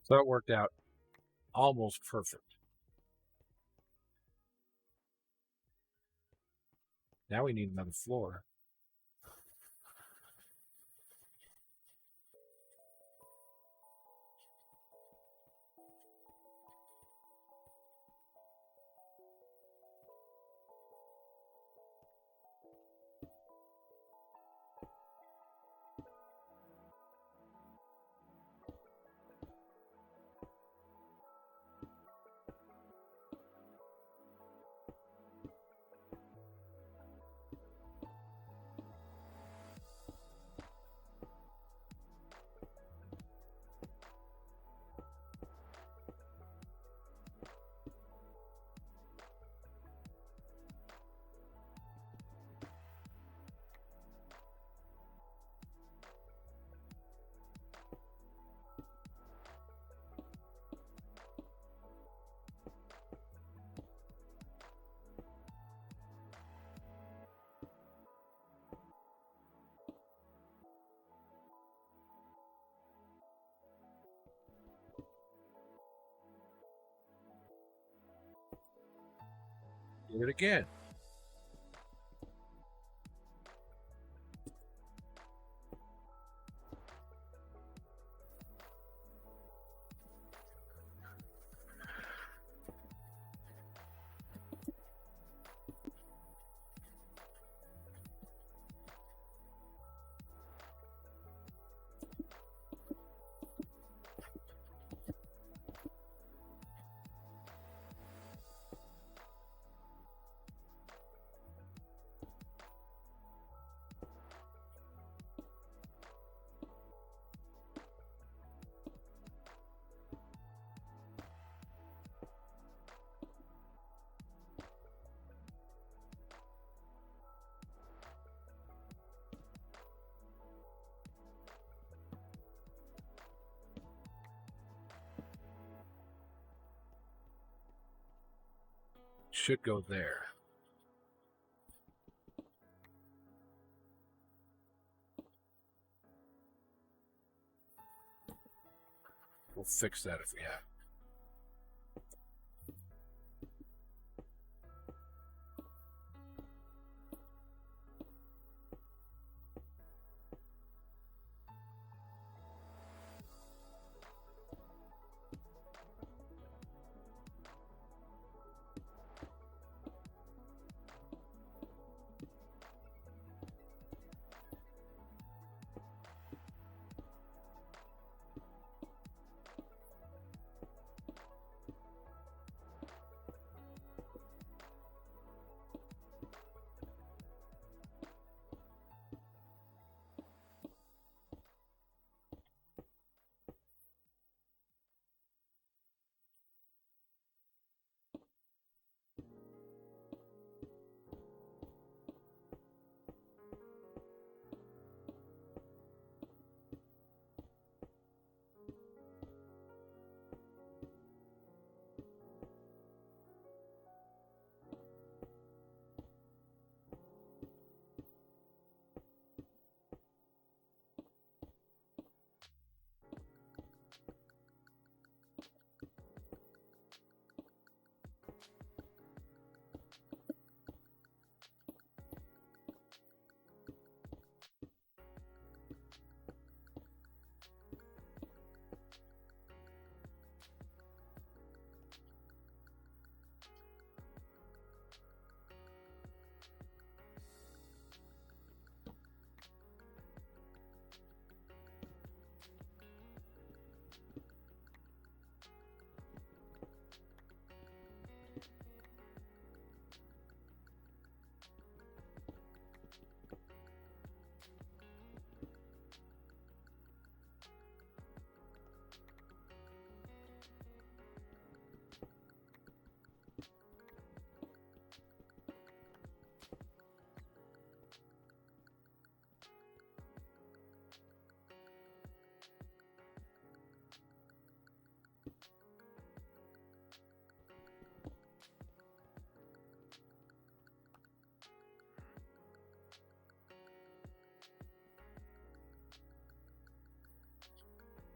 So it worked out almost perfect. Now we need another floor. Do it again. should go there. We'll fix that if we have.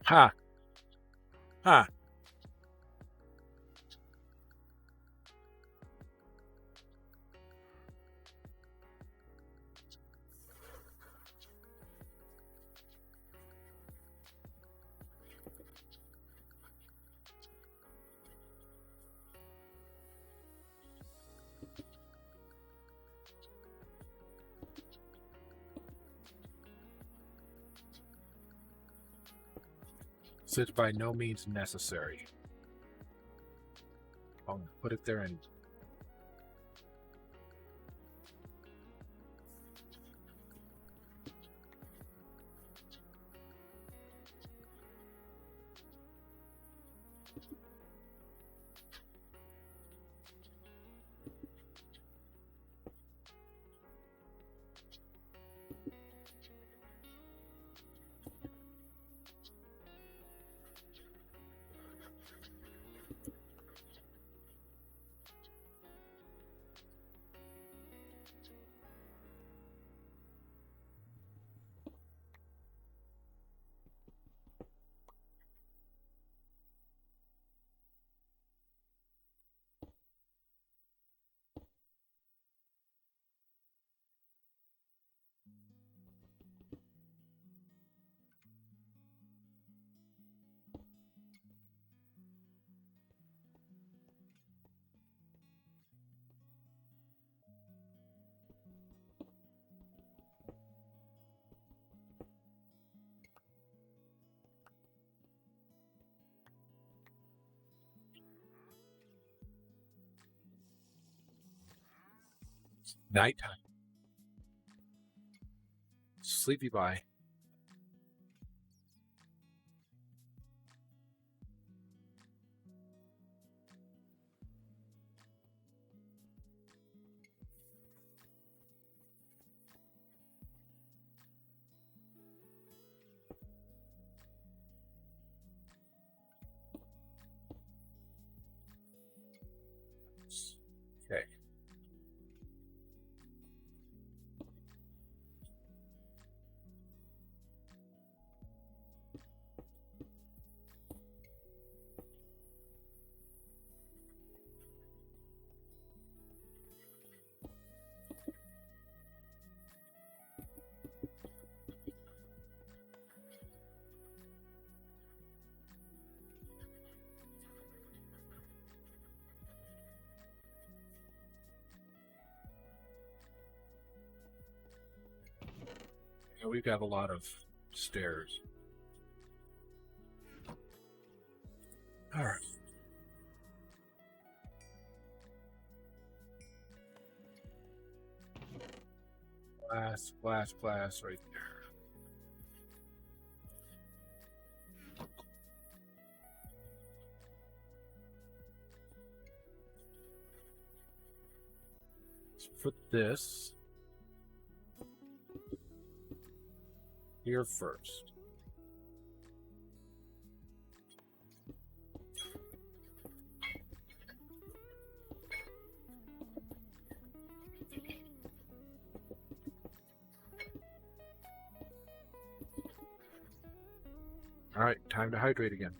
Ha! Ha! So it's by no means necessary. I'll put it there and nighttime. Sleepy bye. Okay. And we've got a lot of stairs. All right. Glass right there. Let's put this here first. All right, time to hydrate again.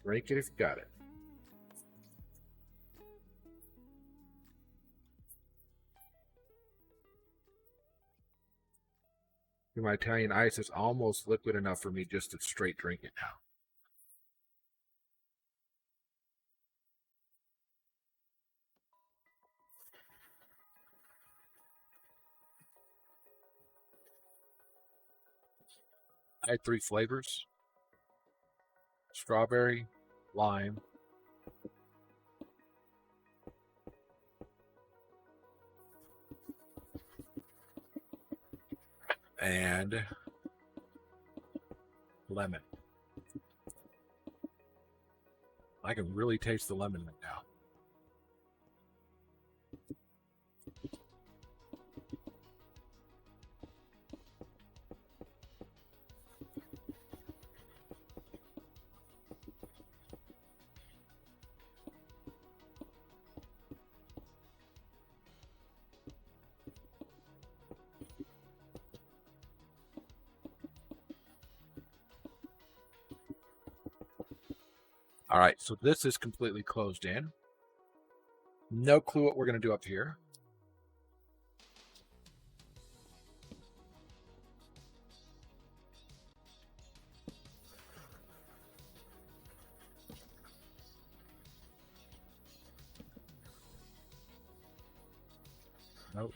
Drink it if you got it. My Italian ice is almost liquid enough for me just to straight drink it now. I had 3 flavors: strawberry, lime, and lemon. I can really taste the lemon right now. All right, so this is completely closed in. No clue what we're going to do up here. Nope.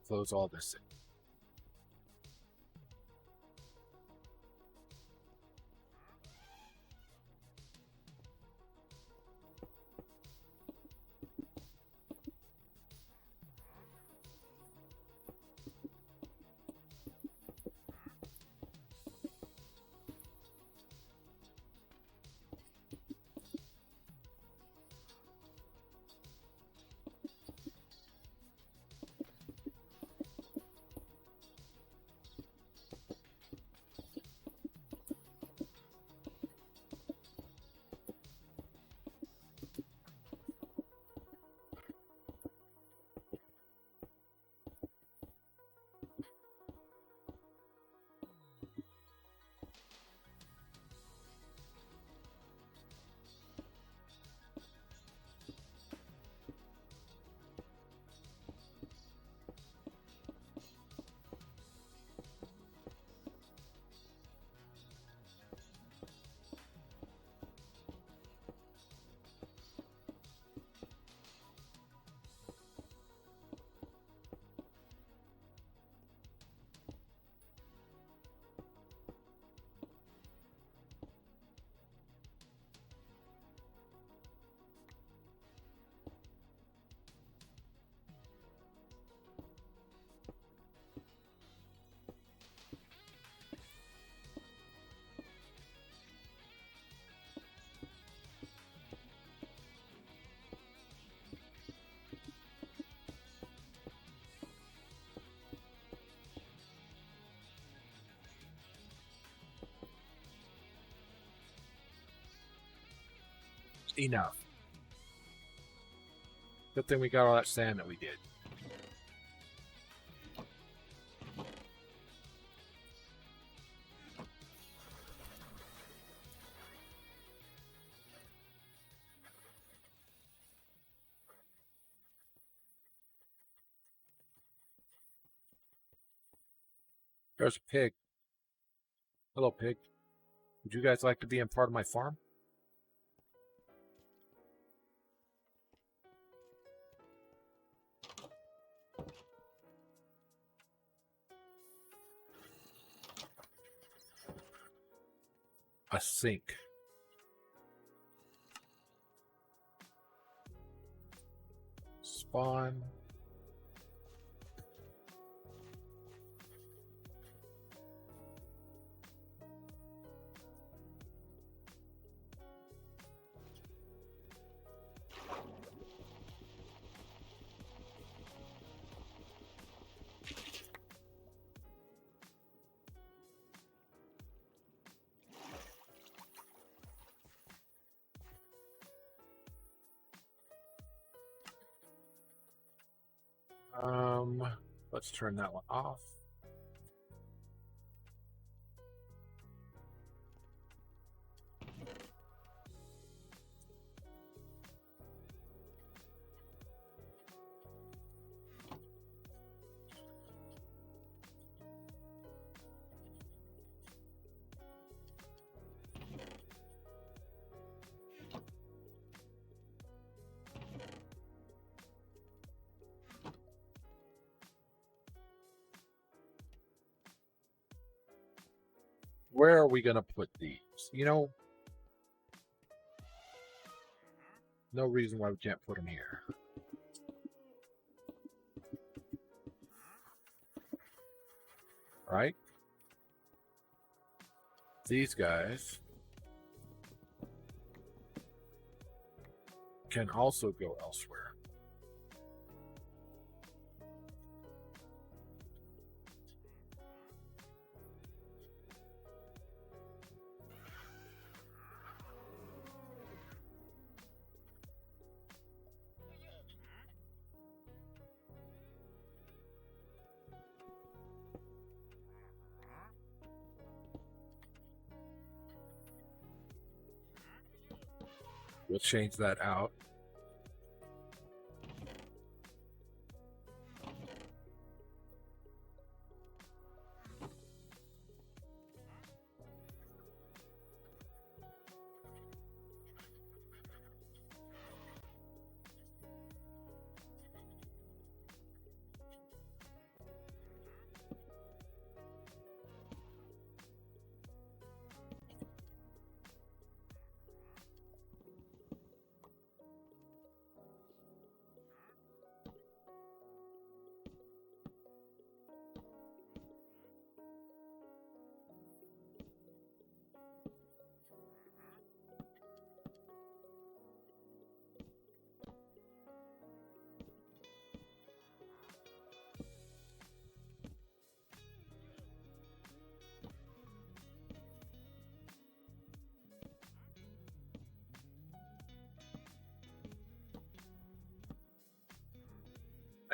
Close all this in. Enough. Good thing we got all that sand that we did. There's a pig. Hello, pig. Would you guys like to be in part of my farm? A sink. Spawn. Let's turn that one off. Where are we going to put these? You know, no reason why we can't put them here. Right? These guys can also go elsewhere. We'll change that out.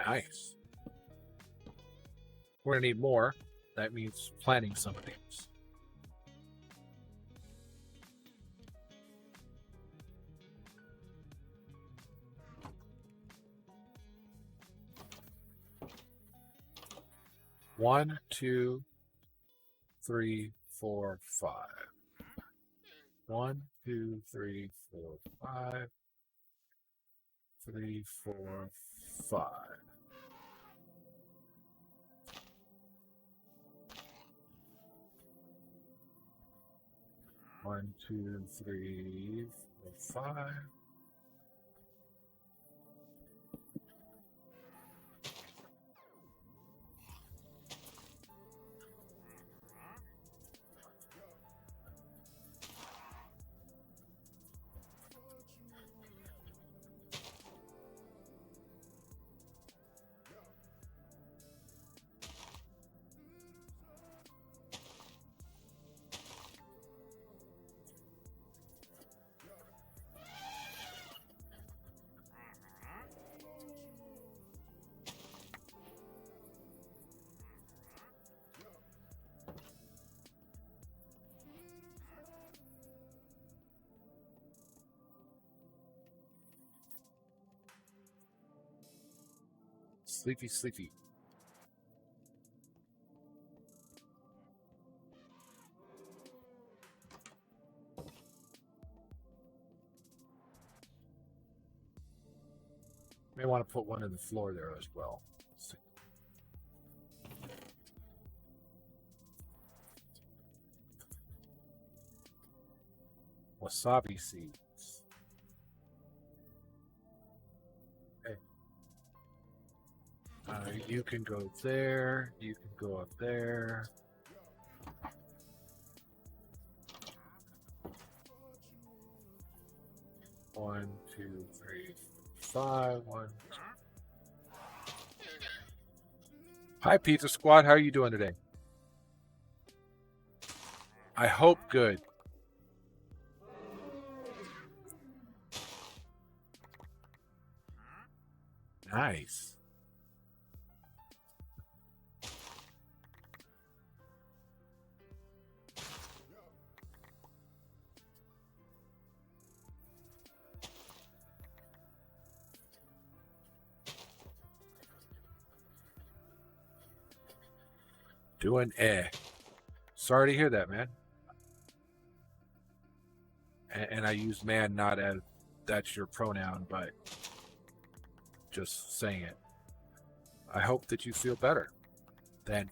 Nice. We're going to need more. That means planting some of these. One, two, three, four, five. 1, 2, 3, 4, 5. 3, 4, 5. One, two, three, four, 5. Sleepy, sleepy. May want to put one in the floor there as well. Wasabi seeds. Okay. You can go there. You can go up there. One, two, three, five. One. Hi, Pizza Squad. How are you doing today? I hope good. Nice. Doing Sorry to hear that, man. And I use man not as that's your pronoun, but just saying it. I hope that you feel better than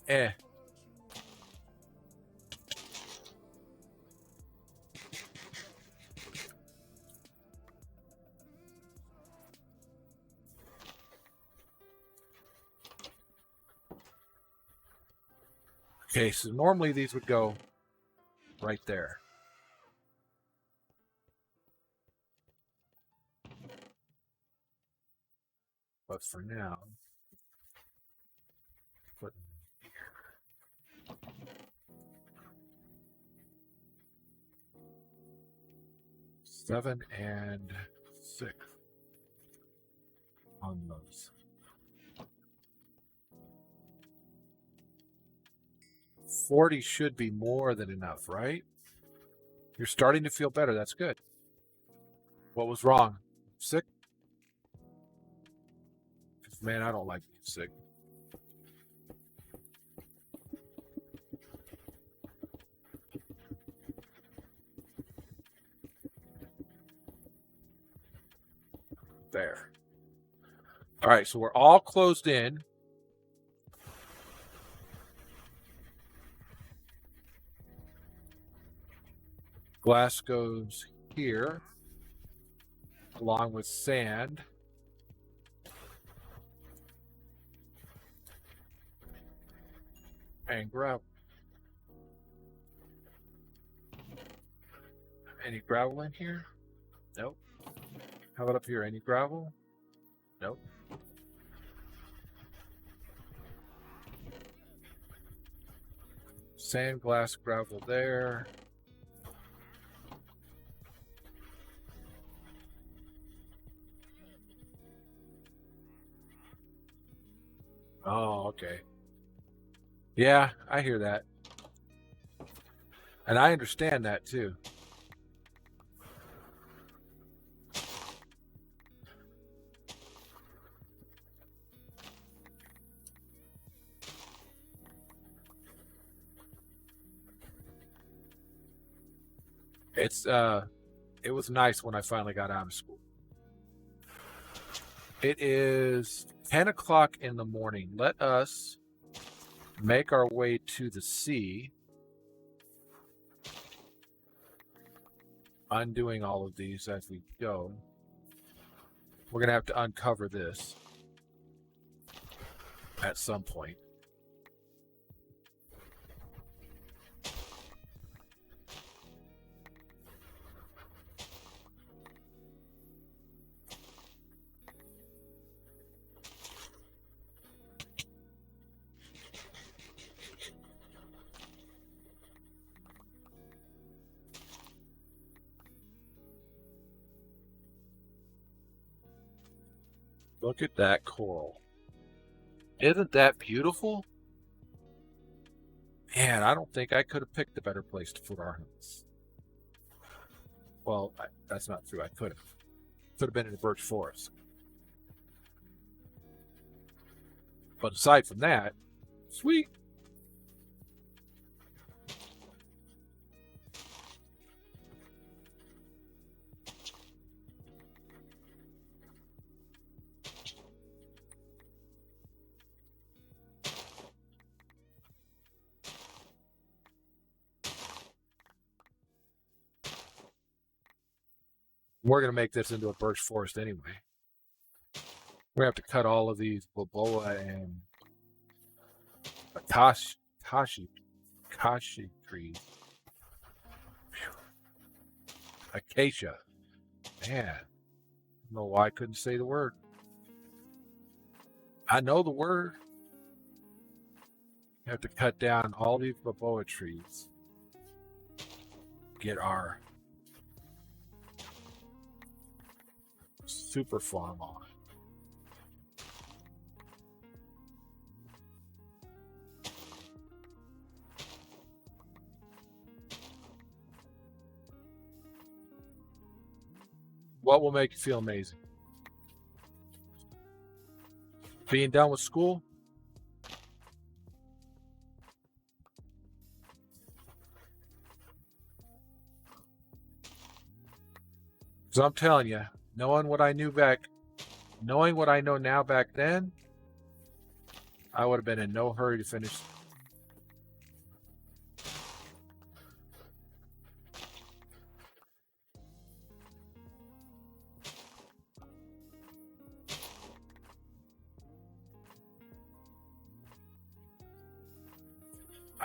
Okay, so normally these would go right there. But for now, put them here. 7 and 6 on those. 40 should be more than enough, right? You're starting to feel better. That's good. What was wrong? Sick? Man, I don't like being sick. There. All right, so we're all closed in. Glass goes here, along with sand. And gravel. Any gravel in here? Nope. How about up here? Any gravel? Nope. Sand, glass, gravel there. Oh, okay. Yeah, I hear that. And I understand that too. It was nice when I finally got out of school. It is 10 o'clock in the morning. Let us make our way to the sea, undoing all of these as we go. We're going to have to uncover this at some point. Look at that coral. Isn't that beautiful? Man, I don't think I could have picked a better place to put our house. Well, that's not true. I could have. Could have been in a birch forest. But aside from that, sweet. We're going to make this into a birch forest anyway. We have to cut all of these boboa and kashi trees. Acacia. Man, I don't know why I couldn't say the word. I know the word. We have to cut down all these boboa trees. Get our super farm on. What will make you feel amazing? Being done with school? So I'm telling you, knowing what I know now back then, I would have been in no hurry to finish.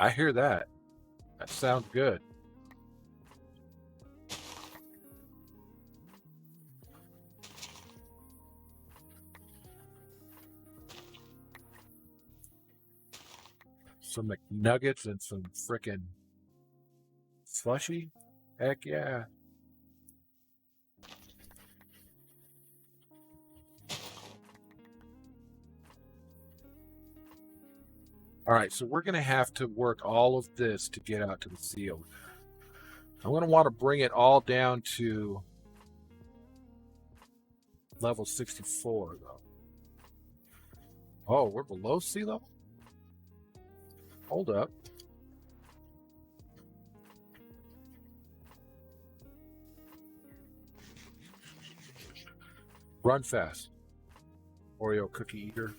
I hear that. That sounds good. Some McNuggets and some frickin' slushy? Heck yeah. All right, so we're going to have to work all of this to get out to the seal. I'm going to want to bring it all down to level 64, though. Oh, we're below sea level? Hold up. Run fast. Oreo cookie eater.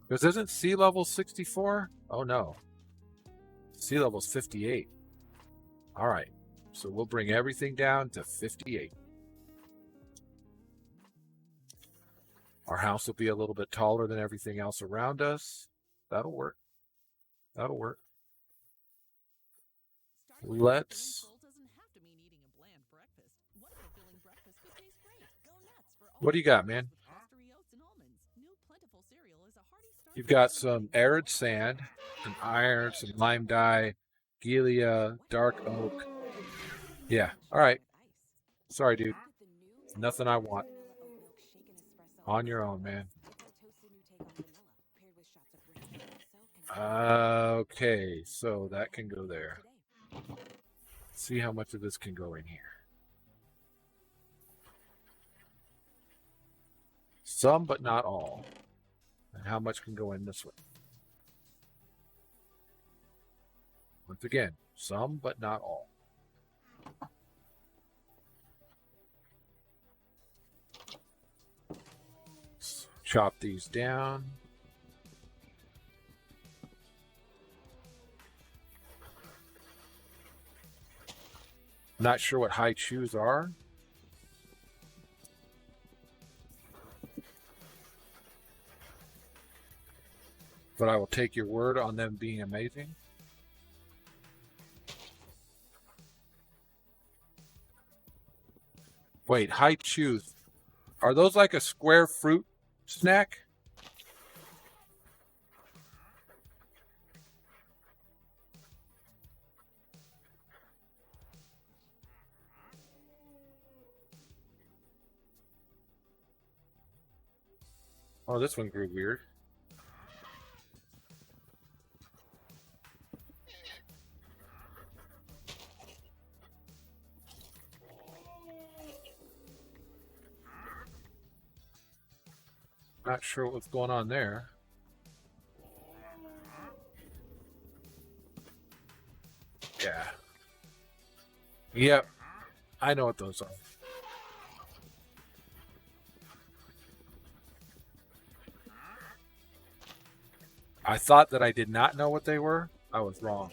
Because isn't sea level 64? Oh no. Sea level's 58. All right. So we'll bring everything down to 58. Our house will be a little bit taller than everything else around us. That'll work. That'll work. Let's. What do you got, man? You've got some arid sand, some iron, some lime dye, Gilia, dark oak. Yeah, all right. Sorry, dude. Nothing I want. On your own, man. Okay, so that can go there. Let's see how much of this can go in here. Some, but not all. And how much can go in this way? Once again, some, but not all. Let's chop these down. Not sure what high chews are. But I will take your word on them being amazing. Wait, high chews. Are those like a square fruit snack? Oh, this one grew weird. Not sure what's going on there. Yeah. Yep. I know what those are. I thought that I did not know what they were. I was wrong.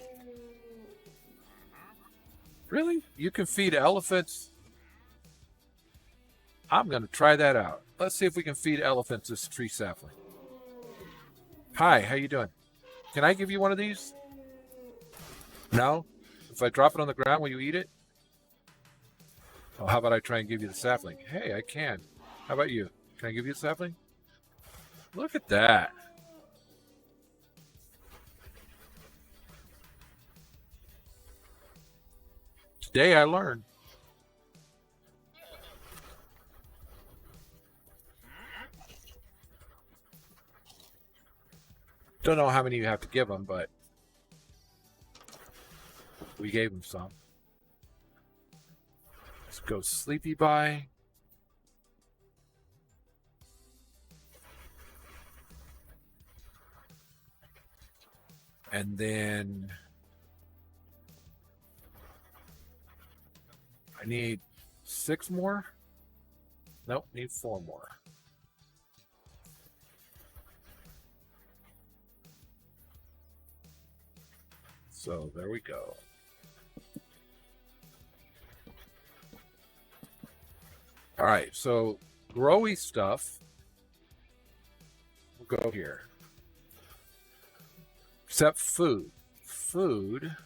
Really? You can feed elephants? I'm going to try that out. Let's see if we can feed elephants this tree sapling. Hi, how you doing? Can I give you one of these? No? If I drop it on the ground, will you eat it? Oh, how about I try and give you the sapling? Hey, I can. How about you? Can I give you the sapling? Look at that. Today I learned. Don't know how many you have to give them, but we gave them some. Let's go Sleepy Bye. And then I need 6 more. Nope, need 4 more. So there we go. All right, so growy stuff will go here. Except food. Food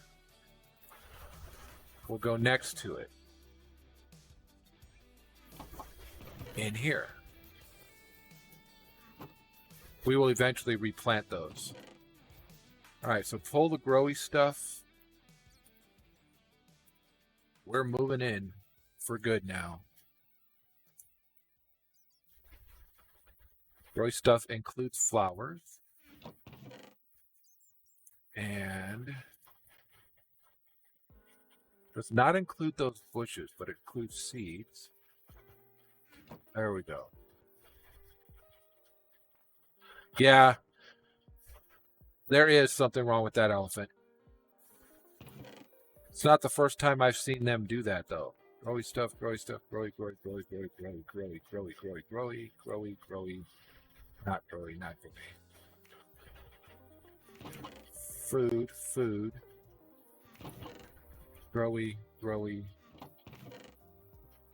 will go next to it. In here. We will eventually replant those. All right, so pull the growy stuff. We're moving in for good now. Growy stuff includes flowers. And does not include those bushes, but it includes seeds. There we go. Yeah, there is something wrong with that elephant. It's not the first time I've seen them do that, though. Growy stuff, growy stuff, growy, growy, growy, growy, growy, growy, growy, growy, growy, growy, growy, not growy, not growy. Food, food, growy, growy,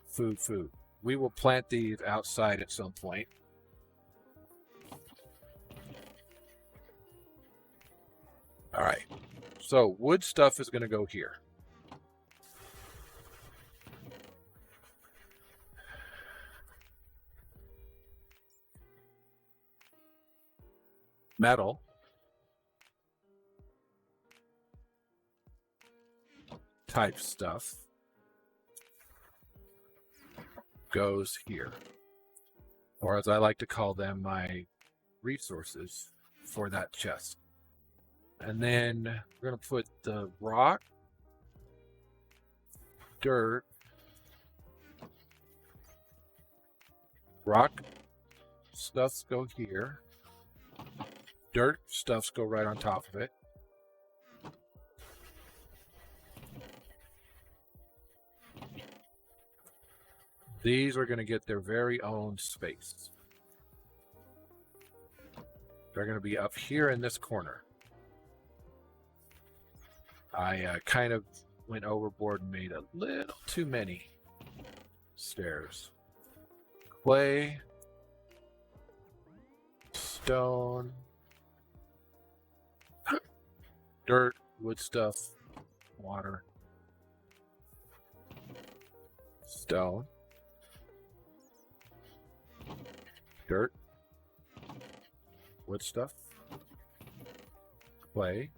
food, food. We will plant these outside at some point. All right. So wood stuff is going to go here. Metal type stuff goes here, or as I like to call them, my resources for that chest. And then we're going to put the rock, dirt, rock stuffs go here, dirt stuffs go right on top of it. These are going to get their very own space. They're going to be up here in this corner. I kind of went overboard and made a little too many stairs. Clay, stone, dirt, wood stuff, water, stone, dirt, wood stuff, clay,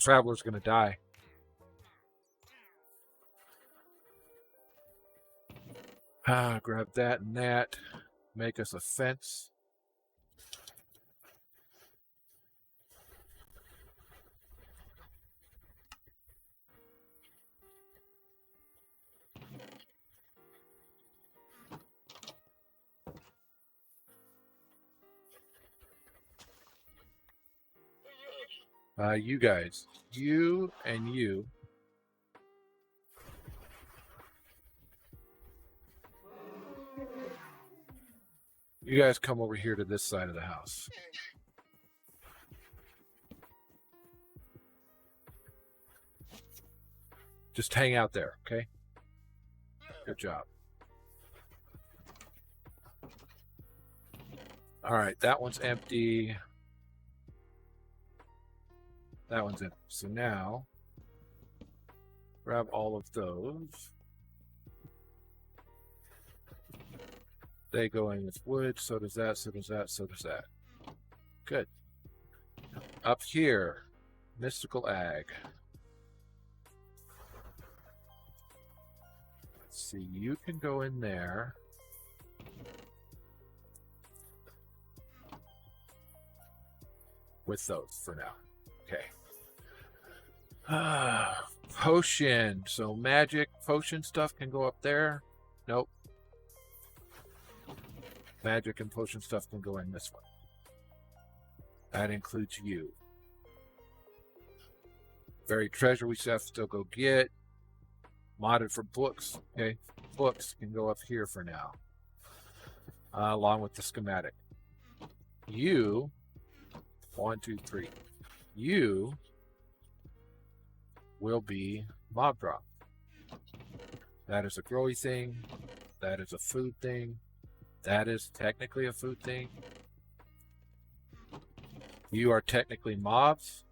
traveler's going to die. Grab that and that. Make us a fence. You guys, you and you. You guys come over here to this side of the house. Just hang out there, okay? Good job. All right, that one's empty. That one's empty. So now, grab all of those. They go in with wood, so does that, so does that, so does that. Good. Up here, mystical ag. Let's see, you can go in there. With those for now. Okay. Potion. So magic potion stuff can go up there. Nope. Magic and potion stuff can go in this one. That includes you. Buried treasure we have to still go get. Modded for books. Okay. Books can go up here for now. Along with the schematic. You. 1, 2, 3. You will be mob drop. That is a growy thing. That is a food thing. That is technically a food thing. You are technically mobs.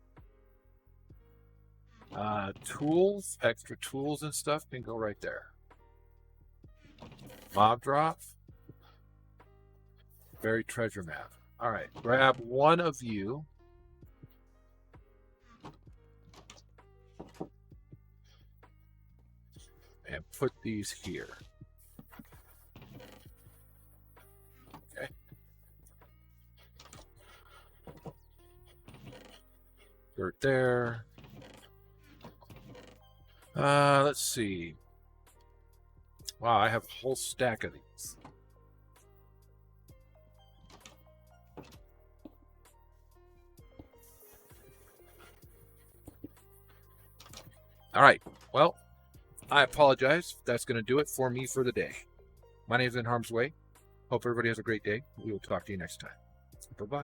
Tools, extra tools and stuff can go right there. Mob drop. Buried treasure map. All right, grab one of you. And put these here. Okay. Dirt there. Let's see. Wow, I have a whole stack of these. All right. Well, I apologize. That's going to do it for me for the day. My name is In Harm's Way. Hope everybody has a great day. We will talk to you next time. Bye-bye.